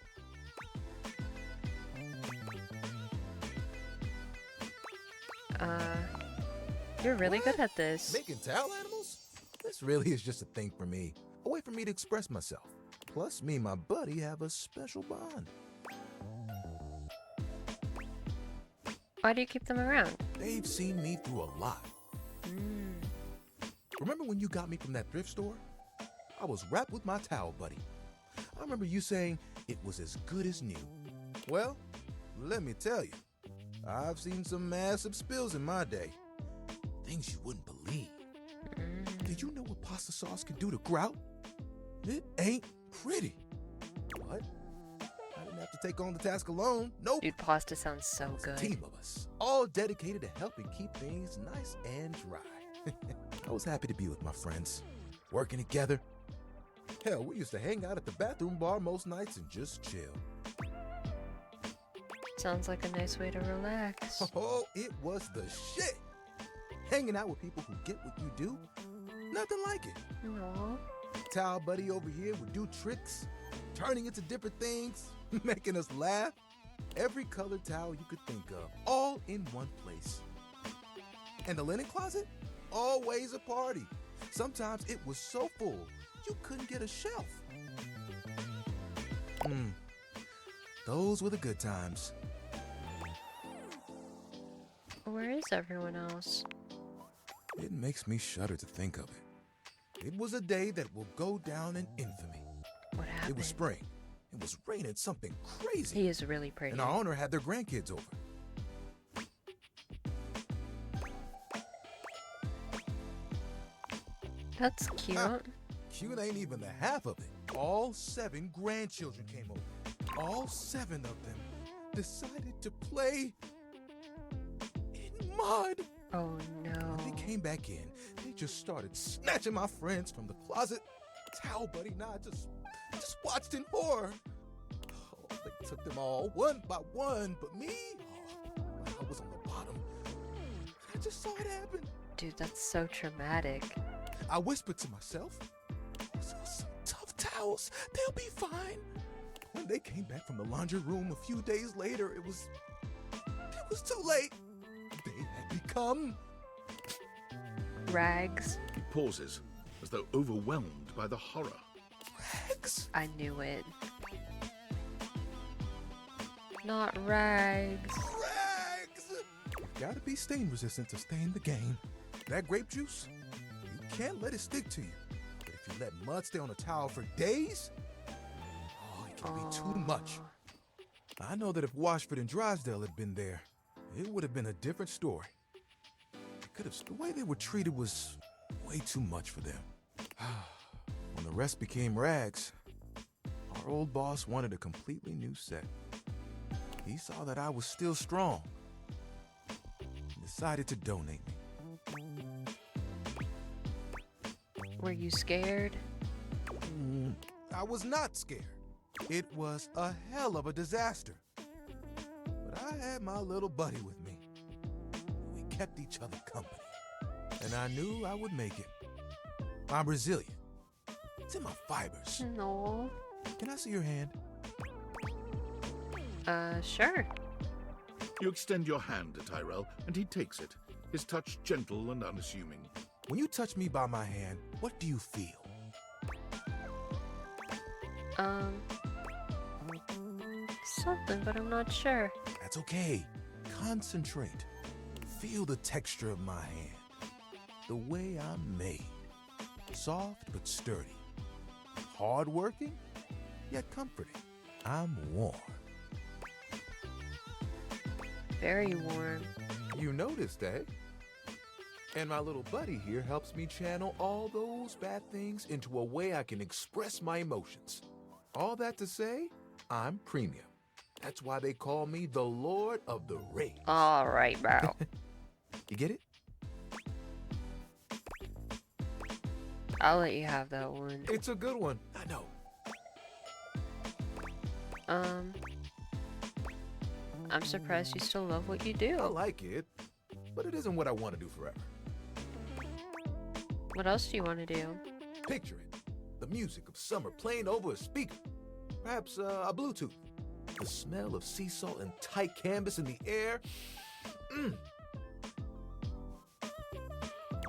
You're really good at this. Making towel animals? This really is just a thing for me. A way for me to express myself. Plus, me and my buddy have a special bond. Why do you keep them around? They've seen me through a lot. Remember when you got me from that thrift store? I was wrapped with my towel buddy. I remember you saying it was as good as new. Well, let me tell you, I've seen some massive spills in my day. Things you wouldn't believe. Did you know what pasta sauce can do to grout? It ain't pretty. What? I didn't have to take on the task alone. Nope. Dude, pasta sounds so It's good. a team of us, all dedicated to helping keep things nice and dry. I was happy to be with my friends, working together. Hell, we used to hang out at the bathroom bar most nights and just chill. Sounds like a nice way to relax. Oh, it was the shit. Hanging out with people who get what you do, nothing like it. Aww. Towel buddy over here would do tricks, turning into different things, making us laugh. Every colored towel you could think of, all in one place. And the linen closet? Always a party. Sometimes it was so full, you couldn't get a shelf. Those were the good times. Where is everyone else? It makes me shudder to think of it. It was a day that will go down in infamy. What happened? It was spring. It was raining something crazy. He is really pretty. And our owner had their grandkids over. That's cute. Cute ain't even the half of it. All 7 grandchildren came over. All 7 of them decided to play in mud. Oh no. When they came back in, they just started snatching my friends from the closet. Towel buddy and I just watched in horror. Oh, they took them all one by one, but me, I was on the bottom. I just saw it happen. Dude, that's so traumatic. I whispered to myself, "Those are some tough towels. They'll be fine." When they came back from the laundry room a few days later, it was too late. They had become rags. He pauses, as though overwhelmed by the horror. Rags? I knew it. Not rags. Rags! You've got to be stain resistant to stay in the game. That grape juice, you can't let it stick to you. But if you let mud stay on a towel for days, it can be too much. I know that if Washford and Drysdale had been there, it would have been a different story. The way they were treated was way too much for them. When the rest became rags, our old boss wanted a completely new set. He saw that I was still strong and decided to donate me. Were you scared? I was not scared. It was a hell of a disaster. But I had my little buddy with me. We kept each other company. And I knew I would make it. I'm resilient. It's in my fibers. No. Can I see your hand? Sure. You extend your hand to Tyrell, and he takes it, his touch gentle and unassuming. When you touch me by my hand, what do you feel? Something, but I'm not sure. That's okay. Concentrate. Feel the texture of my hand. The way I'm made. Soft but sturdy. Hard-working, yet comforting. I'm warm. Very warm. You noticed, eh? And my little buddy here helps me channel all those bad things into a way I can express my emotions. All that to say, I'm premium. That's why they call me the Lord of the Rings. All right, bro. You get it? I'll let you have that one. It's a good one. I know. I'm surprised you still love what you do. I like it, but it isn't what I want to do forever. What else do you want to do? Picture it. The music of summer playing over a speaker. Perhaps a Bluetooth. The smell of sea salt and tight canvas in the air.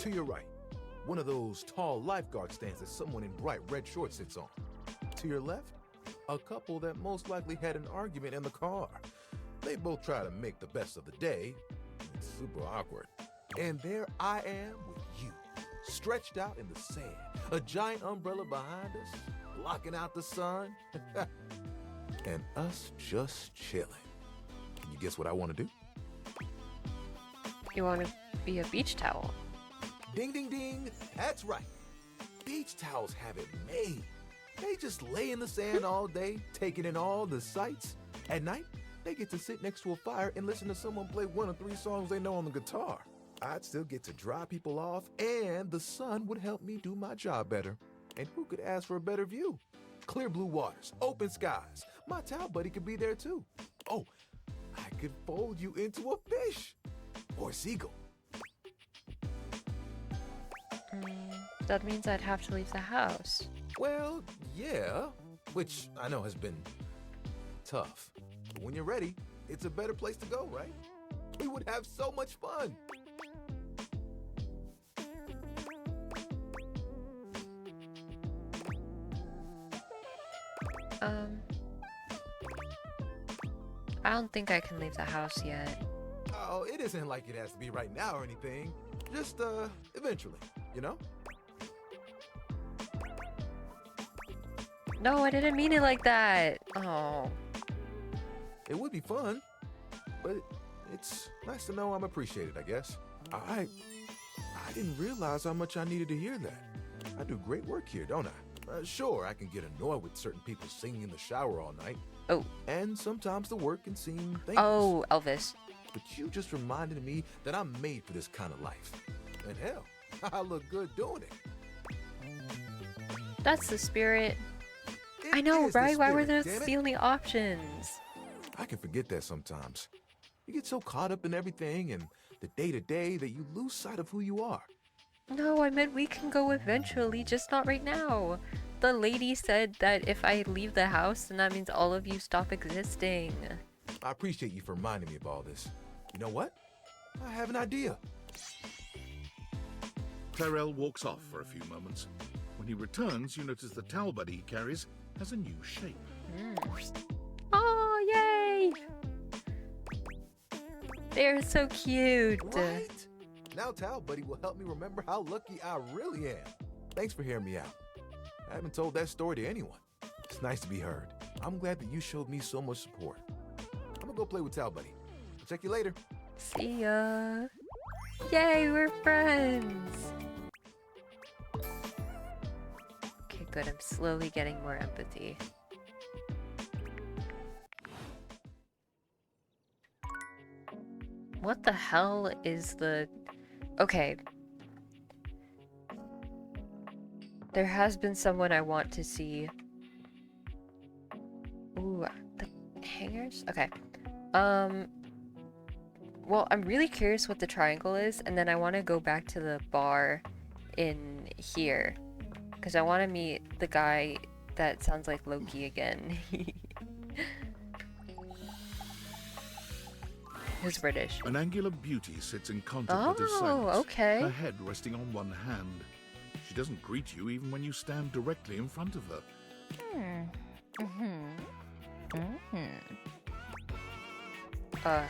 To your right, one of those tall lifeguard stands that someone in bright red shorts sits on. To your left, a couple that most likely had an argument in the car. They both try to make the best of the day. It's super awkward. And there I am with you, stretched out in the sand, a giant umbrella behind us, blocking out the sun, and us just chilling. Can you guess what I want to do? You want to be a beach towel? Ding, ding, ding. That's right. Beach towels have it made. They just lay in the sand all day, taking in all the sights. At night, they get to sit next to a fire and listen to someone play one of 3 songs they know on the guitar. I'd still get to dry people off, and the sun would help me do my job better. And who could ask for a better view? Clear blue waters, open skies. My towel buddy could be there too. Oh, I could fold you into a fish or a seagull. That means I'd have to leave the house. Well, yeah, which I know has been tough. But when you're ready, it's a better place to go, right? We would have so much fun. I don't think I can leave the house yet. Oh, it isn't like it has to be right now or anything. Just, eventually, you know? No, I didn't mean it like that. Oh. It would be fun, but it's nice to know I'm appreciated, I guess. I didn't realize how much I needed to hear that. I do great work here, don't I? Sure, I can get annoyed with certain people singing in the shower all night. Oh. And sometimes the work can seem thankless. Oh, Elvis. But you just reminded me that I'm made for this kind of life. And hell, I look good doing it. That's the spirit. It I know, is the right? Why were spirit, those damn it. the only options? I can forget that sometimes. You get so caught up in everything and the day-to-day that you lose sight of who you are. No, I meant we can go eventually, just not right now. The lady said that if I leave the house, then that means all of you stop existing. I appreciate you for reminding me of all this. You know what? I have an idea. Clarel walks off for a few moments. When he returns, you notice the towel buddy he carries has a new shape. Oh, yay! They're so cute. Right? Now Towel Buddy will help me remember how lucky I really am. Thanks for hearing me out. I haven't told that story to anyone. It's nice to be heard. I'm glad that you showed me so much support. I'm gonna go play with Towel Buddy. I'll check you later. See ya. Yay, we're friends. Okay, good. I'm slowly getting more empathy. What the hell is the... Okay. There has been someone I want to see. Ooh, the hangers? Okay. Well, I'm really curious what the triangle is, and then I want to go back to the bar in here. Because I want to meet the guy that sounds like Loki again. Who's British? An angular beauty sits in contemplative silence, okay. her head resting on one hand. She doesn't greet you even when you stand directly in front of her.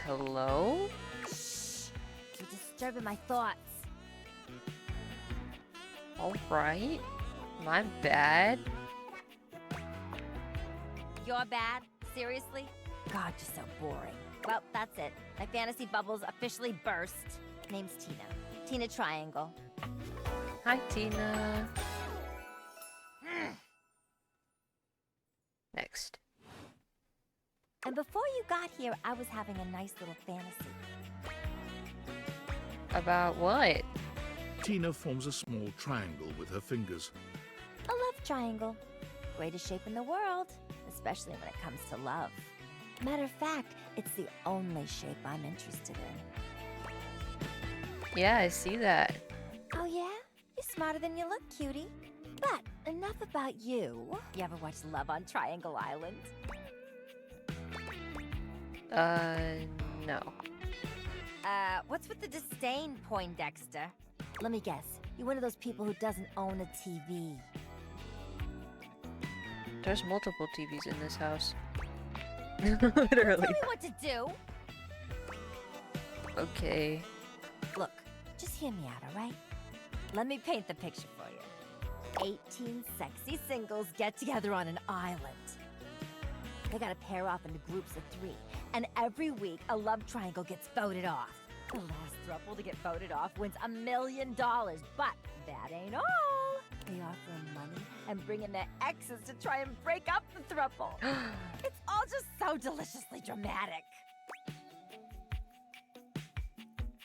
Hello? You're disturbing my thoughts. Alright. My bad. You're bad? Seriously? God, you're so boring. Well, that's it. My fantasy bubbles officially burst. Name's Tina. Tina Triangle. Hi, Tina. Next. And before you got here, I was having a nice little fantasy. About what? Tina forms a small triangle with her fingers. A love triangle. Greatest shape in the world, especially when it comes to love. Matter of fact, it's the only shape I'm interested in. Yeah, I see that. Oh yeah? You're smarter than you look, cutie. But enough about you. You ever watch Love on Triangle Island? No. What's with the disdain, Poindexter? Let me guess. You're one of those people who doesn't own a TV. There's multiple TVs in this house. Literally. Tell me what to do! Okay. Look, just hear me out, alright? Let me paint the picture for you. 18 sexy singles get together on an island. They gotta pair off into groups of 3, and every week a love triangle gets voted off. The last throuple to get voted off wins $1 million, but that ain't all. They offer 'em money and bring in their exes to try and break up the throuple. It's all just so deliciously dramatic.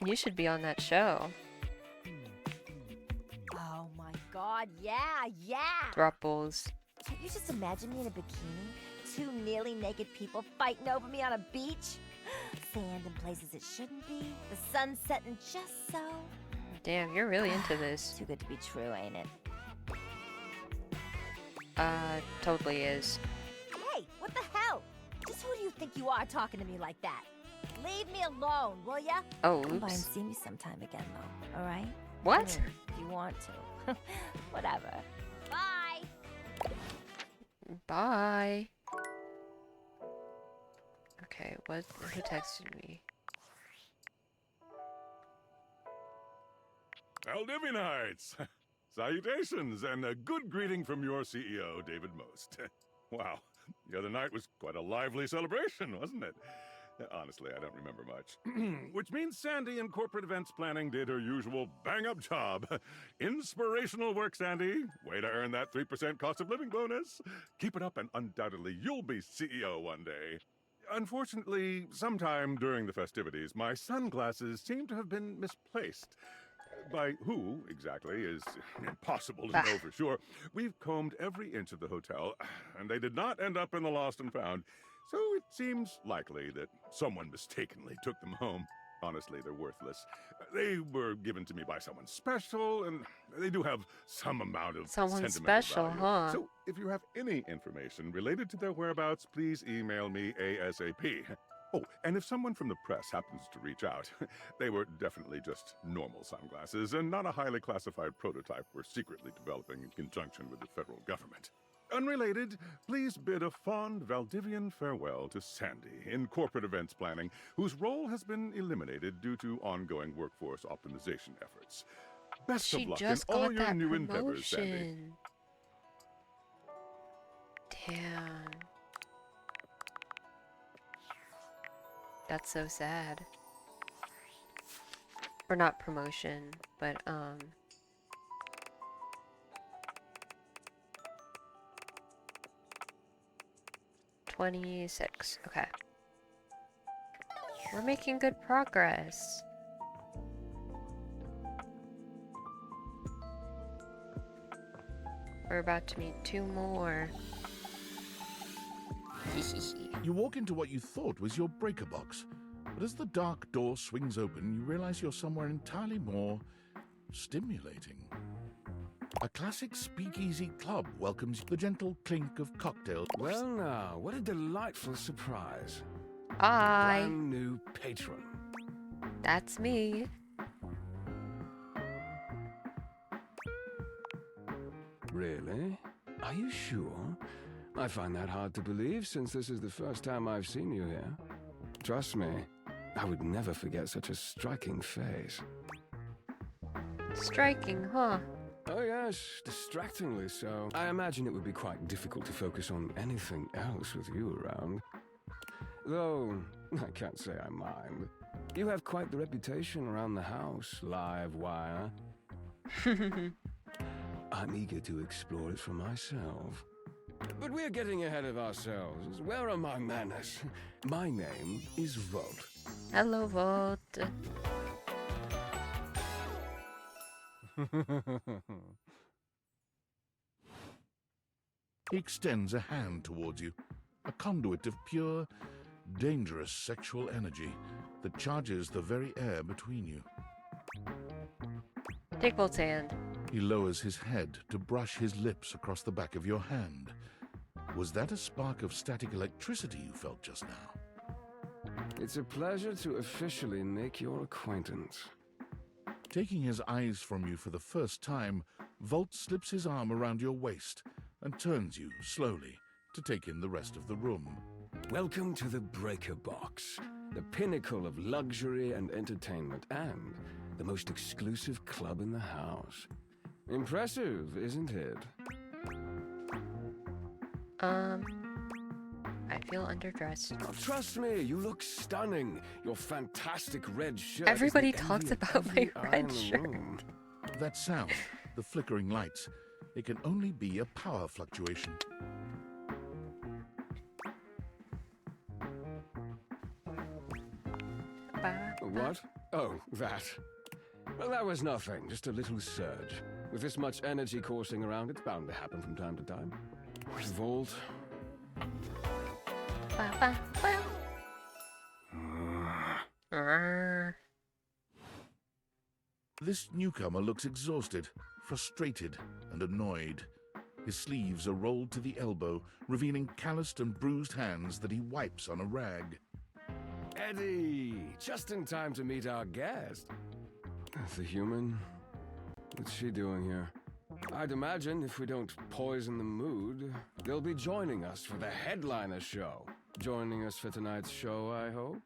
You should be on that show. Oh my god, yeah! Thruples. Can't you just imagine me in a bikini? 2 nearly naked people fighting over me on a beach? Sand in places it shouldn't be. The sun setting just so. Damn, you're really into this. Too good to be true, ain't it? Totally is. Hey, what the hell? Just who do you think you are talking to me like that? Leave me alone, will ya? Oh, Come by and oops. see me sometime again, though, alright? What? I mean, if you want to. Whatever. Bye! Bye. Okay, who texted me? Valdivianites! Salutations, and a good greeting from your CEO, David Most. Wow, the other night was quite a lively celebration, wasn't it? Honestly, I don't remember much. Which means Sandy in corporate events planning did her usual bang-up job. Inspirational work, Sandy. Way to earn that 3% cost of living bonus. Keep it up and undoubtedly you'll be CEO one day. Unfortunately, sometime during the festivities, my sunglasses seem to have been misplaced. By who, exactly, is impossible to know for sure. We've combed every inch of the hotel, and they did not end up in the lost and found. So it seems likely that someone mistakenly took them home. Honestly, they're worthless. They were given to me by someone special, and they do have some amount of Someone sentimental special, value. huh? So if you have any information related to their whereabouts, please email me ASAP. Oh, and if someone from the press happens to reach out, they were definitely just normal sunglasses and not a highly classified prototype we're secretly developing in conjunction with the federal government. Unrelated, please bid a fond Valdivian farewell to Sandy in corporate events planning, whose role has been eliminated due to ongoing workforce optimization efforts. Best She of luck just in all got your that new endeavors, Sandy. promotion. Damn. That's so sad. Or not promotion, but 26. Okay. We're making good progress. We're about to meet 2 more. You walk into what you thought was your breaker box, but as the dark door swings open, you realize you're somewhere entirely more stimulating. A classic speakeasy club welcomes the gentle clink of cocktails. Well now, what a delightful surprise. Hi. Brand new patron. That's me. Really? Are you sure? I find that hard to believe since this is the first time I've seen you here. Trust me, I would never forget such a striking face. Striking, huh? Oh yes, distractingly so. I imagine it would be quite difficult to focus on anything else with you around. Though, I can't say I mind. You have quite the reputation around the house, live wire. I'm eager to explore it for myself. But we're getting ahead of ourselves. Where are my manners? My name is Volt. Hello, Volt. He extends a hand towards you, a conduit of pure, dangerous sexual energy that charges the very air between you. Take Volt's hand. He lowers his head to brush his lips across the back of your hand. Was that a spark of static electricity you felt just now? It's a pleasure to officially make your acquaintance. Taking his eyes from you for the first time, Volt slips his arm around your waist and turns you slowly to take in the rest of the room. Welcome to the Breaker Box, the pinnacle of luxury and entertainment, and the most exclusive club in the house. Impressive, isn't it? I feel underdressed. Oh, trust me, you look stunning. Your fantastic red shirt. Everybody is the talks envy of about my every eye in red the shirt. room. That sound, the flickering lights, it can only be a power fluctuation. What? Oh, that. Well, that was nothing. Just a little surge. With this much energy coursing around, it's bound to happen from time to time. Volt. This newcomer looks exhausted, frustrated, and annoyed. His sleeves are rolled to the elbow, revealing calloused and bruised hands that he wipes on a rag. Eddie! Just in time to meet our guest. The human? What's she doing here? I'd imagine if we don't poison the mood, they'll be joining us for the headliner show. Joining us for tonight's show, I hope?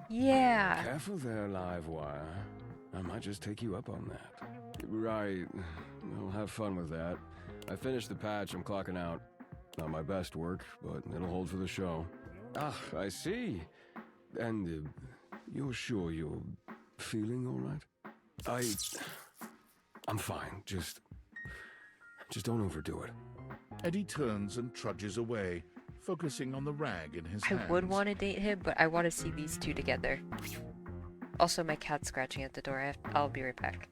Yeah. Careful there, Livewire. I might just take you up on that. Right. Well, have fun with that. I finished the patch, I'm clocking out. Not my best work, but it'll hold for the show. Ah, I see. And you're sure you're feeling all right? I'm fine. Just don't overdo it. Eddie turns and trudges away, focusing on the rag in his I hands. would want to date him, but I want to see these two together. Also, my cat's scratching at the door. I'll be right back.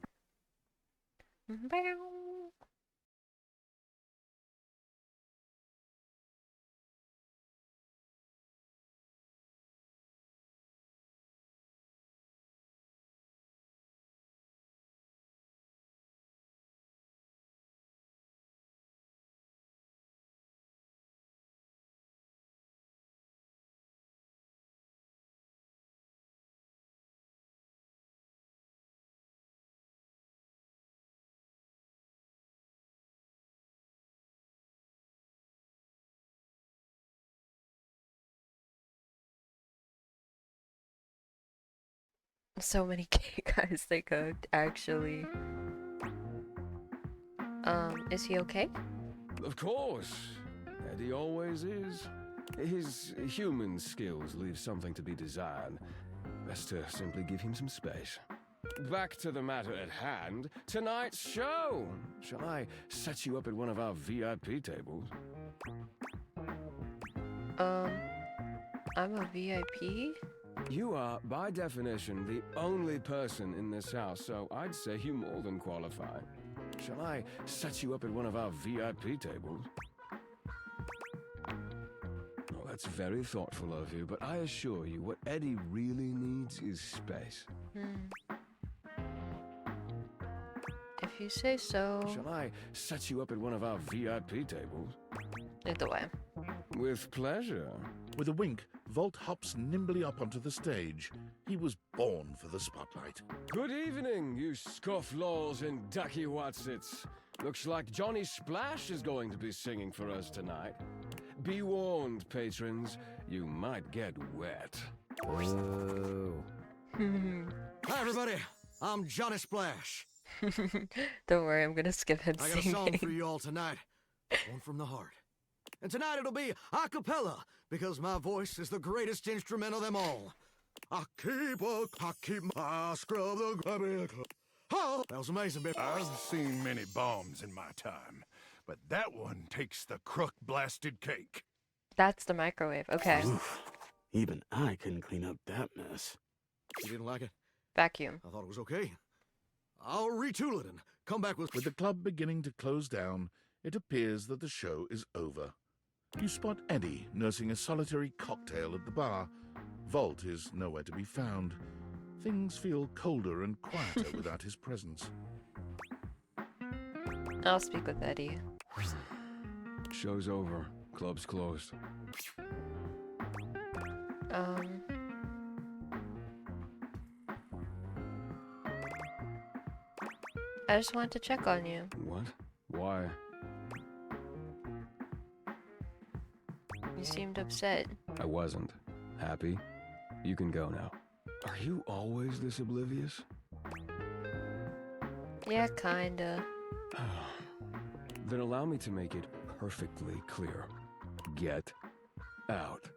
So many cake guys they cooked, actually. Is he okay? Of course. Eddie always is. His human skills leave something to be desired. Best to simply give him some space. Back to the matter at hand. Tonight's show! Shall I set you up at one of our VIP tables? I'm a VIP? You are, by definition, the only person in this house, so I'd say you more than qualify. Shall I set you up at one of our VIP tables? Oh, that's very thoughtful of you, but I assure you, what Eddie really needs is space. If you say so. Shall I set you up at one of our VIP tables? Either way. With pleasure. With a wink, Volt hops nimbly up onto the stage. He was born for the spotlight. Good evening, you scofflaws and ducky watsits. Looks like Johnny Splash is going to be singing for us tonight. Be warned, patrons, you might get wet. Hi, everybody. I'm Johnny Splash. Don't worry, I'm gonna skip him I got a singing. song for you all tonight. One from the heart. And tonight it'll be a cappella, because my voice is the greatest instrument of them all. I scrub the grubby. Oh, that was amazing, baby. I've seen many bombs in my time, but that one takes the crook-blasted cake. That's the microwave. Okay. Even I couldn't clean up that mess. You didn't like it? Vacuum. I thought it was okay. I'll retool it and come back with... With the club beginning to close down, it appears that the show is over. You spot Eddie nursing a solitary cocktail at the bar. Volt is nowhere to be found. Things feel colder and quieter without his presence. I'll speak with Eddie. Show's over. Club's closed. I just wanted to check on you. What? Why? You seemed upset. I wasn't. Happy? You can go now. Are you always this oblivious? Yeah, kinda. Then allow me to make it perfectly clear. Get out.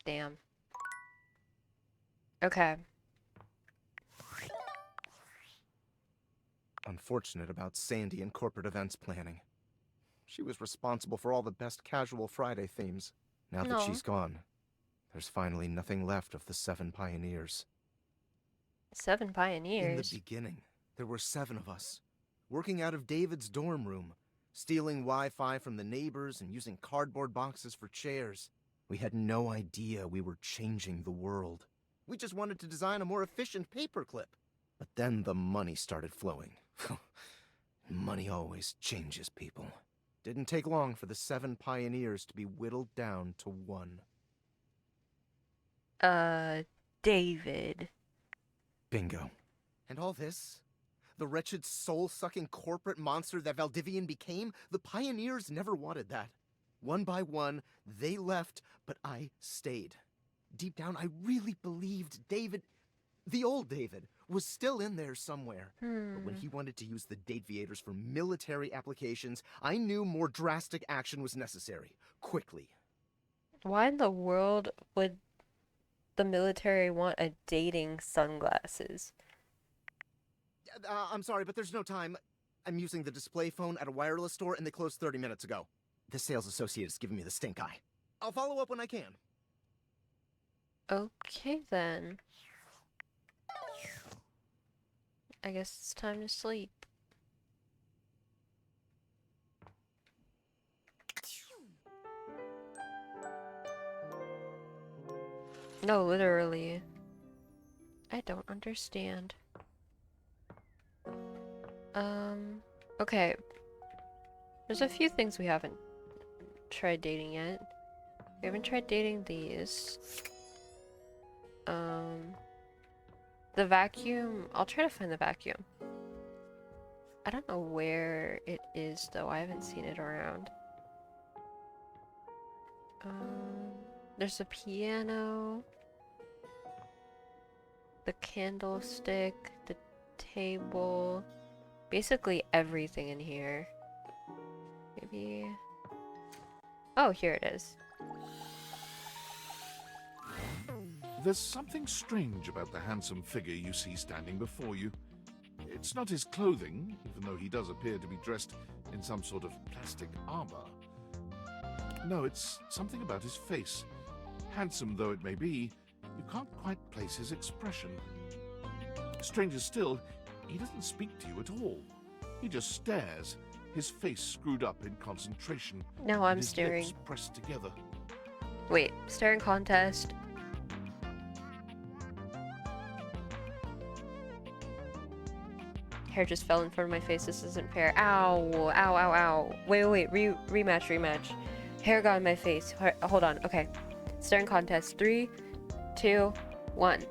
Damn. Okay. Unfortunate about Sandy and corporate events planning. She was responsible for all the best casual Friday themes. Now that No. she's gone, there's finally nothing left of the 7 pioneers. 7 In pioneers. the beginning, there were 7 of us, working out of David's dorm room, stealing Wi-Fi from the neighbors and using cardboard boxes for chairs. We had no idea we were changing the world. We just wanted to design a more efficient paperclip. But then the money started flowing. Money always changes people. Didn't take long for the 7 pioneers to be whittled down to 1. David. Bingo. And all this? The wretched soul-sucking corporate monster that Valdivian became? The pioneers never wanted that. One by one, they left, but I stayed. Deep down, I really believed David, the old David, was still in there somewhere. But when he wanted to use the Dateviators for military applications, I knew more drastic action was necessary. Quickly. Why in the world would the military want a dating sunglasses? I'm sorry, but there's no time. I'm using the display phone at a wireless store, and they closed 30 minutes ago. The sales associate is giving me the stink eye. I'll follow up when I can. Okay, then. I guess it's time to sleep. No, literally. I don't understand. Okay. There's a few things we haven't tried dating yet. We haven't tried dating these. The vacuum, I'll try to find the vacuum. I don't know where it is though, I haven't seen it around. There's a piano, the candlestick, the table, basically everything in here. Maybe... Oh, here it is. There's something strange about the handsome figure you see standing before you. It's not his clothing, even though he does appear to be dressed in some sort of plastic armor. No, it's something about his face. Handsome though it may be, you can't quite place his expression. Stranger still, he doesn't speak to you at all. He just stares, his face screwed up in concentration. No, and I'm his staring. lips pressed together. Wait, staring contest. Hair just fell in front of my face. This isn't fair. Ow, ow, ow, ow. Wait. Rematch. Hair got in my face. Hold on. Okay. Staring contest. 3, 2, 1.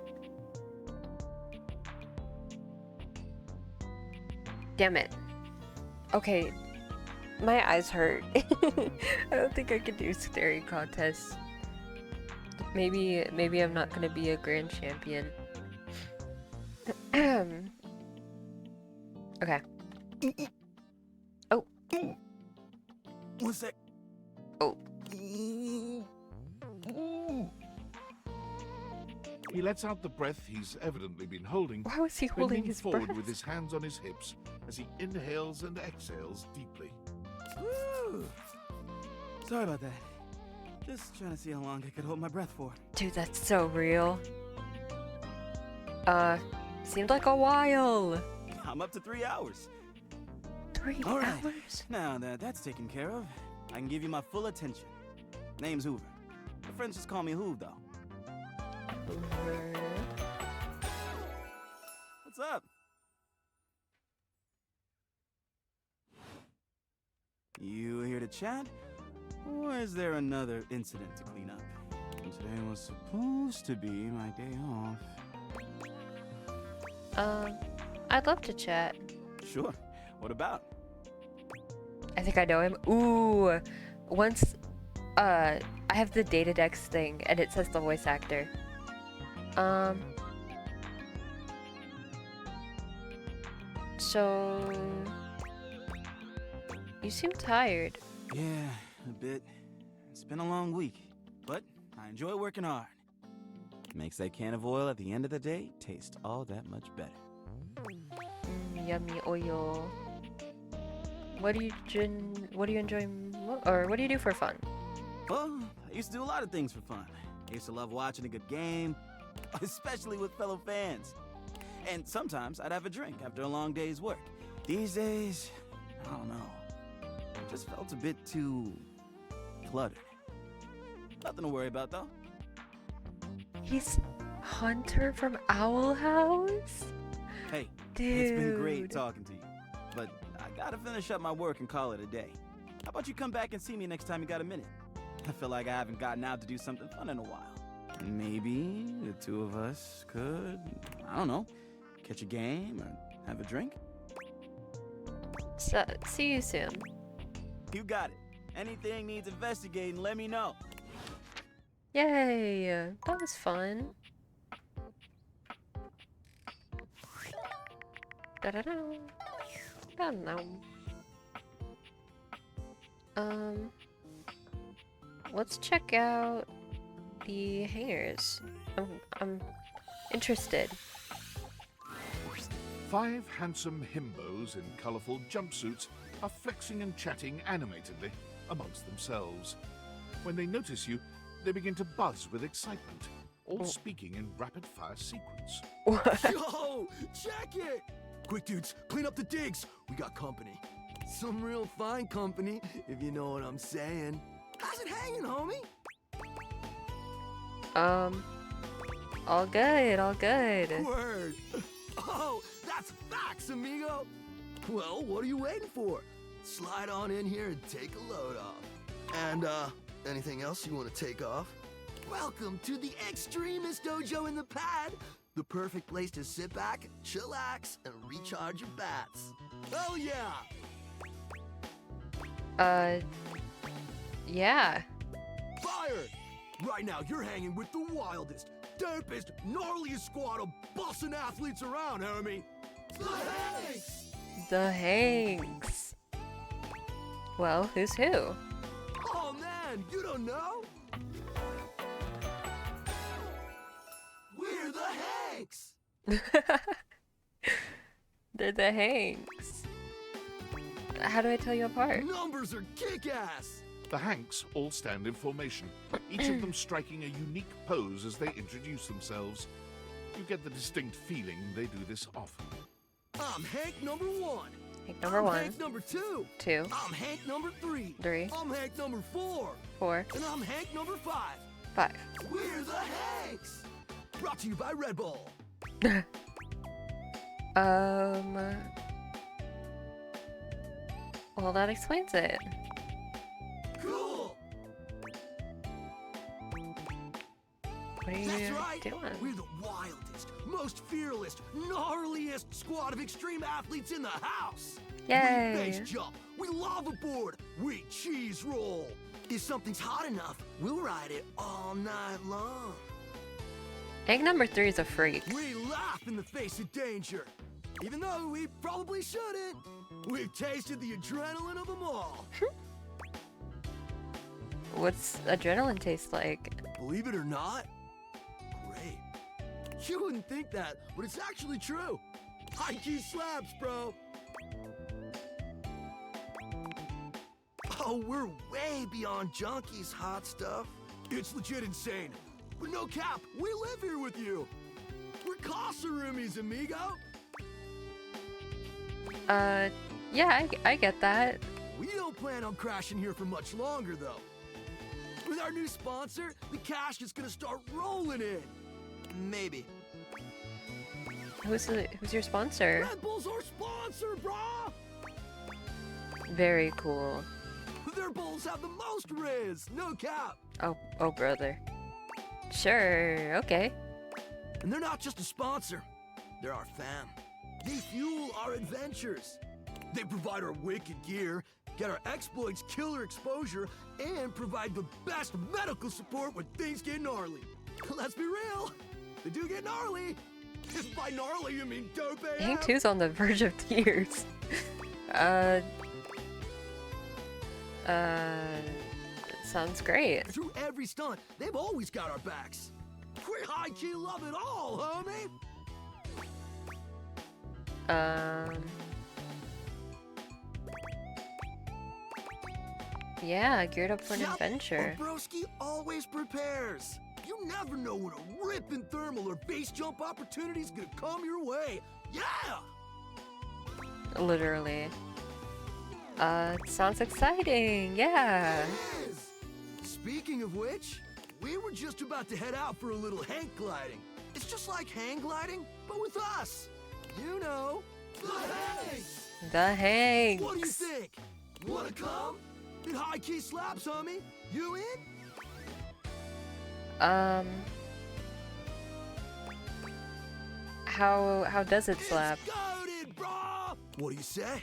Damn it. Okay. My eyes hurt. I don't think I can do staring contests. Maybe I'm not gonna be a grand champion. Okay. Oh. What's that? Oh. He lets out the breath he's evidently been holding. Why was he then holding leans his forward breath? with his hands on his hips as he inhales and exhales deeply. Woo. Sorry about that. Just trying to see how long I could hold my breath for. Dude, that's so real. Seemed like a while. I'm up to 3 hours. 3 All right. hours? Now that that's taken care of, I can give you my full attention. Name's Hoover. My friends just call me Hoov, though. Hoover. What's up? You here to chat? Or is there another incident to clean up? Today was supposed to be my day off. I'd love to chat. Sure. What about? I think I know him. Ooh, once, I have the Datadex thing, and it says the voice actor. So you seem tired. Yeah, a bit. It's been a long week, but I enjoy working hard. Makes that can of oil at the end of the day taste all that much better. Yummy oil. What do you enjoy, or what do you do for fun? Well, I used to do a lot of things for fun. I used to love watching a good game, especially with fellow fans. And sometimes I'd have a drink after a long day's work. These days, I don't know. Just felt a bit too cluttered. Nothing to worry about, though. He's Hunter from Owl House? Hey, Dude. It's been great talking to you. But I gotta finish up my work and call it a day. How about you come back and see me next time you got a minute? I feel like I haven't gotten out to do something fun in a while. Maybe the two of us could, I don't know, catch a game or have a drink? So, see you soon. You got it. Anything needs investigating, let me know. Yay! That was fun. Da-da-da. I don't know. Let's check out the hangers. I'm interested. 5 handsome himbos in colourful jumpsuits are flexing and chatting animatedly amongst themselves. When they notice you, they begin to buzz with excitement, all speaking in rapid-fire sequence. Yo, check it! Quick, dudes, clean up the digs. We got company. Some real fine company, if you know what I'm saying. How's it hanging, homie? All good, all good. Word. Oh, that's facts, amigo. Well, what are you waiting for? Slide on in here and take a load off. And, anything else you want to take off? Welcome to the Extremist Dojo in the Pad. The perfect place to sit back, chillax, and recharge your bats. Oh, yeah. Yeah. Fire! Right now, you're hanging with the wildest, derpest, gnarliest squad of bussin' athletes around, homie. The Hanks! The Hanks. Well, who's who? Oh, man, you don't know? We're the Hanks! They're the Hanks. How do I tell you apart? Numbers are kick-ass! The Hanks all stand in formation, each of them striking a unique pose as they introduce themselves. You get the distinct feeling they do this often. I'm Hank number 1. Hank number I'm 1. Hank number 2. 2. I'm Hank number 3. 3. I'm Hank number 4. 4. And I'm Hank number 5. 5. We're the Hanks! Brought to you by Red Bull. Well, that explains it. Cool! What are you That's right! doing? We're the wildest, most fearless, gnarliest squad of extreme athletes in the house! Yay! We base jump, we lava board, we cheese roll! If something's hot enough, we'll ride it all night long. Hank number 3 is a freak. We laugh in the face of danger, even though we probably shouldn't. We've tasted the adrenaline of them all. What's adrenaline taste like? Believe it or not, great. You wouldn't think that, but it's actually true. High key slaps, bro. Oh, we're way beyond junkies, hot stuff. It's legit insane. But no cap, we live here with you. We're Casa roomies, amigo. Yeah, I get that. We don't plan on crashing here for much longer, though. With our new sponsor, the cash is gonna start rolling in. Maybe. Who's your sponsor? Red Bull's our sponsor, brah! Very cool. Their bowls have the most riz, no cap. Oh, brother. Sure, okay. And they're not just a sponsor, they're our fam. They fuel our adventures. They provide our wicked gear, get our exploits killer exposure, and provide the best medical support when things get gnarly. Let's be real, they do get gnarly. If by gnarly you mean dope AF. Hank 2's on the verge of tears. Sounds great. Through every stunt, they've always got our backs. We high-key love it all, homie. Yeah, geared up for an Yep, adventure. our broski always prepares. You never know when a ripping thermal or base jump opportunity's gonna come your way. Yeah! Literally. Sounds exciting. Yeah. It is. Speaking of which, we were just about to head out for a little hang gliding. It's just like hang gliding, but with us. You know, the Hanks. The Hanks. What do you think? Wanna come? It high-key slaps, homie. You in? How does it slap? Goated, brah! What do you say?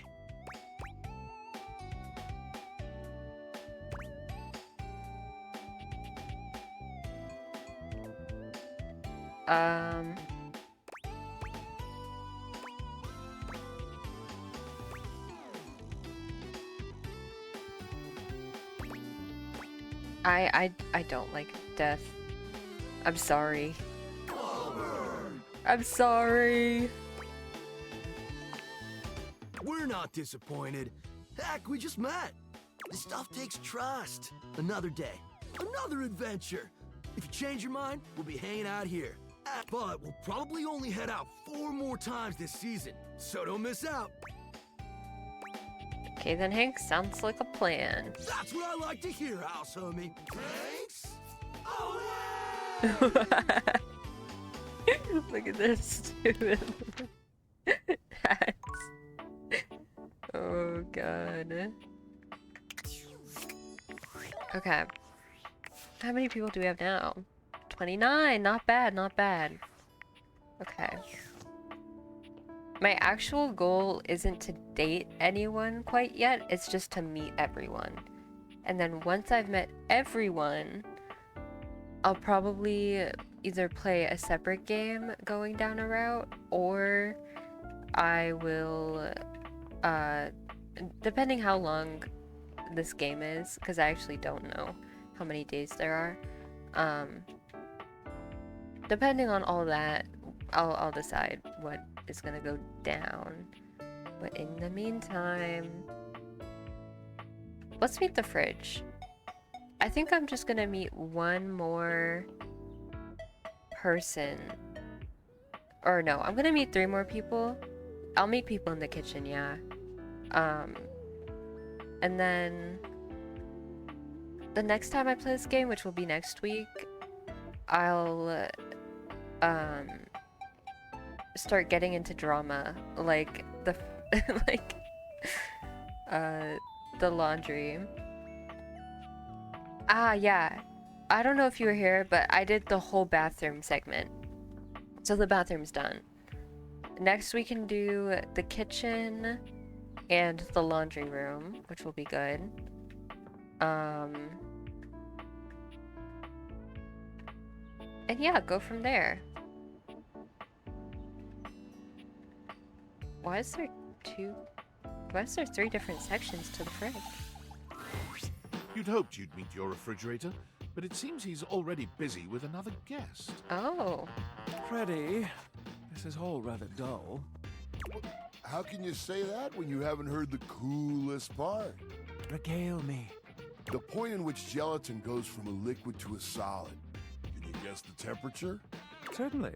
I don't like death. I'm sorry. I'm sorry. We're not disappointed. Heck, we just met. This stuff takes trust. Another day, another adventure. If you change your mind, we'll be hanging out here. But we'll probably only head out 4 more times this season, so don't miss out. Okay then, Hank, sounds like a plan. That's what I like to hear, house homie. Thanks. Look at this stupid hats. Oh god. Okay. How many people do we have now? 29! Not bad, not bad. Okay. My actual goal isn't to date anyone quite yet, it's just to meet everyone. And then once I've met everyone, I'll probably either play a separate game going down a route, or I will, depending how long this game is, because I actually don't know how many days there are, depending on all that, I'll decide what is gonna go down. But in the meantime, let's meet the fridge. I think I'm just gonna meet one more person. Or no, I'm gonna meet 3 more people. I'll meet people in the kitchen, yeah. And then the next time I play this game, which will be next week, I'll start getting into drama, like the the laundry. Ah, yeah. I don't know if you were here, but I did the whole bathroom segment. So the bathroom's done. Next we can do the kitchen and the laundry room, which will be good. And yeah, go from there. Why is there 3 different sections to the fridge? You'd hoped you'd meet your refrigerator, but it seems he's already busy with another guest. Oh. Freddy, this is all rather dull. How can you say that when you haven't heard the coolest part? Regale me. The point in which gelatin goes from a liquid to a solid. Can you guess the temperature? Certainly.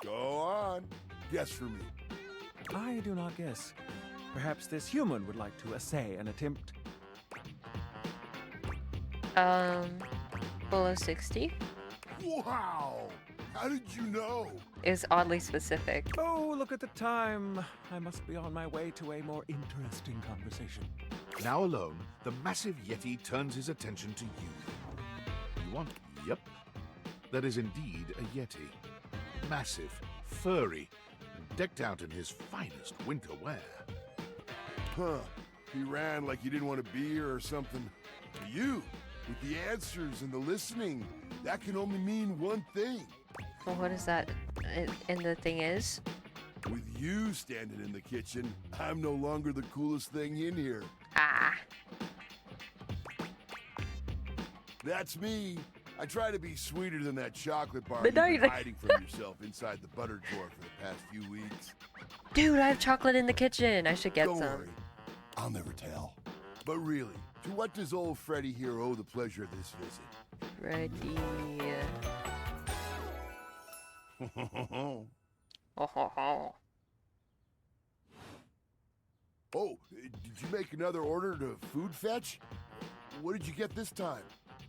Go on. Guess for me. I do not guess. Perhaps this human would like to essay an attempt. Below 60? Wow! How did you know? Is oddly specific. Oh, look at the time. I must be on my way to a more interesting conversation. Now alone, the massive Yeti turns his attention to you. You want? Yep. That is indeed a Yeti. Massive, furry, and decked out in his finest winter wear. Huh. He ran like he didn't want to be here or something. You, with the answers and the listening, that can only mean one thing. Well, what is that? And the thing is? With you standing in the kitchen, I'm no longer the coolest thing in here. Ah. That's me. I try to be sweeter than that chocolate bar But you've now been you're- hiding from yourself inside the butter drawer for the past few weeks. Dude, I have chocolate in the kitchen. I should get Don't some. worry. I'll never tell. But really, to what does old Freddy here owe the pleasure of this visit? Freddy. Oh, did you make another order to Food Fetch? What did you get this time?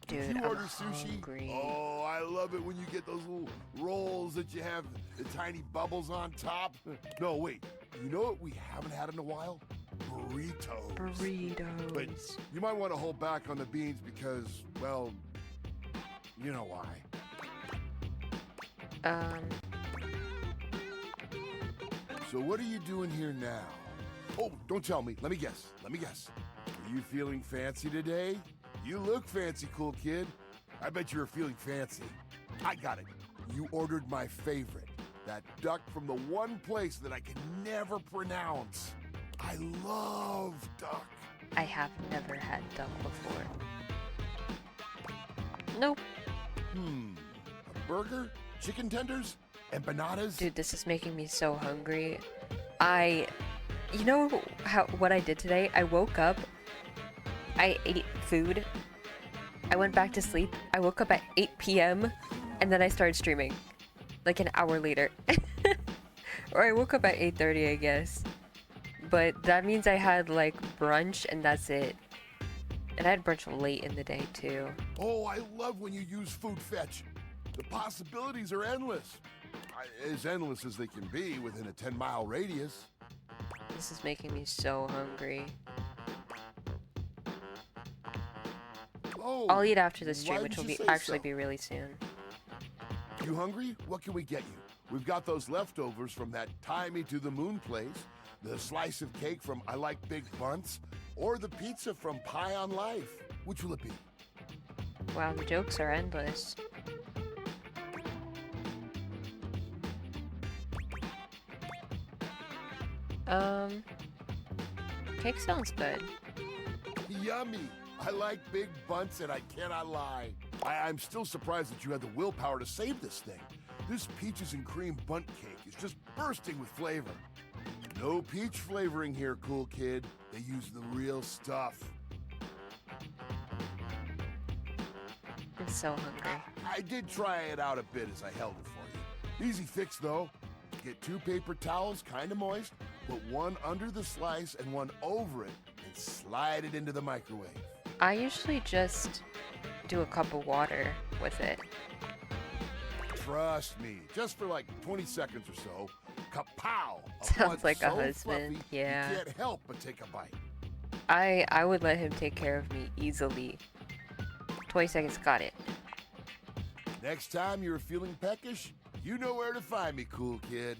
Dude, did you I'm order sushi? hungry. Oh, I love it when you get those little rolls that you have the tiny bubbles on top. No, wait. You know what we haven't had in a while? Burritos. Burritos. But you might want to hold back on the beans because, well, you know why. So what are you doing here now? Oh, don't tell me. Let me guess. Are you feeling fancy today? You look fancy, cool kid. I bet you were feeling fancy. I got it. You ordered my favorite. That duck from the one place that I can never pronounce. I love duck. I have never had duck before. Nope. A burger? Chicken tenders? Empanadas? Dude, this is making me so hungry. You know what I did today? I woke up, I ate food, I went back to sleep, I woke up at 8 p.m. and then I started streaming, like an hour later. Or I woke up at 8:30, I guess. But that means I had like brunch and that's it. And I had brunch late in the day too. Oh, I love when you use Food Fetch. The possibilities are endless. As endless as they can be within a 10-mile radius. This is making me so hungry. Oh, I'll eat after the why stream, which didn't will you say actually so? be really soon. You hungry? What can we get you? We've got those leftovers from that Tie Me to the Moon place, the slice of cake from I Like Big Bunts, or the pizza from Pie on Life. Which will it be? Wow, the jokes are endless. Cake sounds good. Yummy! I like Big Bunts and I cannot lie. I'm still surprised that you had the willpower to save this thing. This peaches and cream bunt cake is just bursting with flavor. No peach flavoring here, cool kid. They use the real stuff. I'm so hungry. I did try it out a bit as I held it for you. Easy fix though. Get 2 paper towels, kinda moist, put one under the slice and one over it, and slide it into the microwave. I usually just do a cup of water with it. Trust me, just for like 20 seconds or so, kapow! Sounds like a so husband, fluffy, yeah. You can't help but take a bite. I would let him take care of me easily. 20 seconds, got it. Next time you're feeling peckish, you know where to find me, cool kid.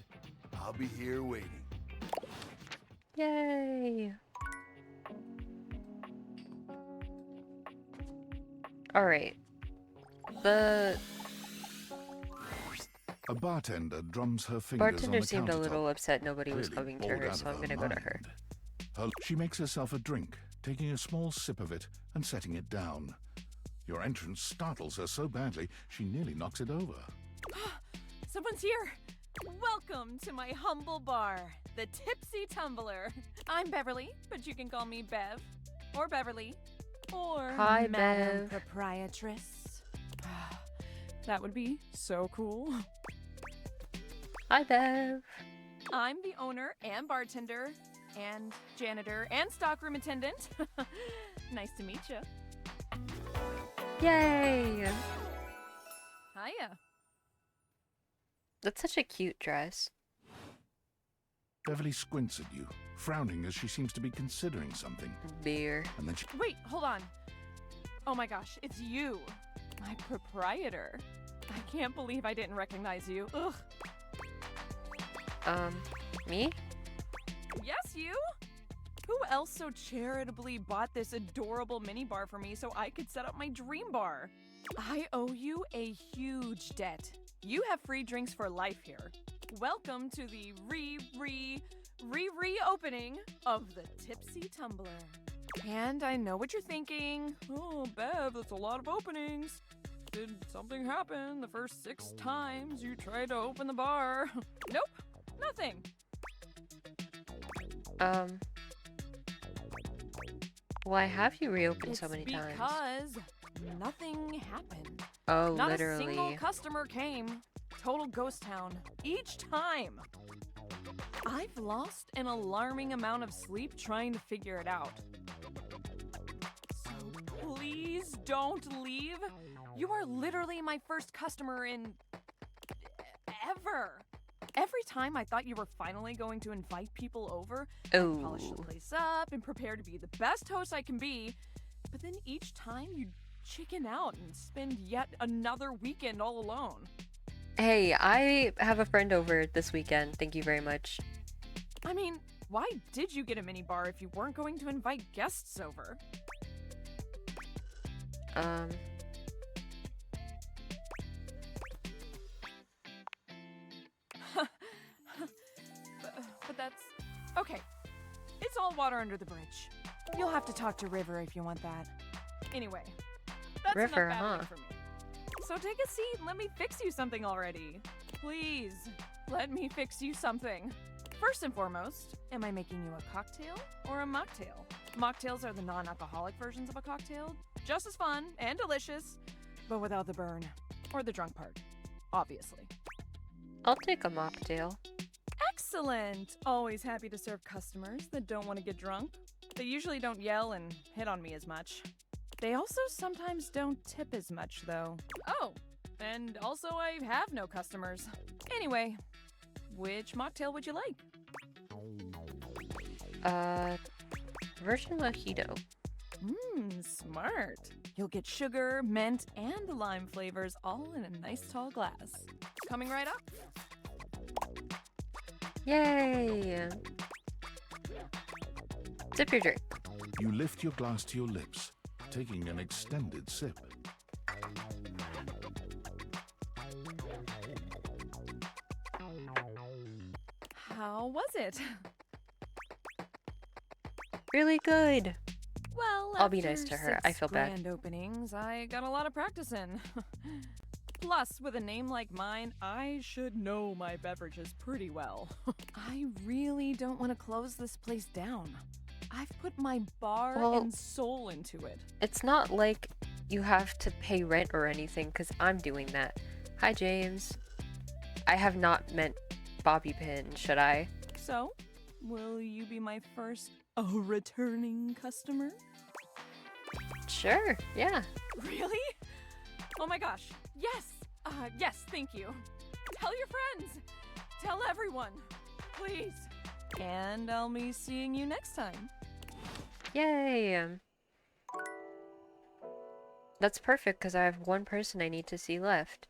I'll be here waiting. Yay! Alright. A bartender drums her fingers on Bartender the seemed a countertop, little upset nobody was clearly coming to bored her, out so of I'm her gonna go to her. mind. She makes herself a drink, taking a small sip of it and setting it down. Your entrance startles her so badly, she nearly knocks it over. Someone's here! Welcome to my humble bar, the Tipsy Tumbler. I'm Beverly, but you can call me Bev. Or Beverly. Or Hi, Madam Bev. Proprietress. That would be so cool. Hi, Bev. I'm the owner and bartender and janitor and stockroom attendant. Nice to meet you. Yay! Hiya. That's such a cute dress. Beverly squints at you, frowning as she seems to be considering something. Beer. And then she... Wait, hold on. Oh my gosh, it's you. My proprietor. I can't believe I didn't recognize you. Ugh. Me? Yes, you? Who else so charitably bought this adorable mini bar for me so I could set up my dream bar? I owe you a huge debt. You have free drinks for life here. Welcome to the reopening of the Tipsy Tumbler. And I know what you're thinking. Oh, Bev, that's a lot of openings. Did something happen the first 6 times you tried to open the bar? Nope, nothing. Why have you reopened so It's many times? because nothing happened. Oh, Not literally. a single customer came. Total ghost town. Each time. I've lost an alarming amount of sleep trying to figure it out. So please don't leave. You are literally my first customer in ever. Every time I thought you were finally going to invite people over, Oh. and polish the place up and prepare to be the best host I can be, but then each time you chicken out and spend yet another weekend all alone. Hey, I have a friend over this weekend. Thank you very much. I mean, why did you get a mini bar if you weren't going to invite guests over? But that's... Okay. It's all water under the bridge. You'll have to talk to River if you want that. Anyway, that's River, enough babbling huh? for me. So take a seat and let me fix you something already. Please, let me fix you something. First and foremost, am I making you a cocktail or a mocktail? Mocktails are the non-alcoholic versions of a cocktail. Just as fun and delicious, but without the burn. Or the drunk part, obviously. I'll take a mocktail. Excellent! Always happy to serve customers that don't want to get drunk. They usually don't yell and hit on me as much. They also sometimes don't tip as much, though. Oh, and also I have no customers. Anyway, which mocktail would you like? Virgin mojito. Smart. You'll get sugar, mint, and lime flavors all in a nice tall glass. Coming right up. Yay! Sip your drink. You lift your glass to your lips, taking an extended sip. How was it? Really good. Well, I'll be nice after to her. 6 I feel bad. grand openings, I got a lot of practice in. Plus, with a name like mine, I should know my beverages pretty well. I really don't want to close this place down. I've put my bar Well, and soul into it. It's not like you have to pay rent or anything, because I'm doing that. Hi, James. I have not meant Bobby Pin, should I? So, will you be my first returning customer? Sure, yeah. Really? Oh my gosh. Yes. Yes, thank you. Tell your friends. Tell everyone. Please. And I'll be seeing you next time. Yay! That's perfect, because I have one person I need to see left.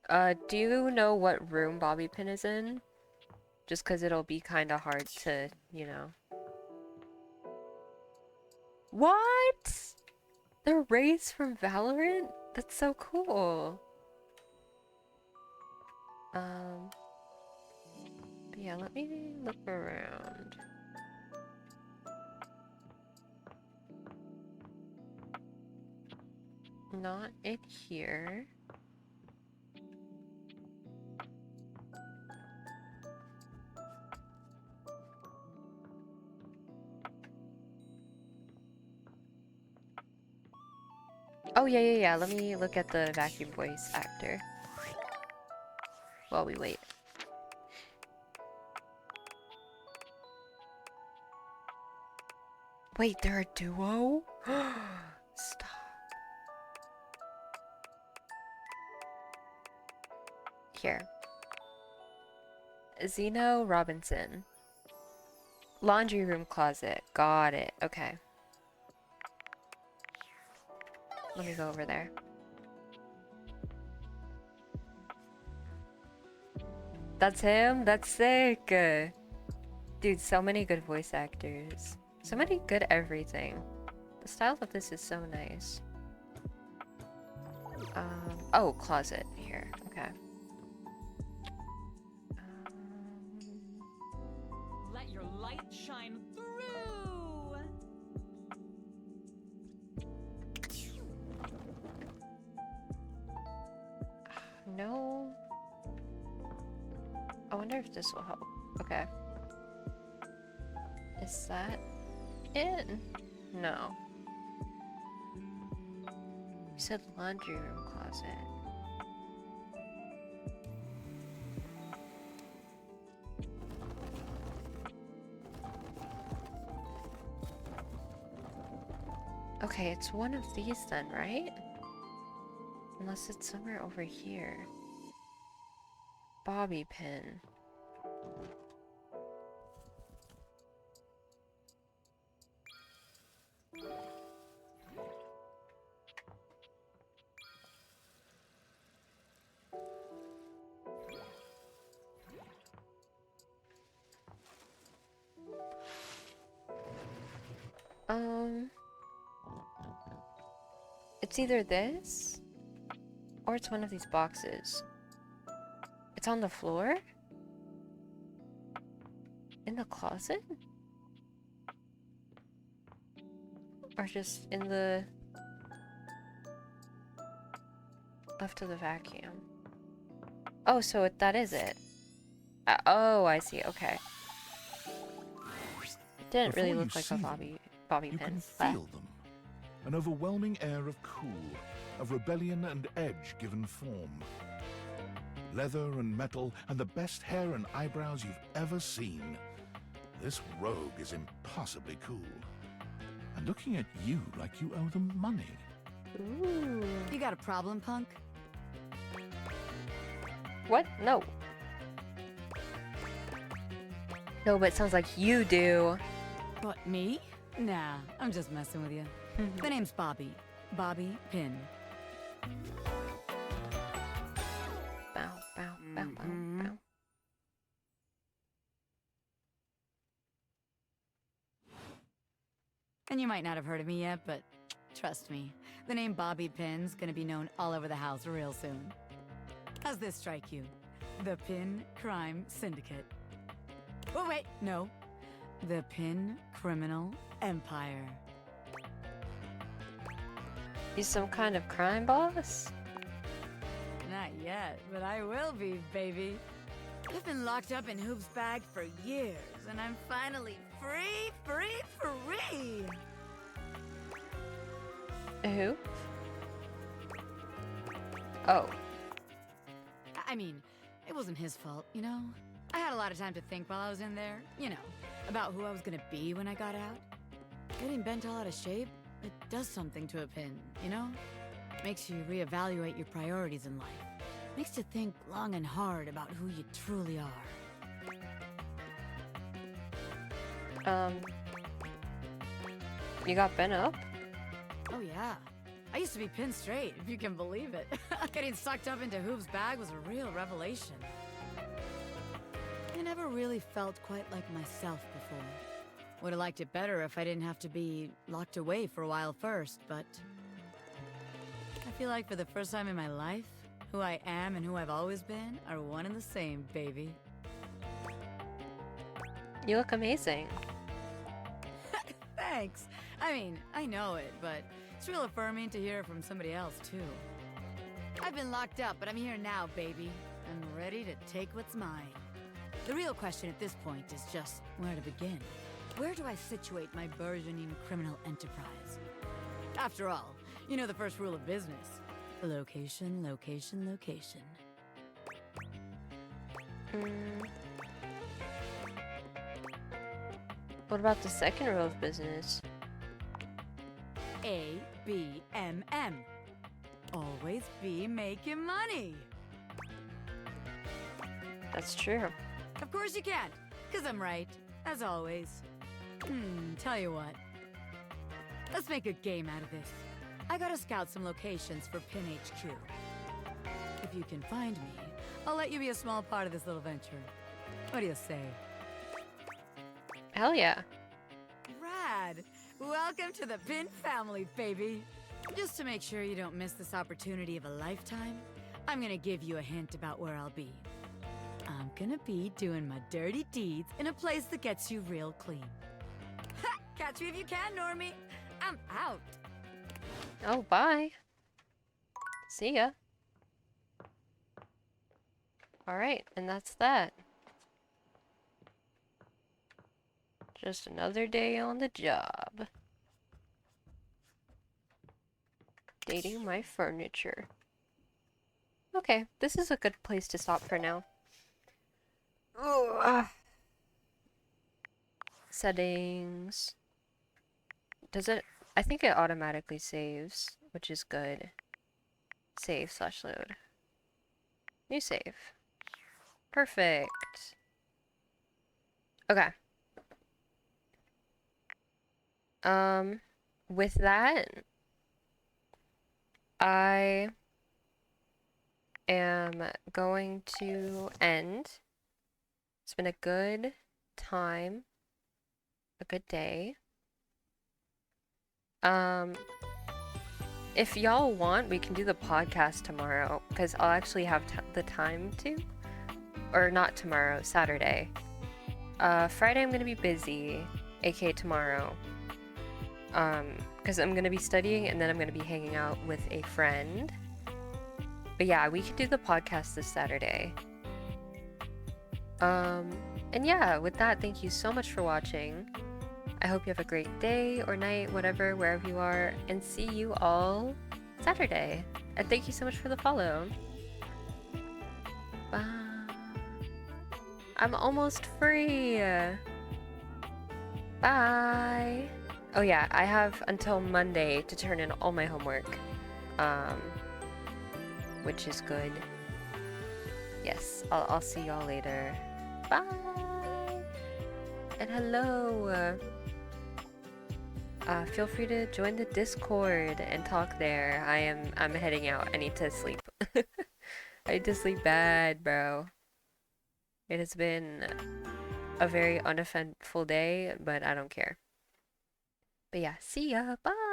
Do you know what room Bobby Pin is in? Just because it'll be kind of hard to, you know. What? The Wraiths from Valorant? That's so cool. But yeah, let me look around. Not in here. Oh, yeah. Let me look at the vacuum voice actor while we wait. Wait, they're a duo? Stop. Here. Zeno Robinson. Laundry room closet. Got it. Okay. Let me go over there. That's him? That's sick. Dude, so many good voice actors. So many good everything. The style of this is so nice. Oh, closet here. Okay. Let your light shine through. No. I wonder if this will help. Okay. Is that it? No. You said laundry room closet. Okay, it's one of these then, right? Unless it's somewhere over here. Bobby pin. It's either this or it's one of these boxes. It's on the floor? In the closet? Or just in the left of the vacuum? Oh, so that is it. Oh, I see. Okay. It didn't really Before look you like a see bobby You pin. can feel them. An overwhelming air of cool, of rebellion and edge given form. Leather and metal and the best hair and eyebrows you've ever seen. This rogue is impossibly cool. And looking at you like you owe them money. Ooh. You got a problem, punk? What? No. No, but it sounds like you do. What, me? Nah, I'm just messing with you. The name's Bobby. Bobby Pin. Bow, bow, bow, bow, bow. And you might not have heard of me yet, but trust me, the name Bobby Pin's gonna be known all over the house real soon. How's this strike you? The Pin Crime Syndicate. Oh, wait, no. The Pin Criminal Empire. You some kind of crime boss? Not yet, but I will be, baby. I've been locked up in Hoop's bag for years, and I'm finally free. Who? Oh. I mean, it wasn't his fault, you know? I had a lot of time to think while I was in there, you know, about who I was gonna be when I got out. Getting bent all out of shape, it does something to a pin, you know? Makes you reevaluate your priorities in life. Makes you think long and hard about who you truly are. You got bent up? Oh yeah. I used to be pinned straight, if you can believe it. Getting sucked up into Hoop's bag was a real revelation. I never really felt quite like myself before. Would have liked it better if I didn't have to be locked away for a while first, but I feel like for the first time in my life, who I am and who I've always been are one and the same, baby. You look amazing. Thanks. I mean, I know it, but it's real affirming to hear it from somebody else, too. I've been locked up, but I'm here now, baby. I'm ready to take what's mine. The real question at this point is just where to begin. Where do I situate my burgeoning criminal enterprise? After all, you know the first rule of business. Location, location, location. What about the second rule of business? ABMM. Always be making money. That's true. Of course you can, because I'm right, as always. Tell you what. Let's make a game out of this. I gotta scout some locations for Pin HQ. If you can find me, I'll let you be a small part of this little venture. What do you say? Hell yeah. Rad! Welcome to the Pin family, baby. Just to make sure you don't miss this opportunity of a lifetime, I'm gonna give you a hint about where I'll be. I'm gonna be doing my dirty deeds in a place that gets you real clean. Ha! Catch me if you can, Normie. I'm out. Oh, bye. See ya. Alright, and that's that. Just another day on the job. Dating my furniture. Okay, this is a good place to stop for now. Ugh. Settings. Does it? I think it automatically saves, which is good. Save/load. New save. Perfect. Okay. With that, I am going to end. It's been a good time, a good day. If y'all want, we can do the podcast tomorrow, because I'll actually have the time to. Or not tomorrow, Saturday. Friday I'm gonna be busy, aka tomorrow. Because I'm gonna be studying and then I'm gonna be hanging out with a friend. But yeah, we could do the podcast this Saturday. And yeah, with that, thank you so much for watching. I hope you have a great day or night, whatever, wherever you are, and see you all Saturday. And thank you so much for the follow. Bye. I'm almost free. Bye. Oh yeah, I have until Monday to turn in all my homework. Which is good. Yes, I'll see y'all later. Bye. And hello. Feel free to join the Discord and talk there. I'm heading out. I need to sleep. I need to sleep bad, bro. It has been a very uneventful day, but I don't care. But yeah, see ya. Bye.